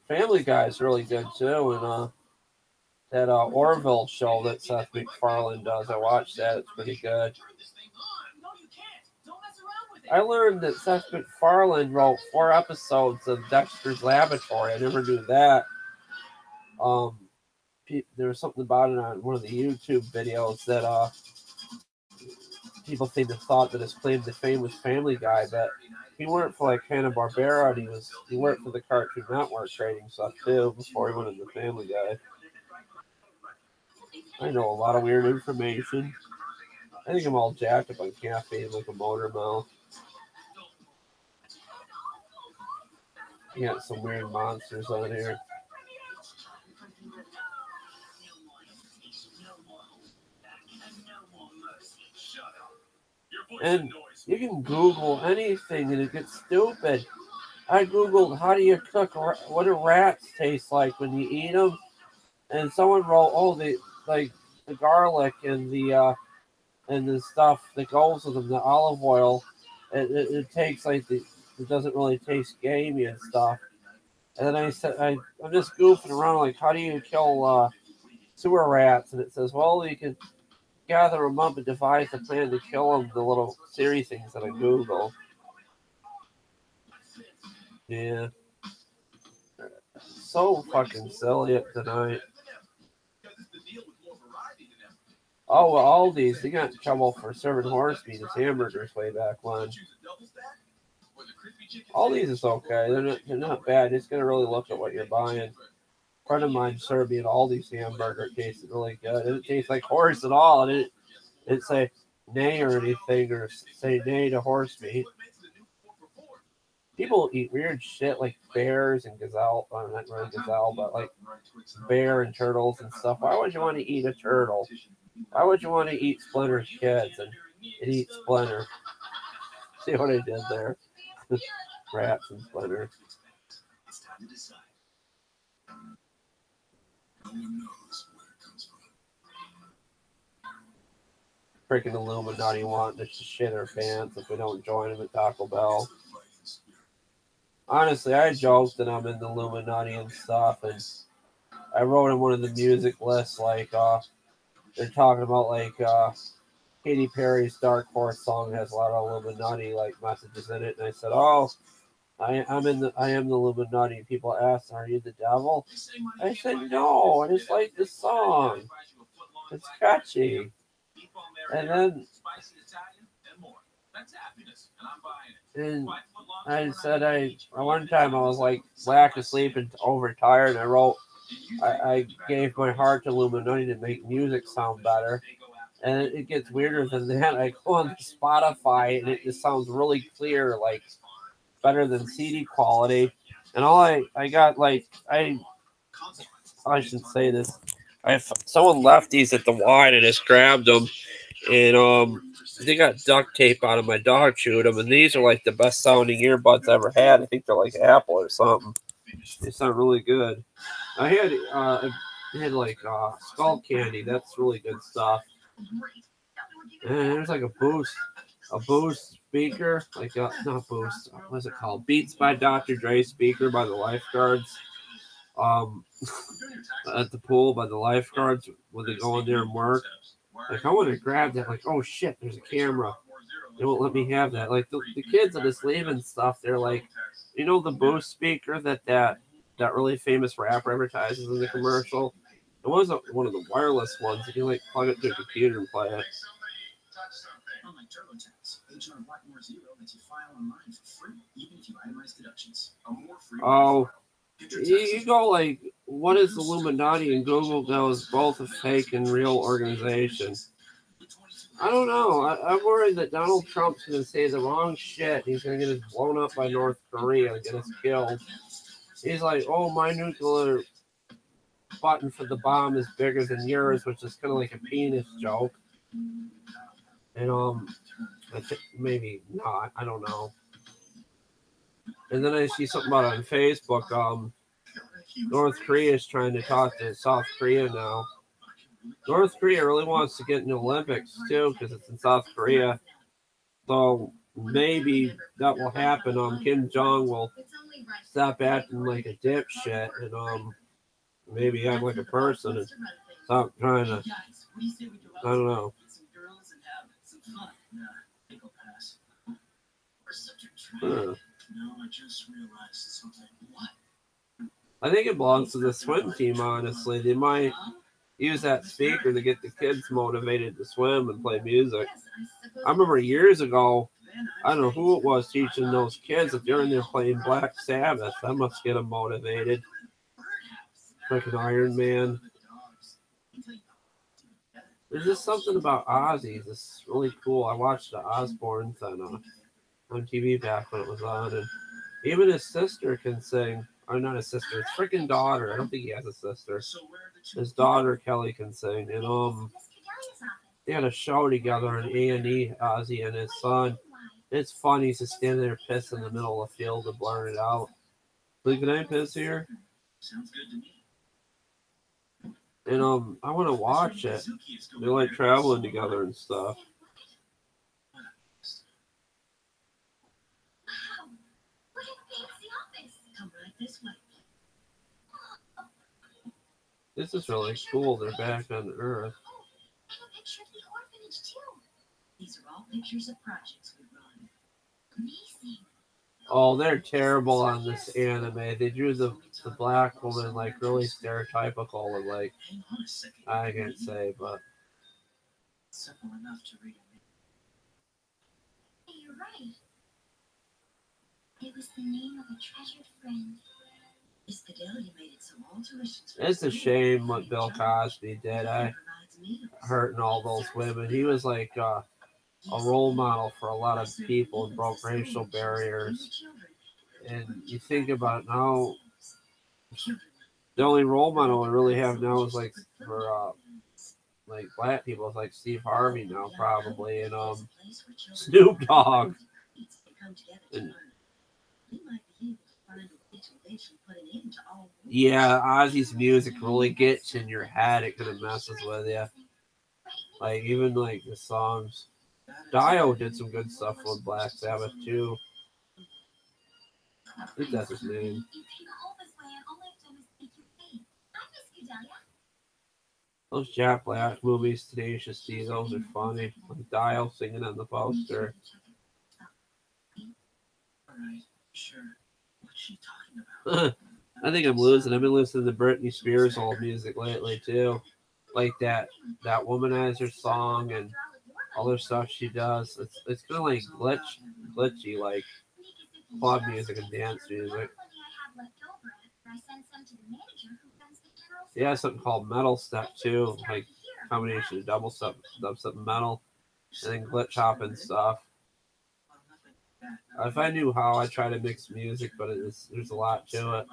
Family Guy is really good too, and that Orville show that Seth MacFarlane does. I watched that; it's pretty good. I learned that Seth MacFarlane wrote 4 episodes of Dexter's Laboratory. I never knew that. There was something about it on one of the YouTube videos that people seem to thought that his claim to fame was Family Guy, but he worked for like Hanna-Barbera, and he worked for the Cartoon Network trading stuff too before he went into Family Guy. I know a lot of weird information. I think I'm all jacked up on caffeine like a motor mouth. You got some weird monsters on here. And you can Google anything and it gets stupid. I Googled how do you cook, what do rats taste like when you eat them? And someone wrote, the garlic and the stuff that goes with them, the olive oil, it takes like it doesn't really taste gamey and stuff. And then I said, I'm just goofing around like, how do you kill sewer rats, and it says, well, you can gather them up and devise a plan to kill them, the little Siri things that I Google. Yeah. So fucking silly it tonight. Oh, well, Aldi's, they got in trouble for serving horse meat as hamburgers way back when. Aldi's is okay. They're not bad. Just gotta really look at what you're buying. A friend of mine served me an Aldi's hamburger. It tasted really good. It didn't taste like horse at all. It didn't say nay or anything or say nay to horse meat. People eat weird shit like bears and gazelle. Well, not really gazelle, but like bear and turtles and stuff. Why would you want to eat a turtle? Why would you want to eat Splinter's kids and eat Splinter? See what I did there? Rats and Splinter. Freaking Illuminati want to shit our pants if we don't join them at Taco Bell. Honestly, I joked that I'm in the Illuminati and stuff, and I wrote in one of the music lists like they're talking about like Katy Perry's Dark Horse song has a lot of Illuminati like messages in it, and I said, oh, I am the Illuminati. And people asked, are you the devil? I said, no, I just like the song. It's catchy. And then I said one time I was like lack of sleep and overtired, and I wrote I gave my heart to Illuminati to make music sound better. And it gets weirder than that. I go on Spotify and it just sounds really clear, like better than CD quality. And all I got, like, I shouldn't say this. Someone left these at the wine and just grabbed them, and they got duct tape on them. My dog chewed them, and these are like the best sounding earbuds I ever had. I think they're like Apple or something. They sound really good. I had like Skull Candy. That's really good stuff. And there's like a Boost speaker, like not Boost. What's it called? Beats by Dr. Dre speaker by the lifeguards. At the pool by the lifeguards when they go in there and work. Like, I want to grab that. Like, oh shit, there's a camera. They won't let me have that. Like the kids that is leaving stuff, they're like, you know, the Boost speaker that really famous rapper advertises in the commercial. It wasn't one of the wireless ones. You can like plug it to a computer and play it. Oh, you go like, what is Illuminati? And Google goes, both a fake and real organization. I don't know. I'm worried that Donald Trump's going to say the wrong shit. He's going to get us blown up by North Korea and get us killed. He's like, oh, my nuclear button for the bomb is bigger than yours, which is kind of like a penis joke. And I think maybe not. I don't know. And then I see something about it on Facebook. North Korea is trying to talk to South Korea now. North Korea really wants to get in the Olympics too because it's in South Korea. So maybe that will happen. Kim Jong will stop acting like a dipshit and maybe act like a person and stop trying to. I don't know. I think it belongs to the swim team, honestly. They might use that speaker to get the kids motivated to swim and play music. I remember years ago, I don't know who it was teaching those kids that they're in there playing Black Sabbath. That must get them motivated. Like an Iron Man. There's just something about Ozzy. It's really cool. I watched the Osbournes on TV back when it was on, and even his sister can sing. Or not his sister, his freaking daughter. I don't think he has a sister. His daughter Kelly can sing, and they had a show together on A&E, Ozzy and his son. It's funny. He's just standing there pissing in the middle of the field and blurring it out. Like, can I piss here? Sounds good to me. And I want to watch it. They like traveling together and stuff. This is really cool. They're back on Earth. Oh, I have a picture of the orphanage too. These are all pictures of projects we run. Amazing. Oh, they're terrible on this anime. They drew the black woman like really stereotypical and like Hang on a second. I can't say, but Simple enough to read. Hey, you're right. It was the name of a treasured friend. This fidelity made it so alterations. it's a shame what Bill Cosby did. Hurting all those women. He was like a role model for a lot of people and broke racial barriers. And you think about it now, the only role model we really have now is like for like black people is like Steve Harvey now probably, and Snoop Dogg. And yeah, Ozzy's music really gets in your head. It kind of messes with you. Like even like the songs. Dio did some good stuff with Black Sabbath too. I think that's his name. You came all this way and all I've done is make you pay. I miss you, Dahlia. Those Jack Black movies, Tenacious D, those are funny. Like Dio singing on the poster. Alright, sure. What's she talking about? I think I'm losing. I've been listening to Britney Spears old music lately too. Like that Womanizer song and other stuff she does. It's kind of like glitchy, like club music and dance music. Yeah, something called metal step too, like combination of double step, dubstep, and metal, and then glitch hop and stuff. If I knew how, I'd try to mix music, but there's a lot to it.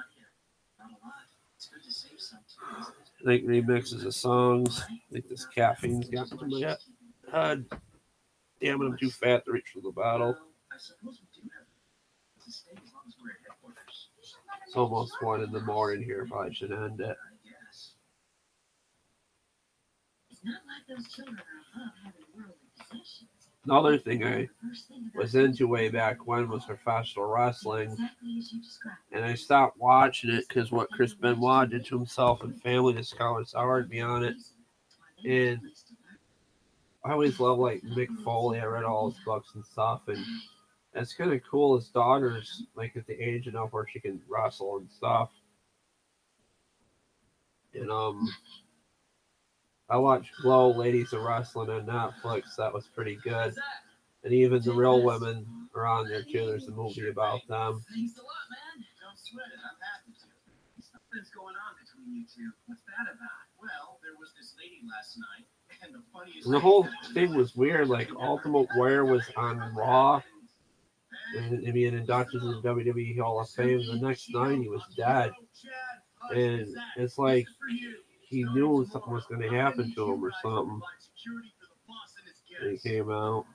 Like remixes of songs. I think this caffeine's got into my head. Damn it, I'm too fat to reach for the bottle. It's almost 1 in the morning here. Probably should end it. It's not like those children are above having worldly possessions. Another thing I was into way back when was professional wrestling, and I stopped watching it because what Chris Benoit did to himself and family just soured me on it. And I always loved like Mick Foley. I read all his books and stuff, and it's kind of cool. His daughter's like at the age enough where she can wrestle and stuff. And I watched Glow Ladies of Wrestling on Netflix. That was pretty good. And even The Real Women are on there too. There's a movie about them. Thanks a lot, man. Don't sweat it. I'm happy to. Something's going on between you two. What's that about? Well, there was this lady last night, and the funniest. And the whole thing was weird. Like Ultimate Warrior was on Raw, and being inducted in the WWE Hall of Fame. The next night he was dead, and it's like he knew something was going to happen to him or something. And he came out.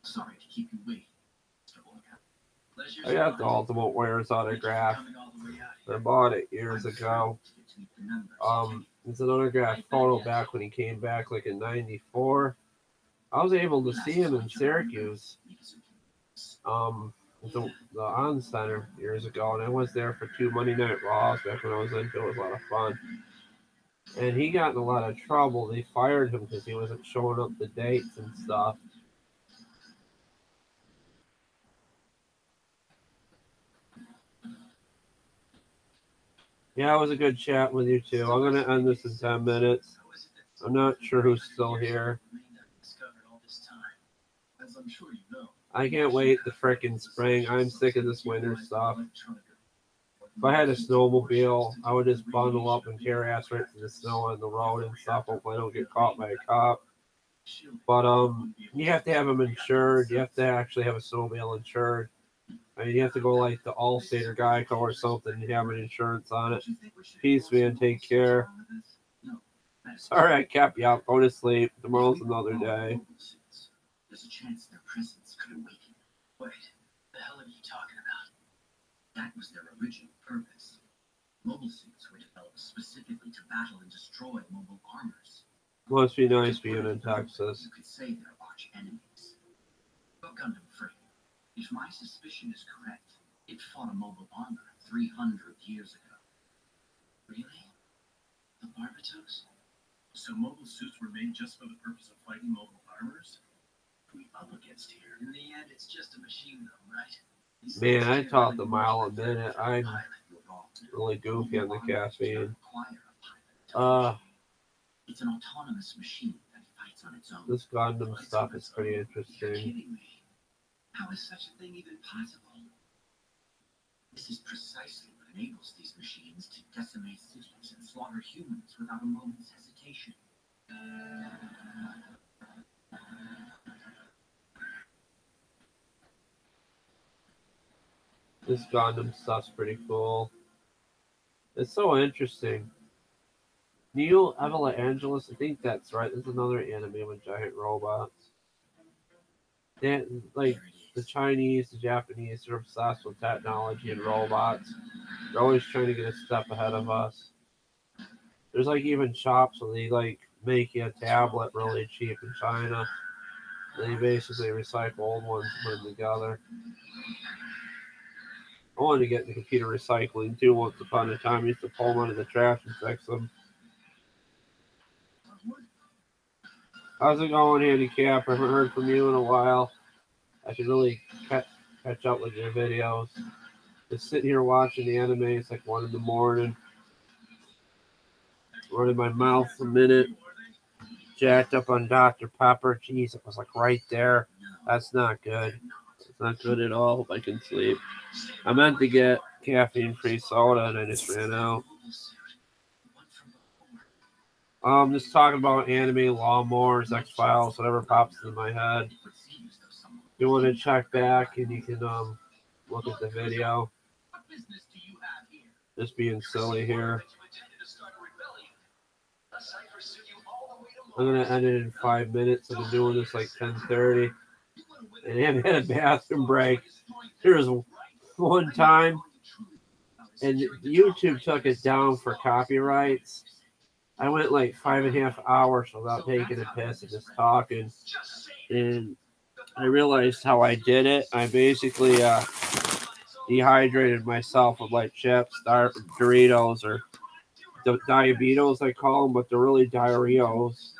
Sorry to keep you waiting. I got the Ultimate Warrior's autograph. I bought it years ago. It's an autographed photo back when he came back, like in '94. I was able to see him in Syracuse, the On Center years ago, and I was there for 2 Monday Night Raws back when I was into it. It was a lot of fun. And he got in a lot of trouble. They fired him because he wasn't showing up to dates and stuff. Yeah, it was a good chat with you too. I'm gonna end this in 10 minutes. I'm not sure who's still here. I can't wait the frickin' spring. I'm sick of this winter stuff. If I had a snowmobile, I would just bundle up and carry ass right through the snow on the road and stuff. Hopefully I don't get caught by a cop. But you have to have them insured. You have to actually have a snowmobile insured. I mean, you have to go like the Allstate or Geico or something and have an insurance on it. Peace, man. Take care. Sorry I kept you up. Go to sleep. Tomorrow's another day. There's a chance their presence could awaken. Wait, the hell are you talking about? That was their original purpose. Mobile suits were developed specifically to battle and destroy mobile armors. Must be nice being in Texas. You could say they're arch enemies. But Gundam Free, if my suspicion is correct, it fought a mobile armor 300 years ago. Tux? So mobile suits were made just for the purpose of fighting mobile armors? Who we up against here? In the end, it's just a machine, though, right? Man, I talked a mile a minute. I'm really goofy on the caffeine. It's an autonomous machine that fights on its own. This Gundam stuff is pretty interesting. You're kidding me. How is such a thing even possible? This is precisely what enables these machines to decimate cities and slaughter humans without a moment's hesitation. This Gundam stuff's pretty cool. It's so interesting. Neo Evola Angeles, I think that's right. There's another anime with giant robots. Like the Chinese, the Japanese, they're obsessed with technology and robots. They're always trying to get a step ahead of us. There's like even shops where they like make you a tablet really cheap in China. They basically recycle old ones and put them together. I wanted to get into computer recycling too once upon a time. I used to pull them out of the trash and fix them. How's it going, Handicap? I haven't heard from you in a while. I should really catch up with your videos. Just sitting here watching the anime. It's like 1 in the morning. Running my mouth a minute. Jacked up on Dr. Pepper. Jeez, it was like right there. That's not good. It's not good at all. Hope I can sleep. I meant to get caffeine-free soda and I just ran out. Just talking about anime, lawnmowers, X-Files, whatever pops in my head. If you want to check back and you can look at the video. Just being silly here. I'm going to end it in 5 minutes. I've been doing this like 10:30. And I haven't had a bathroom break. There was one time, and YouTube took it down for copyrights. I went like 5.5 hours without taking a piss and just talking. And I realized how I did it. I basically dehydrated myself with like chips, Doritos, or diabetos, I call them, but they're really diarrheos.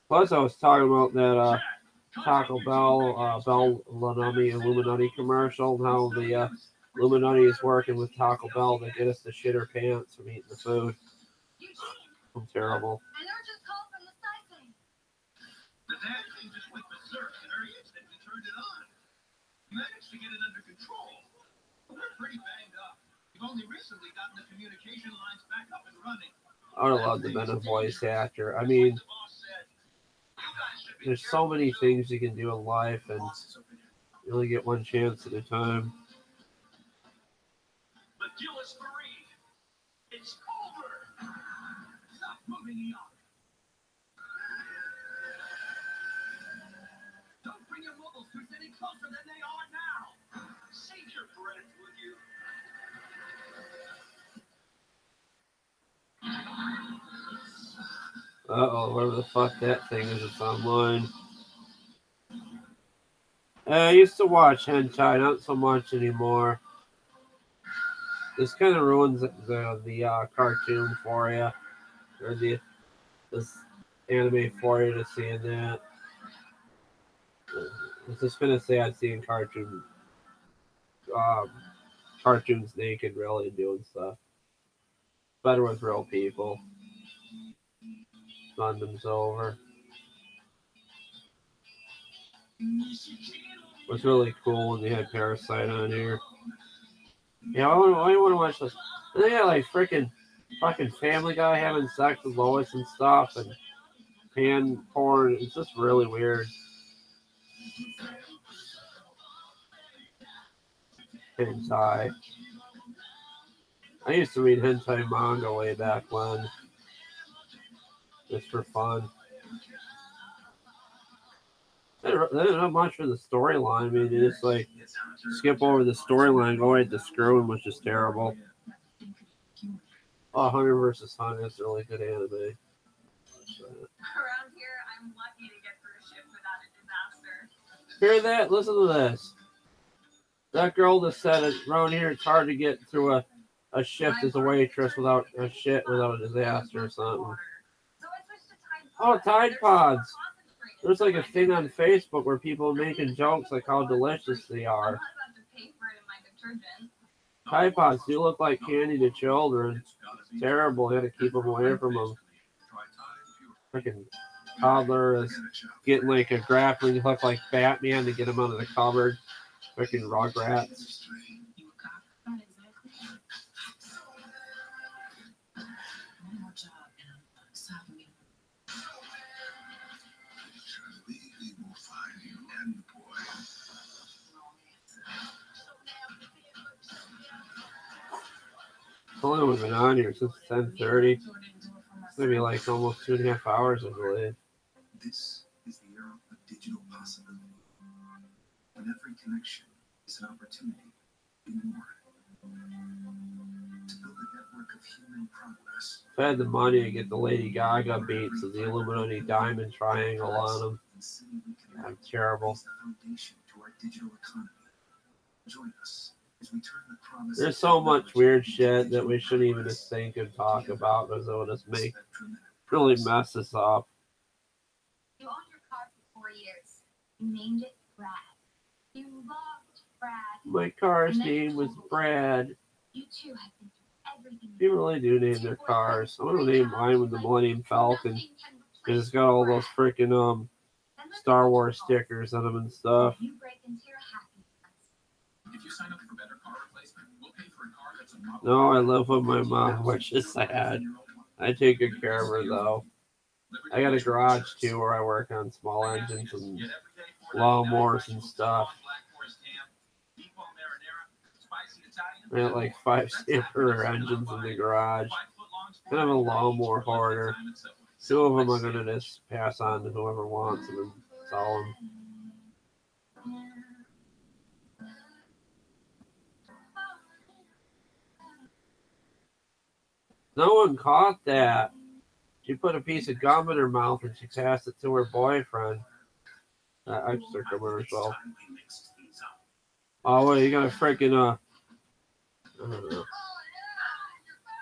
Plus, I was talking about that Taco Bell, Illuminati commercial, and how the Illuminati is working with Taco Bell to get us to shit our pants from eating the food. I'm terrible. An urgent call from the site. The damn thing just went berserk in our instant we turned it on. We managed to get it under control. We're pretty banged up. We've only recently gotten the communication lines back up and running. I would have loved to have been a voice actor. I mean, there's so many things you can do in life, and you only get one chance at a time. The deal is free. It's over. Stop moving the arm. Don't bring your mobile suits any closer than they are now. Save your breath, would you? Uh-oh, whatever the fuck that thing is, it's online. I used to watch hentai, not so much anymore. This kind of ruins the cartoon for you, or this anime for you to seeing that. It's just kind of sad seeing cartoons naked, really, doing stuff. Better with real people. Gundam's over. What's really cool when they had Parasite on here. Yeah, I want to watch this. And they got like fucking Family Guy having sex with Lois and stuff, and pan porn. It's just really weird. Hentai. I used to read hentai manga way back when. Just for fun. They don't have much for the storyline. I mean, you just like skip over the storyline, go right to screwing, which is terrible. Oh, Hunter vs. Hunter is a really good anime. Around here, I'm lucky to get through a shift without a disaster. Hear that? Listen to this. That girl just said it around here. It's hard to get through a shift as a waitress without a shit without a disaster or something. Oh, Tide Pods. There's like a thing on Facebook where people are making jokes like how delicious they are. Tide Pods do look like candy to children. It's terrible. You gotta keep them away from them. Freaking toddler is getting like a grappling hook like Batman to get him out of the cupboard. Freaking Rugrats. I've only been on here since 10:30. It's gonna be like almost 2.5 hours, I believe. This is the era of digital possibility. When every connection is an opportunity to be more. To build a network of human progress. If I had the money to get the Lady Gaga beats and the Illuminati diamond triangle on them, I'm terrible. There's so much weird shit that we shouldn't even just think and talk about because it'll just really mess us up. You owned your car for 4 years. You named it Brad. You loved Brad. My car's name was Brad. You two have been through everything. People really do name their cars. I'm gonna name mine with the Millennium Falcon because it's got all those freaking Star Wars stickers on them and stuff. You break into your happy ones. If you sign up for better car replacement, we'll pay for a car that's a model. No, I live with my mom, which is sad. I take good care of her though. I got a garage too where I work on small engines and lawnmowers and stuff. I got like 5 Stamper engines in the garage. Kind of a lawnmower hoarder. 2 of them I'm gonna just pass on to whoever wants them and sell them. No one caught that. She put a piece of gum in her mouth and she passed it to her boyfriend. That extra commercial. Oh, wait, you got a freaking, I don't know.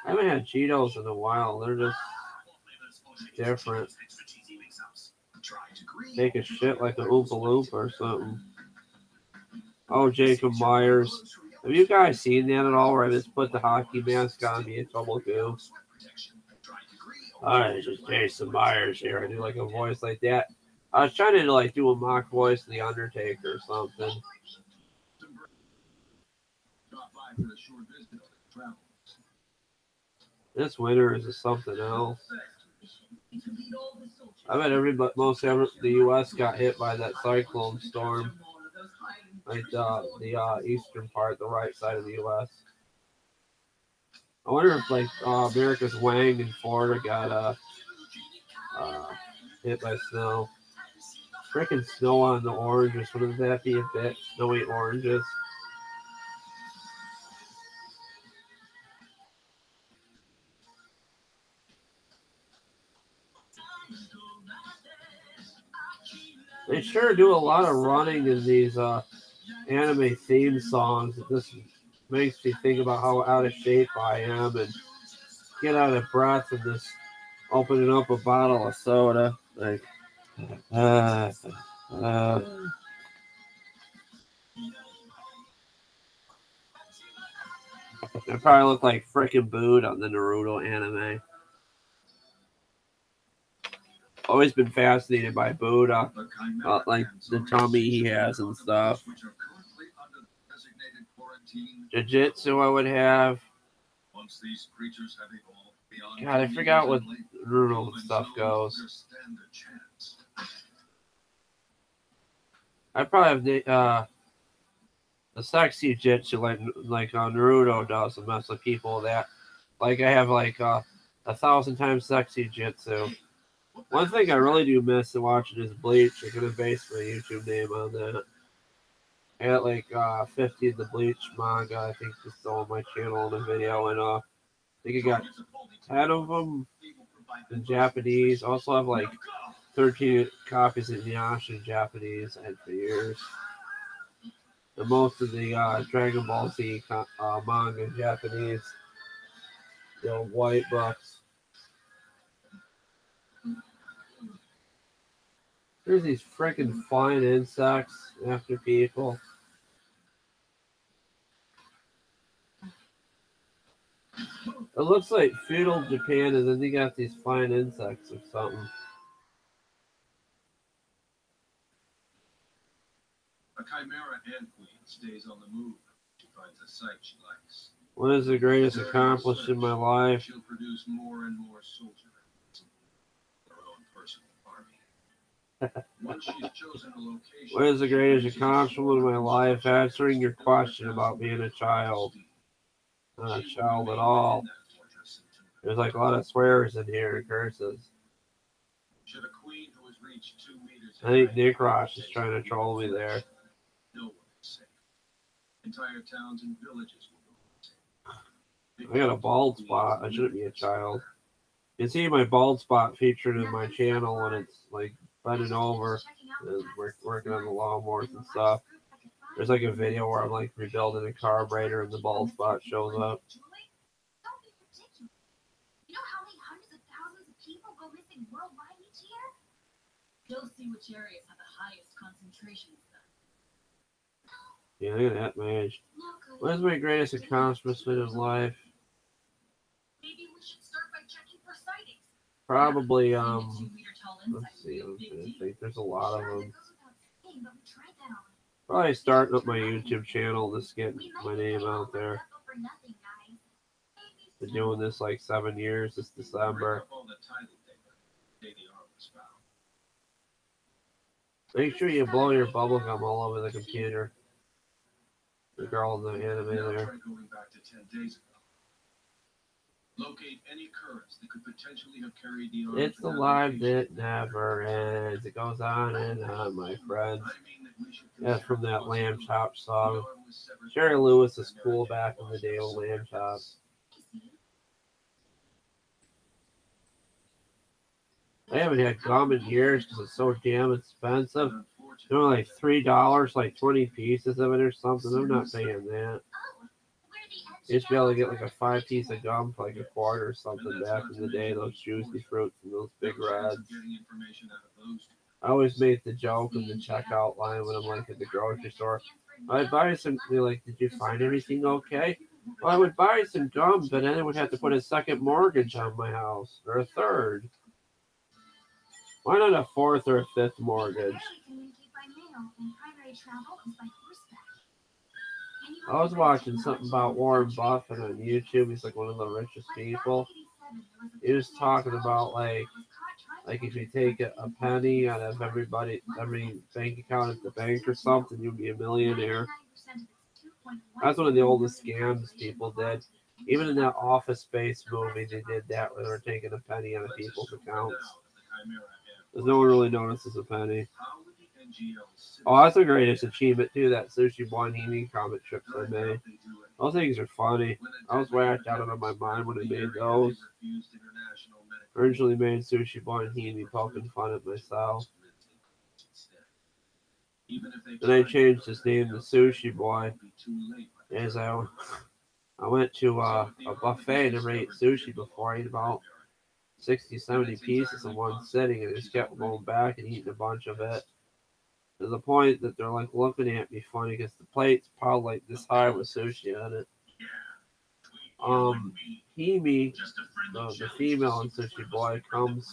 I haven't had Cheetos in a while. They're just different. Take a shit like an Oompa Loompa or something. Oh, Jacob Myers. Have you guys seen that at all? Where I just put the hockey mask on me? It's almost good. Alright, it's just Jason Myers here. I do like a voice like that. I was trying to like do a mock voice of the Undertaker or something. This winter is something else. I bet most of the U.S. got hit by that cyclone storm. Like the eastern part, the right side of the U.S. I wonder if like America's Wang in Florida got hit by snow. Freaking snow on the oranges. Wouldn't that be a bit? Snowy oranges. They sure do a lot of running in these anime theme songs. It just makes me think about how out of shape I am and get out of breath and just opening up a bottle of soda. Like, I probably look like frickin' Booed on the Naruto anime. Always been fascinated by Buddha, like the tummy he has and stuff. Jiu-jitsu I would have. God, I forgot what Naruto stuff goes. I probably have the sexy jitsu like Naruto does and mess with people with that. Like I have like 1,000 times sexy jitsu. One thing I really do miss in watching is Bleach. I'm gonna base my YouTube name on that. I got like 50 of the Bleach manga. I think just still on my channel in a video, and I think I got 10 of them in Japanese. I also have like 13 copies of Inuyasha in Japanese. I had for years. And most of the Dragon Ball Z manga in Japanese. The old white books. There's these freaking flying insects after people. It looks like feudal Japan, and then they got these flying insects or something. A chimera ant queen stays on the move. She finds a site she likes. What is the greatest accomplishment in my life? She'll produce more and more soldier ants. Her own personal army. Once she's chosen a location, What is the greatest accomplishment in my life? Answering your question about being a child. Not a child at all. There's like a lot of swears in here and curses. Should a queen who has reached 2 meters I think Nick Ross is trying to troll me there. No one is safe. Entire towns and villages will go. I got a bald spot. I shouldn't be a child. You can see my bald spot featured in my channel when it's like bending over and working on the lawnmowers and stuff. There's like a video where I'm like rebuilding a carburetor and the bald spot shows up. You know how many hundreds of thousands of people go missing worldwide each year? Go see which areas have the highest concentrations. Yeah, look at that, my age. No good. What is my greatest accomplishment in life? Maybe we should start by checking for sightings. Probably, Seeing a 2-meter tall let's insect see, would be a I big deal. think there's a lot of Sure, them. that goes without saying, but we tried that on. Probably starting up my YouTube channel, just getting my name out there. For nothing, guys. Been doing this like 7 years this December. Make sure you blow your bubble gum all over the computer. The girl in the anime there. Going back to 10 days ago. Locate any currents that could potentially have carried the arms. It's the live that never ends. It goes on and on, my friends. That's from that Lamb Chop song. Jerry Lewis is cool back in the day with Lamb Chops. I haven't had gum in years because it's so damn expensive. They're like $3, like 20 pieces of it or something. I'm not paying that. You used to be able to get like a 5-piece of gum for like a quarter or something back in the day. Those juicy fruits and those big reds. I always make the joke in the checkout line when I'm like at the grocery store. I'd buy some, they're like, did you find everything okay? Well, I would buy some gum, but then I would have to put a second mortgage on my house, or a third. Why not a fourth or a fifth mortgage? I was watching something about Warren Buffett on YouTube. He's like one of the richest people. He was talking about like if you take a penny out of every bank account at the bank or something, you'd be a millionaire. That's one of the oldest scams people did. Even in that Office Space movie, they did that where they were taking a penny out of people's accounts. Because no one really notices a penny. Oh, that's the greatest achievement too, that Sushi Boy and Himi comic strips I made. Those things are funny. I was whacked out of my mind when I made those. Originally made Sushi Boy and Himi poking fun at myself. Then I changed his name to Sushi Boy. As I went to a buffet and never ate sushi before. I ate about 60, 70 pieces in one sitting, and I just kept going back and eating a bunch of it. To the point that they're like looking at me funny because the plate's probably like this high with sushi on it. Himi, the female in Sushi Boy, comes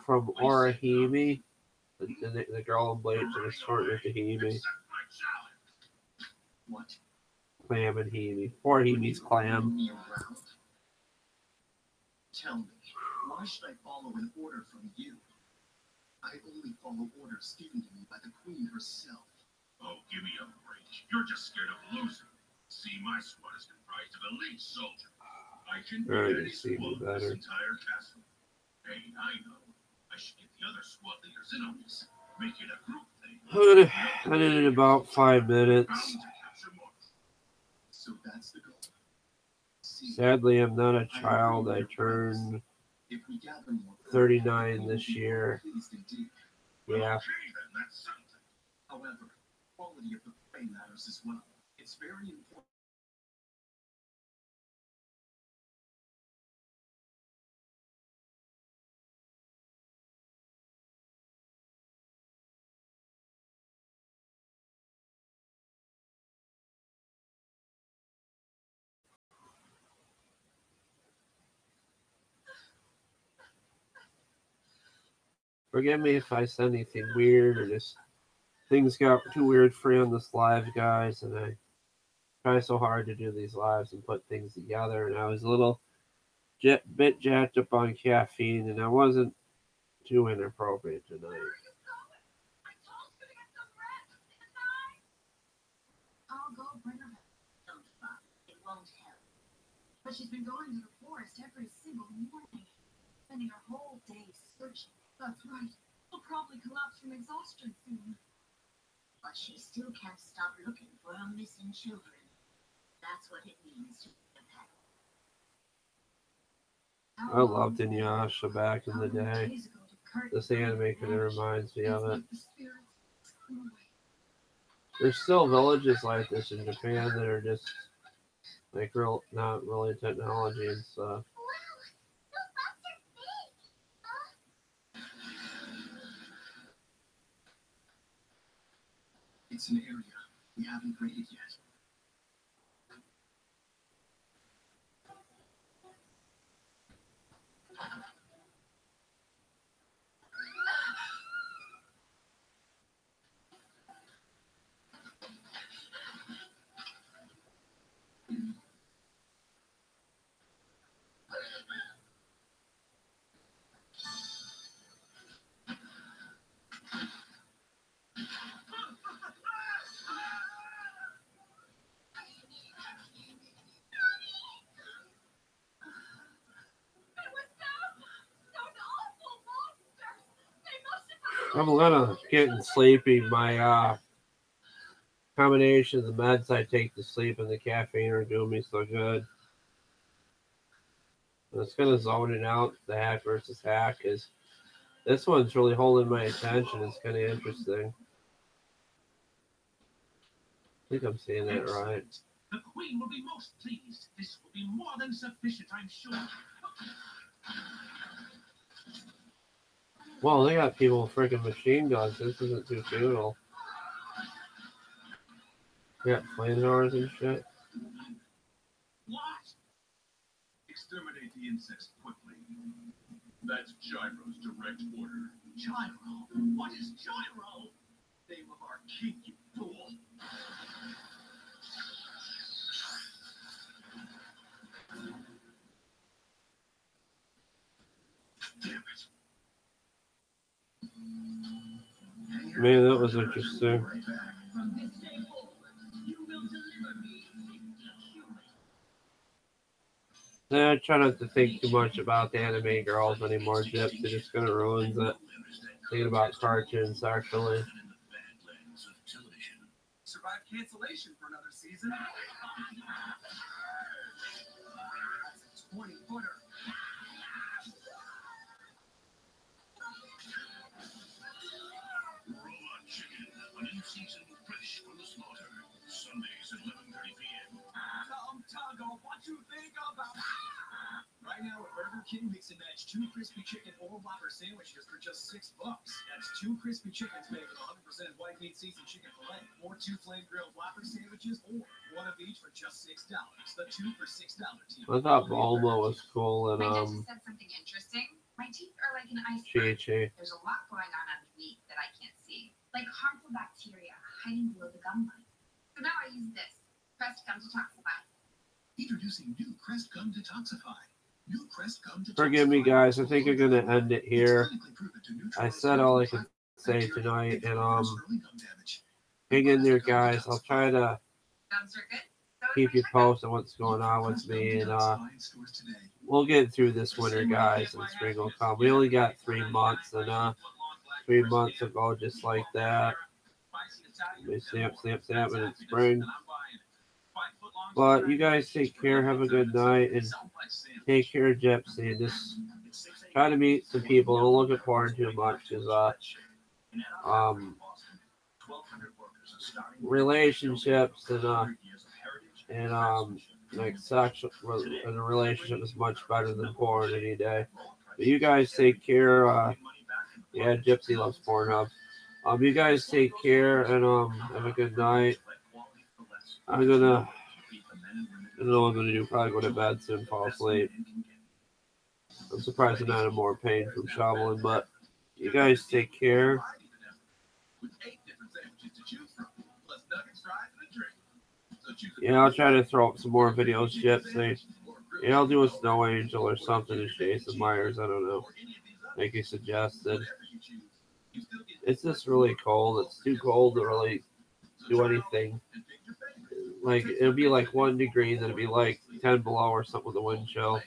from Orihime, the girl in Bleach, and it's shortened to Hime. Clam and Hime. Orihimi's clam. Tell me, why should I follow an order from you? I only follow orders given to me by the queen herself. Oh, give me a break. You're just scared of losing. See, my squad is comprised of elite soldiers. I can beat any squad in this entire castle. Hey, I know. I should get the other squad leaders in on this. Make it a group thing. I'm gonna end in about 5 minutes. So that's the goal. Sadly, I'm not a child. I turned 39 this year. Yeah. However, quality of the prey matters as well. It's very important. Forgive me if I said anything weird or just things got too weird for you on this live, guys. And I try so hard to do these lives and put things together. And I was a little bit jacked up on caffeine, and I wasn't too inappropriate tonight. I'll go bring her. Don't bother. It won't help. But she's been going to the forest every single morning, spending her whole day searching. That's right. She'll probably collapse from exhaustion soon. But she still can't stop looking for her missing children. That's what it means to be a pet. I loved Inuyasha back in the day. This anime kind of reminds me of it. There's still villages like this in Japan that are just like not really technology and stuff. It's an area we haven't graded yet. I'm kind of getting sleepy. My combination of the meds I take to sleep and the caffeine are doing me so good. I was kind of zoning out the hack versus hack because this one's really holding my attention. It's kind of interesting. I think I'm saying that right. The Queen will be most pleased. This will be more than sufficient, I'm sure. Well, they got people with freaking machine guns. This isn't too feudal. They got flamethrowers and shit. What? Exterminate the insects quickly. That's Gyro's direct order. Gyro? What is Gyro? Name of our king, you fool. Damn it. Man, that was interesting. From this day forward, you will deliver me. I try not to think too much about the anime girls anymore, Jip. It just kind of ruins it. Thinking about cartoons, actually. Survive cancellation for another season. 20-footer. Robot chicken, an in-season fresh from the slaughter. Sundays at 11:30 p.m. Tago, what you think about? Right now at Burger King, mix and match 2 crispy chicken or Whopper sandwiches for just $6. That's 2 crispy chickens made with 100% white meat seasoned chicken fillet, or 2 flame grilled Whopper sandwiches, or 1 of each for just $6. The 2 for $6 deal. I thought Bulma was cool and My dentist said something interesting. My teeth are like an iceberg. Chi-Chi. There's a lot going on underneath that I can't see, like harmful bacteria hiding below the gum line. So now I use this Crest Gum Detoxify. Introducing new Crest Gum Detoxify. New Crest Gum Detoxify. Forgive me, guys. I think I'm gonna end it here. I said all I could say tonight, and hang in there, guys. I'll try to Gums are good. So keep you posted on what's going on with me, and we'll get through this winter, guys, and spring will come. We only got 3 months, and 3 months ago, just like that, we snap, and it's spring. But you guys take care, have a good night, and take care of Gypsy, and just try to meet some people. Don't look at porn too much, because relationships and like sexual in a relationship is much better than porn any day. But you guys take care. Yeah, Gypsy loves Pornhub. You guys take care and have a good night. I don't know what I'm gonna do. Probably go to bed soon, fall asleep. I'm surprised I'm not in more pain from shoveling, but You guys take care. With 8 different sandwiches to choose from, plus nuggets, fries, and a drink. So choose a Yeah, I'll try to throw up some more videos, Gypsy. Yeah, I'll do a Snow Angel or something to Jason Myers. I don't know. Like you suggested. It's just really cold. It's too cold to really do anything. Like, it'll be like 1 degree, then it'll be like 10 below or something with the wind chill.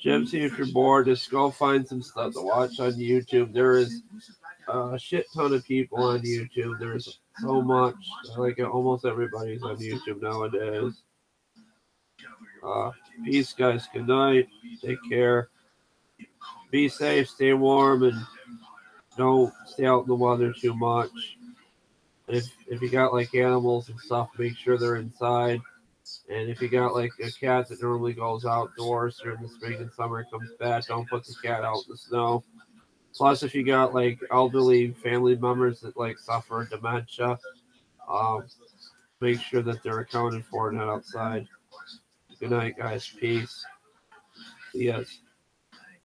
Gypsy, if you're bored, just go find some stuff to watch on YouTube. There is a shit ton of people on YouTube. There's so much. Like, almost everybody's on YouTube nowadays. Peace, guys. Good night. Take care. Be safe. Stay warm, and don't stay out in the weather too much. If you got like animals and stuff, make sure they're inside. And if you got like a cat that normally goes outdoors during the spring and summer and comes back, don't put the cat out in the snow. Plus, if you got like elderly family members that like suffer dementia, make sure that they're accounted for and not outside. Good night, guys. Peace. Yes.